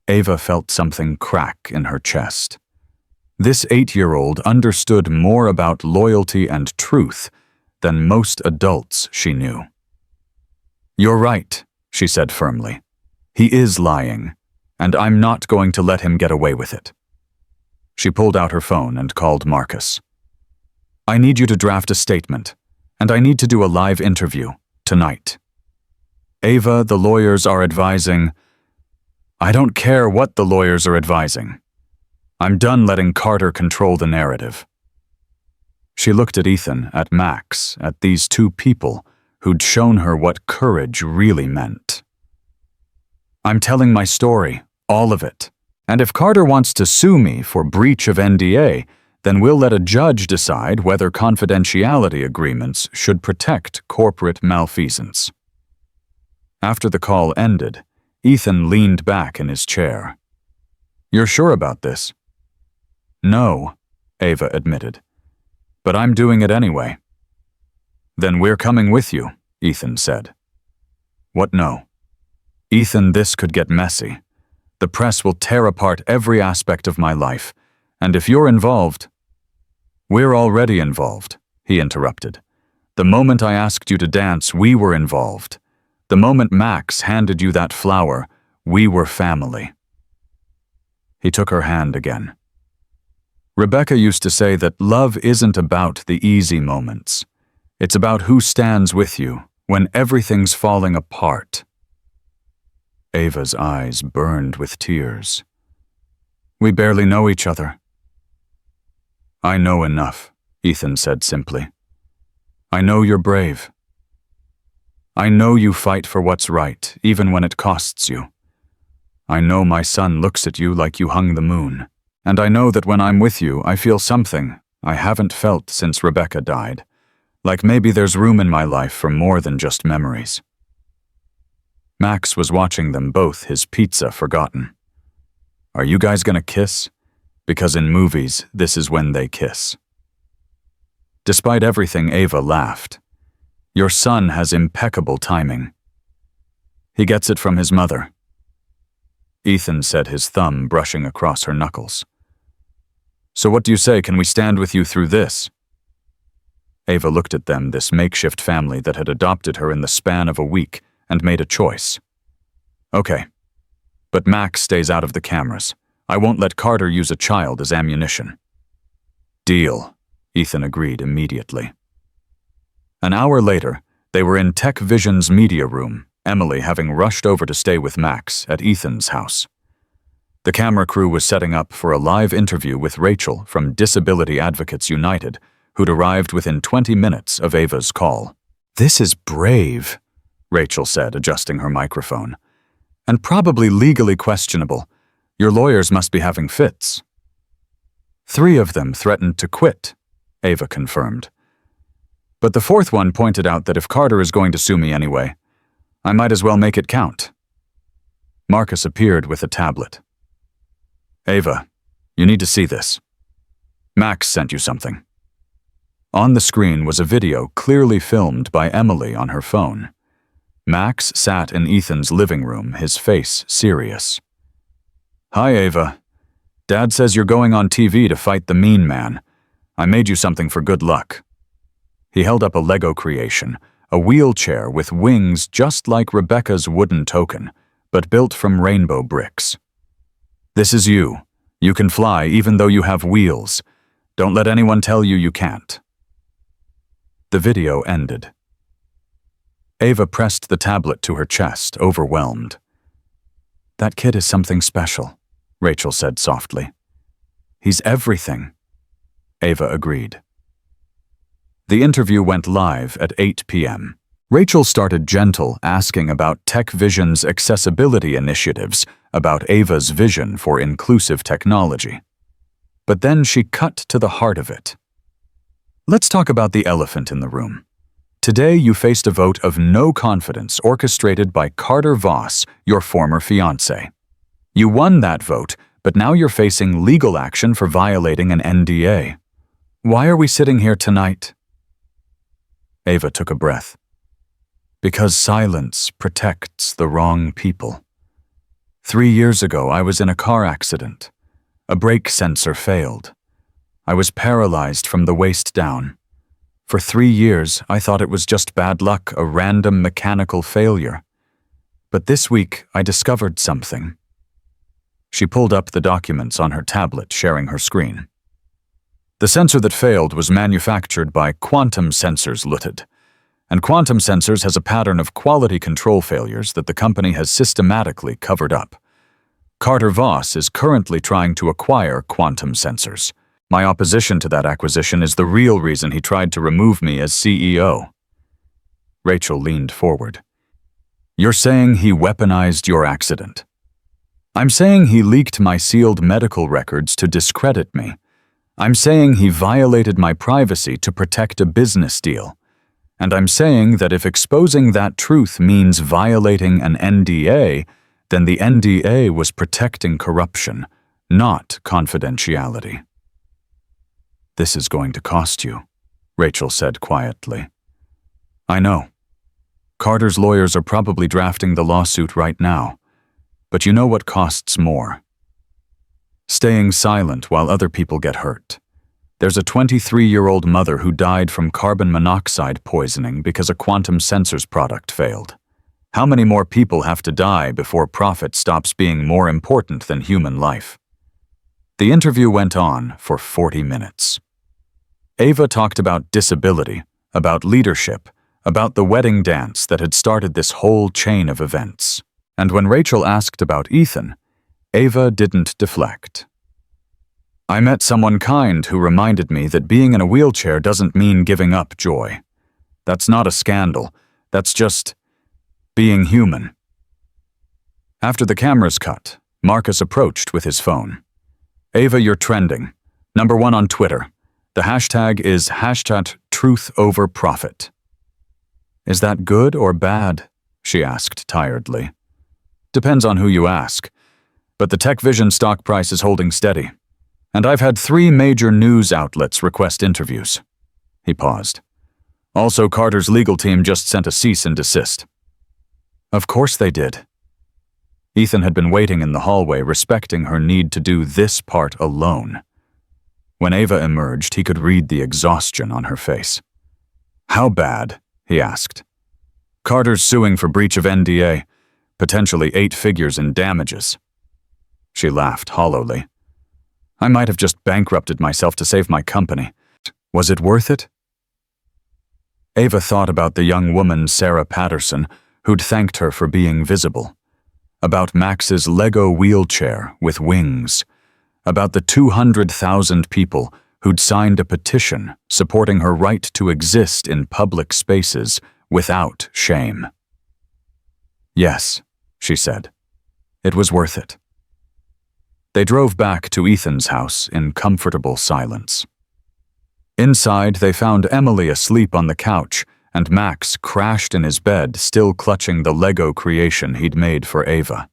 Ava felt something crack in her chest. This 8-year-old understood more about loyalty and truth than most adults she knew. "You're right," she said firmly. "He is lying, and I'm not going to let him get away with it." She pulled out her phone and called Marcus. "I need you to draft a statement, and I need to do a live interview, tonight. Ava, the lawyers are advising..." "I don't care what the lawyers are advising. I'm done letting Carter control the narrative." She looked at Ethan, at Max, at these two people who'd shown her what courage really meant. "I'm telling my story, all of it. And if Carter wants to sue me for breach of NDA, then we'll let a judge decide whether confidentiality agreements should protect corporate malfeasance." After the call ended, Ethan leaned back in his chair. "You're sure about this?" "No," Ava admitted. "But I'm doing it anyway." "Then we're coming with you," Ethan said. "What no?" "Ethan, this could get messy. The press will tear apart every aspect of my life, and if you're involved..." "We're already involved," he interrupted. "The moment I asked you to dance, we were involved. The moment Max handed you that flower, we were family." He took her hand again. "Rebecca used to say that love isn't about the easy moments. It's about who stands with you when everything's falling apart." Ava's eyes burned with tears. "We barely know each other." "I know enough," Ethan said simply. "I know you're brave. I know you fight for what's right, even when it costs you. I know my son looks at you like you hung the moon. And I know that when I'm with you, I feel something I haven't felt since Rebecca died. Like maybe there's room in my life for more than just memories. Max was watching them both, his pizza forgotten. Are you guys gonna kiss? Because in movies, this is when they kiss. Despite everything, Ava laughed. Your son has impeccable timing. He gets it from his mother. Ethan said, his thumb brushing across her knuckles. So what do you say, can we stand with you through this? Ava looked at them, this makeshift family that had adopted her in the span of a week, and made a choice. Okay, but Max stays out of the cameras. I won't let Carter use a child as ammunition. Deal, Ethan agreed immediately. An hour later, they were in Tech Vision's media room, Emily having rushed over to stay with Max at Ethan's house. The camera crew was setting up for a live interview with Rachel from Disability Advocates United, who'd arrived within 20 minutes of Ava's call. This is brave, Rachel said, adjusting her microphone. And probably legally questionable. Your lawyers must be having fits. 3 of them threatened to quit, Ava confirmed. But the 4th one pointed out that if Carter is going to sue me anyway, I might as well make it count. Marcus appeared with a tablet. Ava, you need to see this. Max sent you something. On the screen was a video clearly filmed by Emily on her phone. Max sat in Ethan's living room, his face serious. Hi, Ava. Dad says you're going on TV to fight the mean man. I made you something for good luck. He held up a Lego creation, a wheelchair with wings just like Rebecca's wooden token, but built from rainbow bricks. This is you. You can fly even though you have wheels. Don't let anyone tell you you can't. The video ended. Ava pressed the tablet to her chest, overwhelmed. That kid is something special, Rachel said softly. He's everything. Ava agreed. The interview went live at 8 p.m. Rachel started gentle, asking about Tech Vision's accessibility initiatives, about Ava's vision for inclusive technology. But then she cut to the heart of it. Let's talk about the elephant in the room. Today you faced a vote of no confidence orchestrated by Carter Voss, your former fiancé. You won that vote, but now you're facing legal action for violating an NDA. Why are we sitting here tonight? Ava took a breath. Because silence protects the wrong people. 3 years ago, I was in a car accident. A brake sensor failed. I was paralyzed from the waist down. For 3 years, I thought it was just bad luck, a random mechanical failure. But this week, I discovered something. She pulled up the documents on her tablet, sharing her screen. The sensor that failed was manufactured by Quantum Sensors Ltd. And Quantum Sensors has a pattern of quality control failures that the company has systematically covered up. Carter Voss is currently trying to acquire Quantum Sensors. My opposition to that acquisition is the real reason he tried to remove me as CEO. Rachel leaned forward. You're saying he weaponized your accident. I'm saying he leaked my sealed medical records to discredit me. I'm saying he violated my privacy to protect a business deal. And I'm saying that if exposing that truth means violating an NDA, then the NDA was protecting corruption, not confidentiality. This is going to cost you, Rachel said quietly. I know. Carter's lawyers are probably drafting the lawsuit right now. But you know what costs more? Staying silent while other people get hurt. There's a 23-year-old mother who died from carbon monoxide poisoning because a Quantum Sensors product failed. How many more people have to die before profit stops being more important than human life? The interview went on for 40 minutes. Ava talked about disability, about leadership, about the wedding dance that had started this whole chain of events. And when Rachel asked about Ethan, Ava didn't deflect. I met someone kind who reminded me that being in a wheelchair doesn't mean giving up joy. That's not a scandal. That's just being human. After the cameras cut, Marcus approached with his phone. "Ava, you're trending. #1 on Twitter. The hashtag is #TruthOverProfit. "Is that good or bad?" she asked tiredly. "Depends on who you ask. But the TechVision stock price is holding steady. And I've had 3 major news outlets request interviews." He paused. "Also, Carter's legal team just sent a cease and desist." Of course they did. Ethan had been waiting in the hallway, respecting her need to do this part alone. When Ava emerged, he could read the exhaustion on her face. "How bad?" he asked. "Carter's suing for breach of NDA, potentially 8 figures in damages." She laughed hollowly. "I might have just bankrupted myself to save my company. Was it worth it?" Ava thought about the young woman, Sarah Patterson, who'd thanked her for being visible. About Max's Lego wheelchair with wings. About the 200,000 people who'd signed a petition supporting her right to exist in public spaces without shame. "Yes," she said. "It was worth it." They drove back to Ethan's house in comfortable silence. Inside, they found Emily asleep on the couch and Max crashed in his bed, still clutching the Lego creation he'd made for Ava.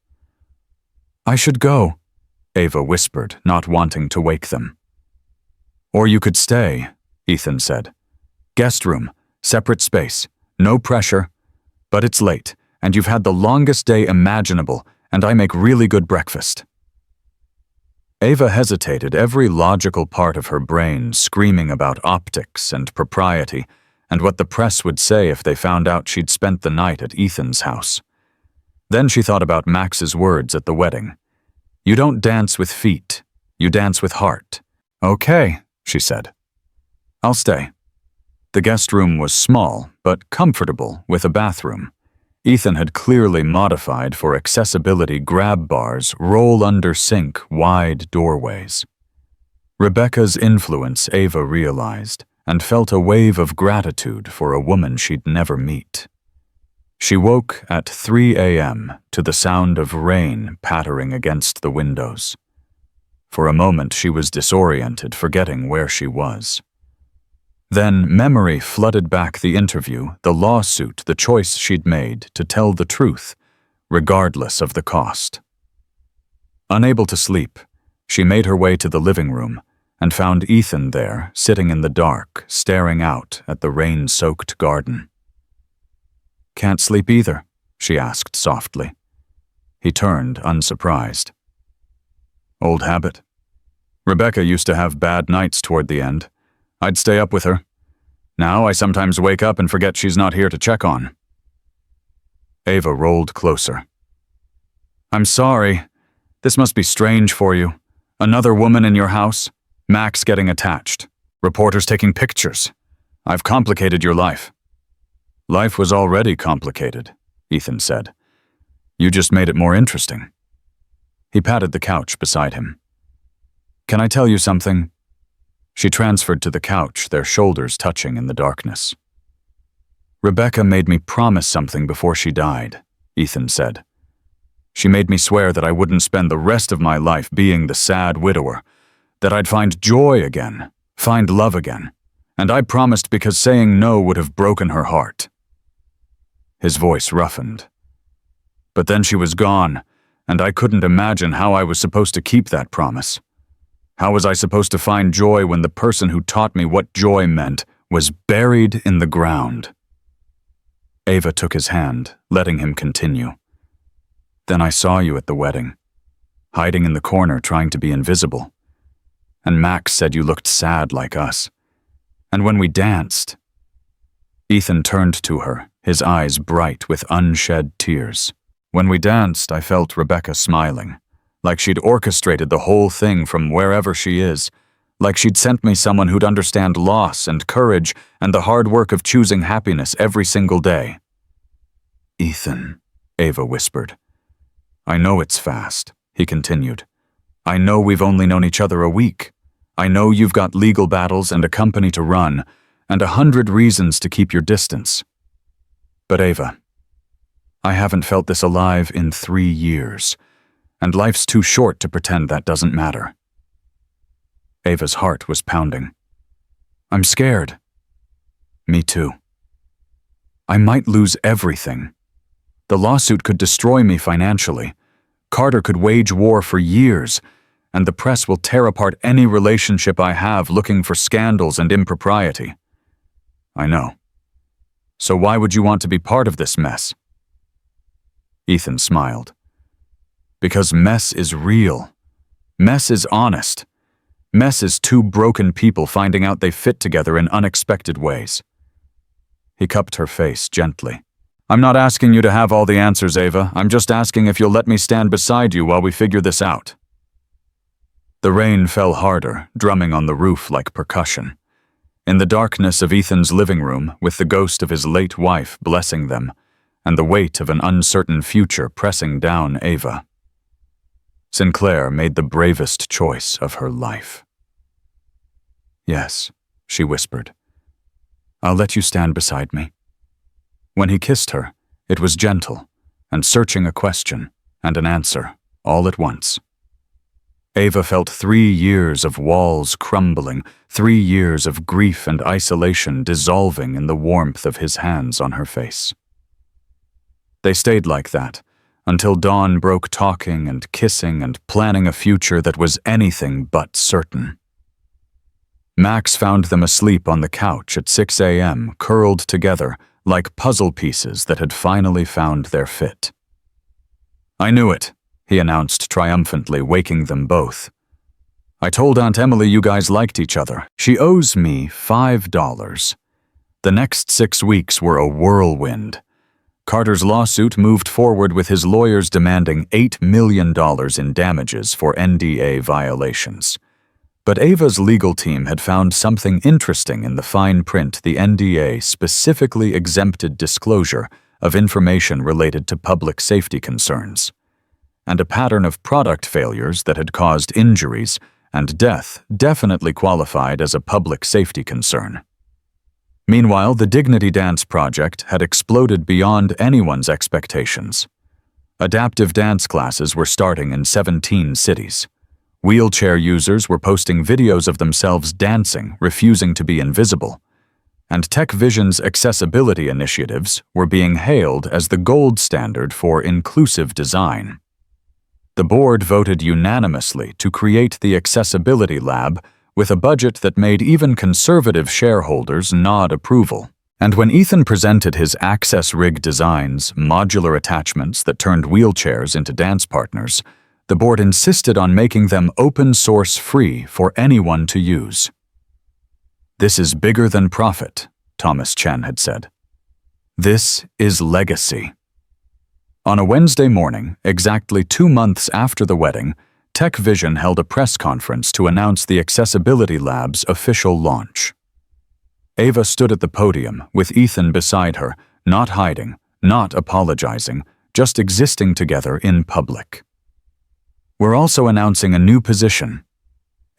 "I should go," Ava whispered, not wanting to wake them. "Or you could stay," Ethan said. "Guest room, separate space, no pressure. But it's late, and you've had the longest day imaginable, and I make really good breakfast." Ava hesitated, every logical part of her brain screaming about optics and propriety, and what the press would say if they found out she'd spent the night at Ethan's house. Then she thought about Max's words at the wedding. "You don't dance with feet, you dance with heart." "Okay," she said. "I'll stay." The guest room was small, but comfortable, with a bathroom. Ethan had clearly modified for accessibility grab bars, roll-under-sink, wide doorways. Rebecca's influence, Ava realized, and felt a wave of gratitude for a woman she'd never meet. She woke at 3 a.m. to the sound of rain pattering against the windows. For a moment she was disoriented, forgetting where she was. Then memory flooded back the interview, the lawsuit, the choice she'd made to tell the truth, regardless of the cost. Unable to sleep, she made her way to the living room and found Ethan there, sitting in the dark, staring out at the rain-soaked garden. "Can't sleep either?" she asked softly. He turned, unsurprised. "Old habit. Rebecca used to have bad nights toward the end. I'd stay up with her. Now I sometimes wake up and forget she's not here to check on." Ava rolled closer. "I'm sorry. This must be strange for you. Another woman in your house, Max getting attached, reporters taking pictures. I've complicated your life." "Life was already complicated," Ethan said. "You just made it more interesting." He patted the couch beside him. "Can I tell you something?" She transferred to the couch, their shoulders touching in the darkness. "Rebecca made me promise something before she died," Ethan said. "She made me swear that I wouldn't spend the rest of my life being the sad widower, that I'd find joy again, find love again, and I promised because saying no would have broken her heart." His voice roughened. "But then she was gone, and I couldn't imagine how I was supposed to keep that promise. How was I supposed to find joy when the person who taught me what joy meant was buried in the ground?" Ava took his hand, letting him continue. "Then I saw you at the wedding, hiding in the corner trying to be invisible. And Max said you looked sad like us. And when we danced..." Ethan turned to her, his eyes bright with unshed tears. "When we danced, I felt Rebecca smiling. Like she'd orchestrated the whole thing from wherever she is, like she'd sent me someone who'd understand loss and courage and the hard work of choosing happiness every single day." "Ethan," Ava whispered. "I know it's fast," he continued. "I know we've only known each other a week. I know you've got legal battles and a company to run, and 100 reasons to keep your distance. But Ava, I haven't felt this alive in 3 years, and life's too short to pretend that doesn't matter. Ava's heart was pounding. I'm scared. Me too. I might lose everything. The lawsuit could destroy me financially. Carter could wage war for years, and the press will tear apart any relationship I have looking for scandals and impropriety. I know. So why would you want to be part of this mess? Ethan smiled. Because mess is real. Mess is honest. Mess is two broken people finding out they fit together in unexpected ways. He cupped her face gently. I'm not asking you to have all the answers, Ava. I'm just asking if you'll let me stand beside you while we figure this out. The rain fell harder, drumming on the roof like percussion. In the darkness of Ethan's living room, with the ghost of his late wife blessing them, and the weight of an uncertain future pressing down Ava, Sinclair made the bravest choice of her life. Yes, she whispered. I'll let you stand beside me. When he kissed her, it was gentle, and searching a question and an answer all at once. Ava felt 3 years of walls crumbling, 3 years of grief and isolation dissolving in the warmth of his hands on her face. They stayed like that, until dawn broke talking and kissing and planning a future that was anything but certain. Max found them asleep on the couch at 6 a.m., curled together, like puzzle pieces that had finally found their fit. I knew it, he announced triumphantly, waking them both. I told Aunt Emily you guys liked each other. She owes me $5. The next 6 weeks were a whirlwind. Carter's lawsuit moved forward with his lawyers demanding $8 million in damages for NDA violations. But Ava's legal team had found something interesting in the fine print the NDA specifically exempted disclosure of information related to public safety concerns, and a pattern of product failures that had caused injuries and death definitely qualified as a public safety concern. Meanwhile, the Dignity Dance project had exploded beyond anyone's expectations. Adaptive dance classes were starting in 17 cities. Wheelchair users were posting videos of themselves dancing, refusing to be invisible. And TechVision's accessibility initiatives were being hailed as the gold standard for inclusive design. The board voted unanimously to create the Accessibility Lab with a budget that made even conservative shareholders nod approval. And when Ethan presented his access rig designs, modular attachments that turned wheelchairs into dance partners, the board insisted on making them open-source free for anyone to use. This is bigger than profit, Thomas Chen had said. This is legacy. On a Wednesday morning, exactly 2 months after the wedding, TechVision held a press conference to announce the Accessibility Lab's official launch. Ava stood at the podium, with Ethan beside her, not hiding, not apologizing, just existing together in public. We're also announcing a new position,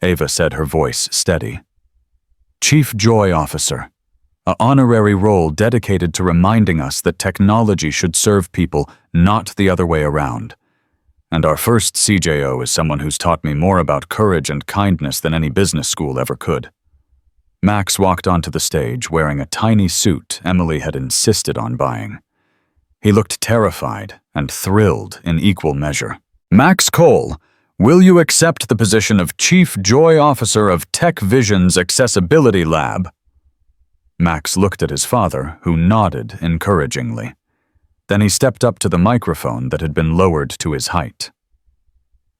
Ava said, her voice steady. Chief Joy Officer, an honorary role dedicated to reminding us that technology should serve people, not the other way around. And our first CJO is someone who's taught me more about courage and kindness than any business school ever could. Max walked onto the stage wearing a tiny suit Emily had insisted on buying. He looked terrified and thrilled in equal measure. Max Cole, will you accept the position of Chief Joy Officer of TechVision's Accessibility Lab? Max looked at his father, who nodded encouragingly. Then he stepped up to the microphone that had been lowered to his height.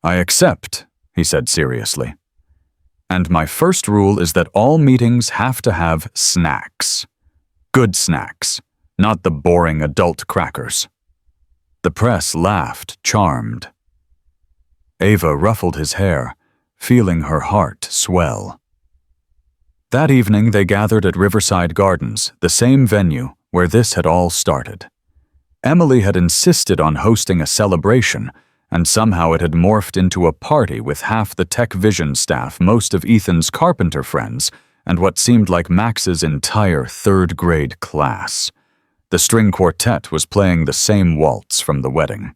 I accept, he said seriously. And my first rule is that all meetings have to have snacks. Good snacks, not the boring adult crackers. The press laughed, charmed. Ava ruffled his hair, feeling her heart swell. That evening they gathered at Riverside Gardens, the same venue where this had all started. Emily had insisted on hosting a celebration, and somehow it had morphed into a party with half the TechVision staff, most of Ethan's carpenter friends, and what seemed like Max's entire third-grade class. The string quartet was playing the same waltz from the wedding.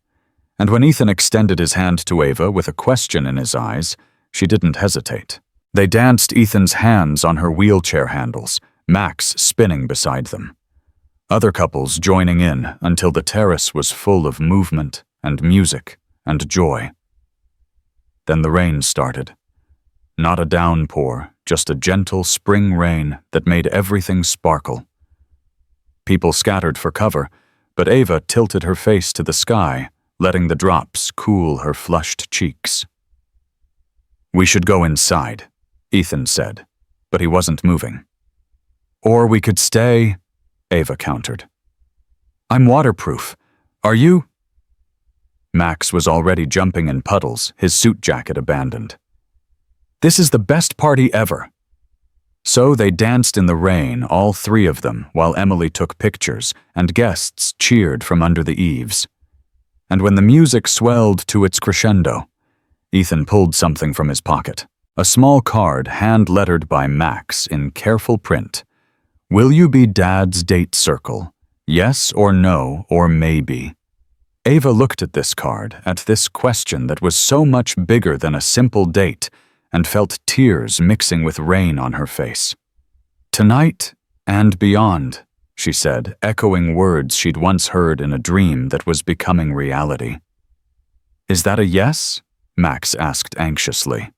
And when Ethan extended his hand to Ava with a question in his eyes, she didn't hesitate. They danced Ethan's hands on her wheelchair handles, Max spinning beside them. Other couples joining in until the terrace was full of movement and music and joy. Then the rain started. Not a downpour, just a gentle spring rain that made everything sparkle. People scattered for cover, but Ava tilted her face to the sky, letting the drops cool her flushed cheeks. "We should go inside," Ethan said, but he wasn't moving. "Or we could stay," Ava countered. "I'm waterproof. Are you?" Max was already jumping in puddles, his suit jacket abandoned. "This is the best party ever." So they danced in the rain, all three of them, while Emily took pictures, and guests cheered from under the eaves. And when the music swelled to its crescendo, Ethan pulled something from his pocket, a small card hand-lettered by Max in careful print. "Will you be Dad's date circle? Yes or no or maybe?" Ava looked at this card, at this question that was so much bigger than a simple date, and felt tears mixing with rain on her face. "Tonight and beyond," she said, echoing words she'd once heard in a dream that was becoming reality. "Is that a yes?" Max asked anxiously.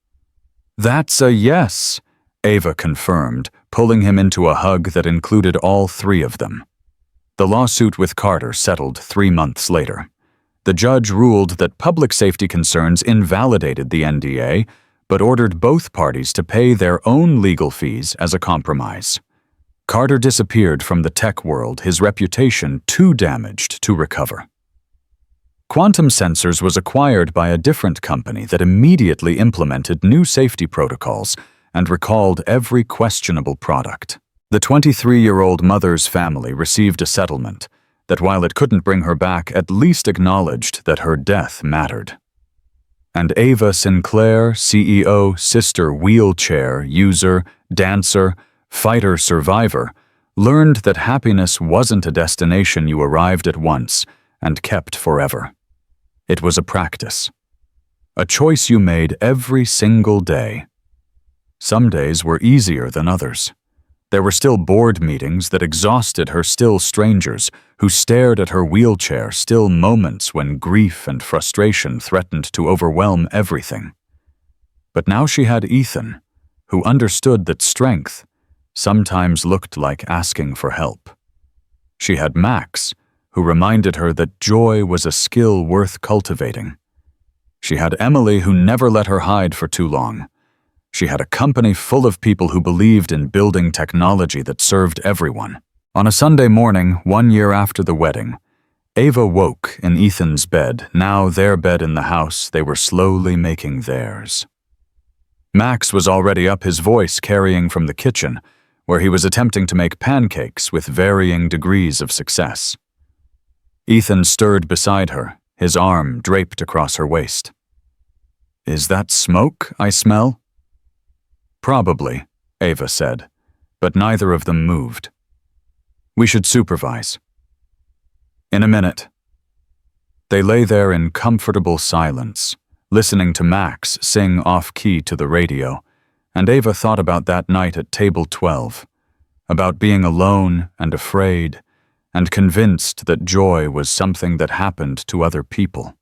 "That's a yes," Ava confirmed, pulling him into a hug that included all three of them. The lawsuit with Carter settled 3 months later. The judge ruled that public safety concerns invalidated the NDA, but ordered both parties to pay their own legal fees as a compromise. Carter disappeared from the tech world, his reputation too damaged to recover. Quantum Sensors was acquired by a different company that immediately implemented new safety protocols and recalled every questionable product. The 23-year-old mother's family received a settlement that, while it couldn't bring her back, at least acknowledged that her death mattered. And Ava Sinclair, CEO, sister, wheelchair, user, dancer, fighter, survivor, learned that happiness wasn't a destination you arrived at once and kept forever. It was a practice. A choice you made every single day. Some days were easier than others. There were still board meetings that exhausted her, still strangers who stared at her wheelchair, still moments when grief and frustration threatened to overwhelm everything. But now she had Ethan, who understood that strength sometimes looked like asking for help. She had Max, who reminded her that joy was a skill worth cultivating. She had Emily, who never let her hide for too long. She had a company full of people who believed in building technology that served everyone. On a Sunday morning, 1 year after the wedding, Ava woke in Ethan's bed, now their bed in the house they were slowly making theirs. Max was already up, his voice carrying from the kitchen, where he was attempting to make pancakes with varying degrees of success. Ethan stirred beside her, his arm draped across her waist. "Is that smoke I smell?" "Probably," Ava said, but neither of them moved. "We should supervise." "In a minute." They lay there in comfortable silence, listening to Max sing off-key to the radio, and Ava thought about that night at table 12, about being alone and afraid, and convinced that joy was something that happened to other people.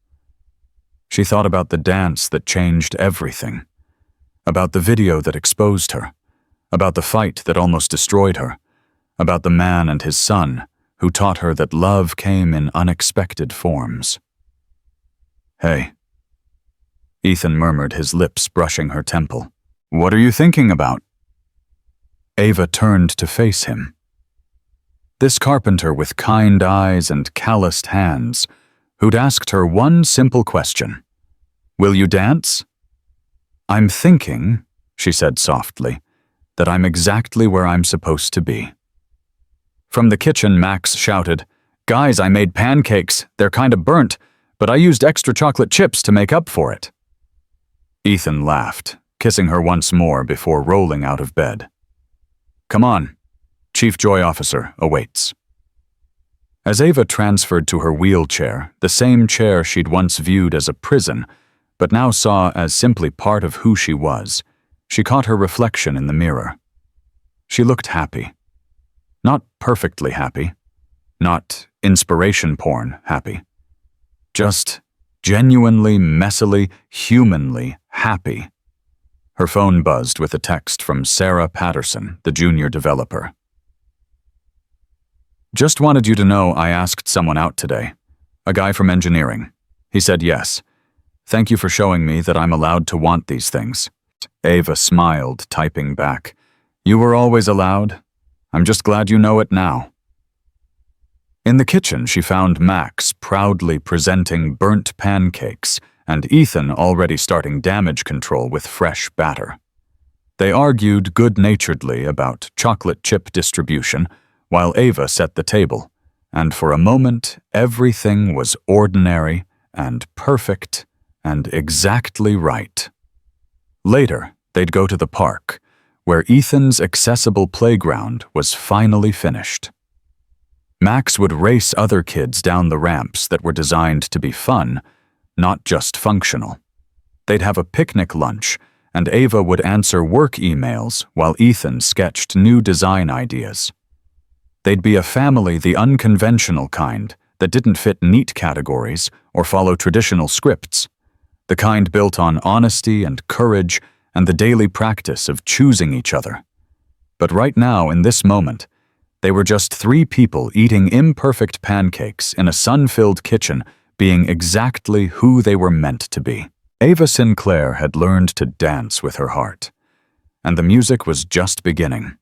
She thought about the dance that changed everything, about the video that exposed her, about the fight that almost destroyed her, about the man and his son who taught her that love came in unexpected forms. "Hey," Ethan murmured, his lips brushing her temple. "What are you thinking about?" Ava turned to face him. This carpenter with kind eyes and calloused hands, who'd asked her one simple question: "Will you dance?" "I'm thinking," she said softly, "that I'm exactly where I'm supposed to be." From the kitchen, Max shouted, "Guys, I made pancakes. They're kind of burnt, but I used extra chocolate chips to make up for it." Ethan laughed, kissing her once more before rolling out of bed. "Come on. Chief Joy Officer awaits." As Ava transferred to her wheelchair, the same chair she'd once viewed as a prison, but now saw as simply part of who she was, she caught her reflection in the mirror. She looked happy. Not perfectly happy. Not inspiration porn happy. Just genuinely, messily, humanly happy. Her phone buzzed with a text from Sarah Patterson, the junior developer. Just wanted you to know I asked someone out today. A guy from engineering. He said yes. Thank you for showing me that I'm allowed to want these things. Ava smiled, typing back. You were always allowed. I'm just glad you know it now. In the kitchen, she found Max proudly presenting burnt pancakes and Ethan already starting damage control with fresh batter. They argued good-naturedly about chocolate chip distribution while Ava set the table, and for a moment everything was ordinary and perfect and exactly right. Later, they'd go to the park, where Ethan's accessible playground was finally finished. Max would race other kids down the ramps that were designed to be fun, not just functional. They'd have a picnic lunch, and Ava would answer work emails while Ethan sketched new design ideas. They'd be a family the unconventional kind that didn't fit neat categories or follow traditional scripts, the kind built on honesty and courage and the daily practice of choosing each other. But right now, in this moment, they were just three people eating imperfect pancakes in a sun-filled kitchen, being exactly who they were meant to be. Ava Sinclair had learned to dance with her heart, and the music was just beginning.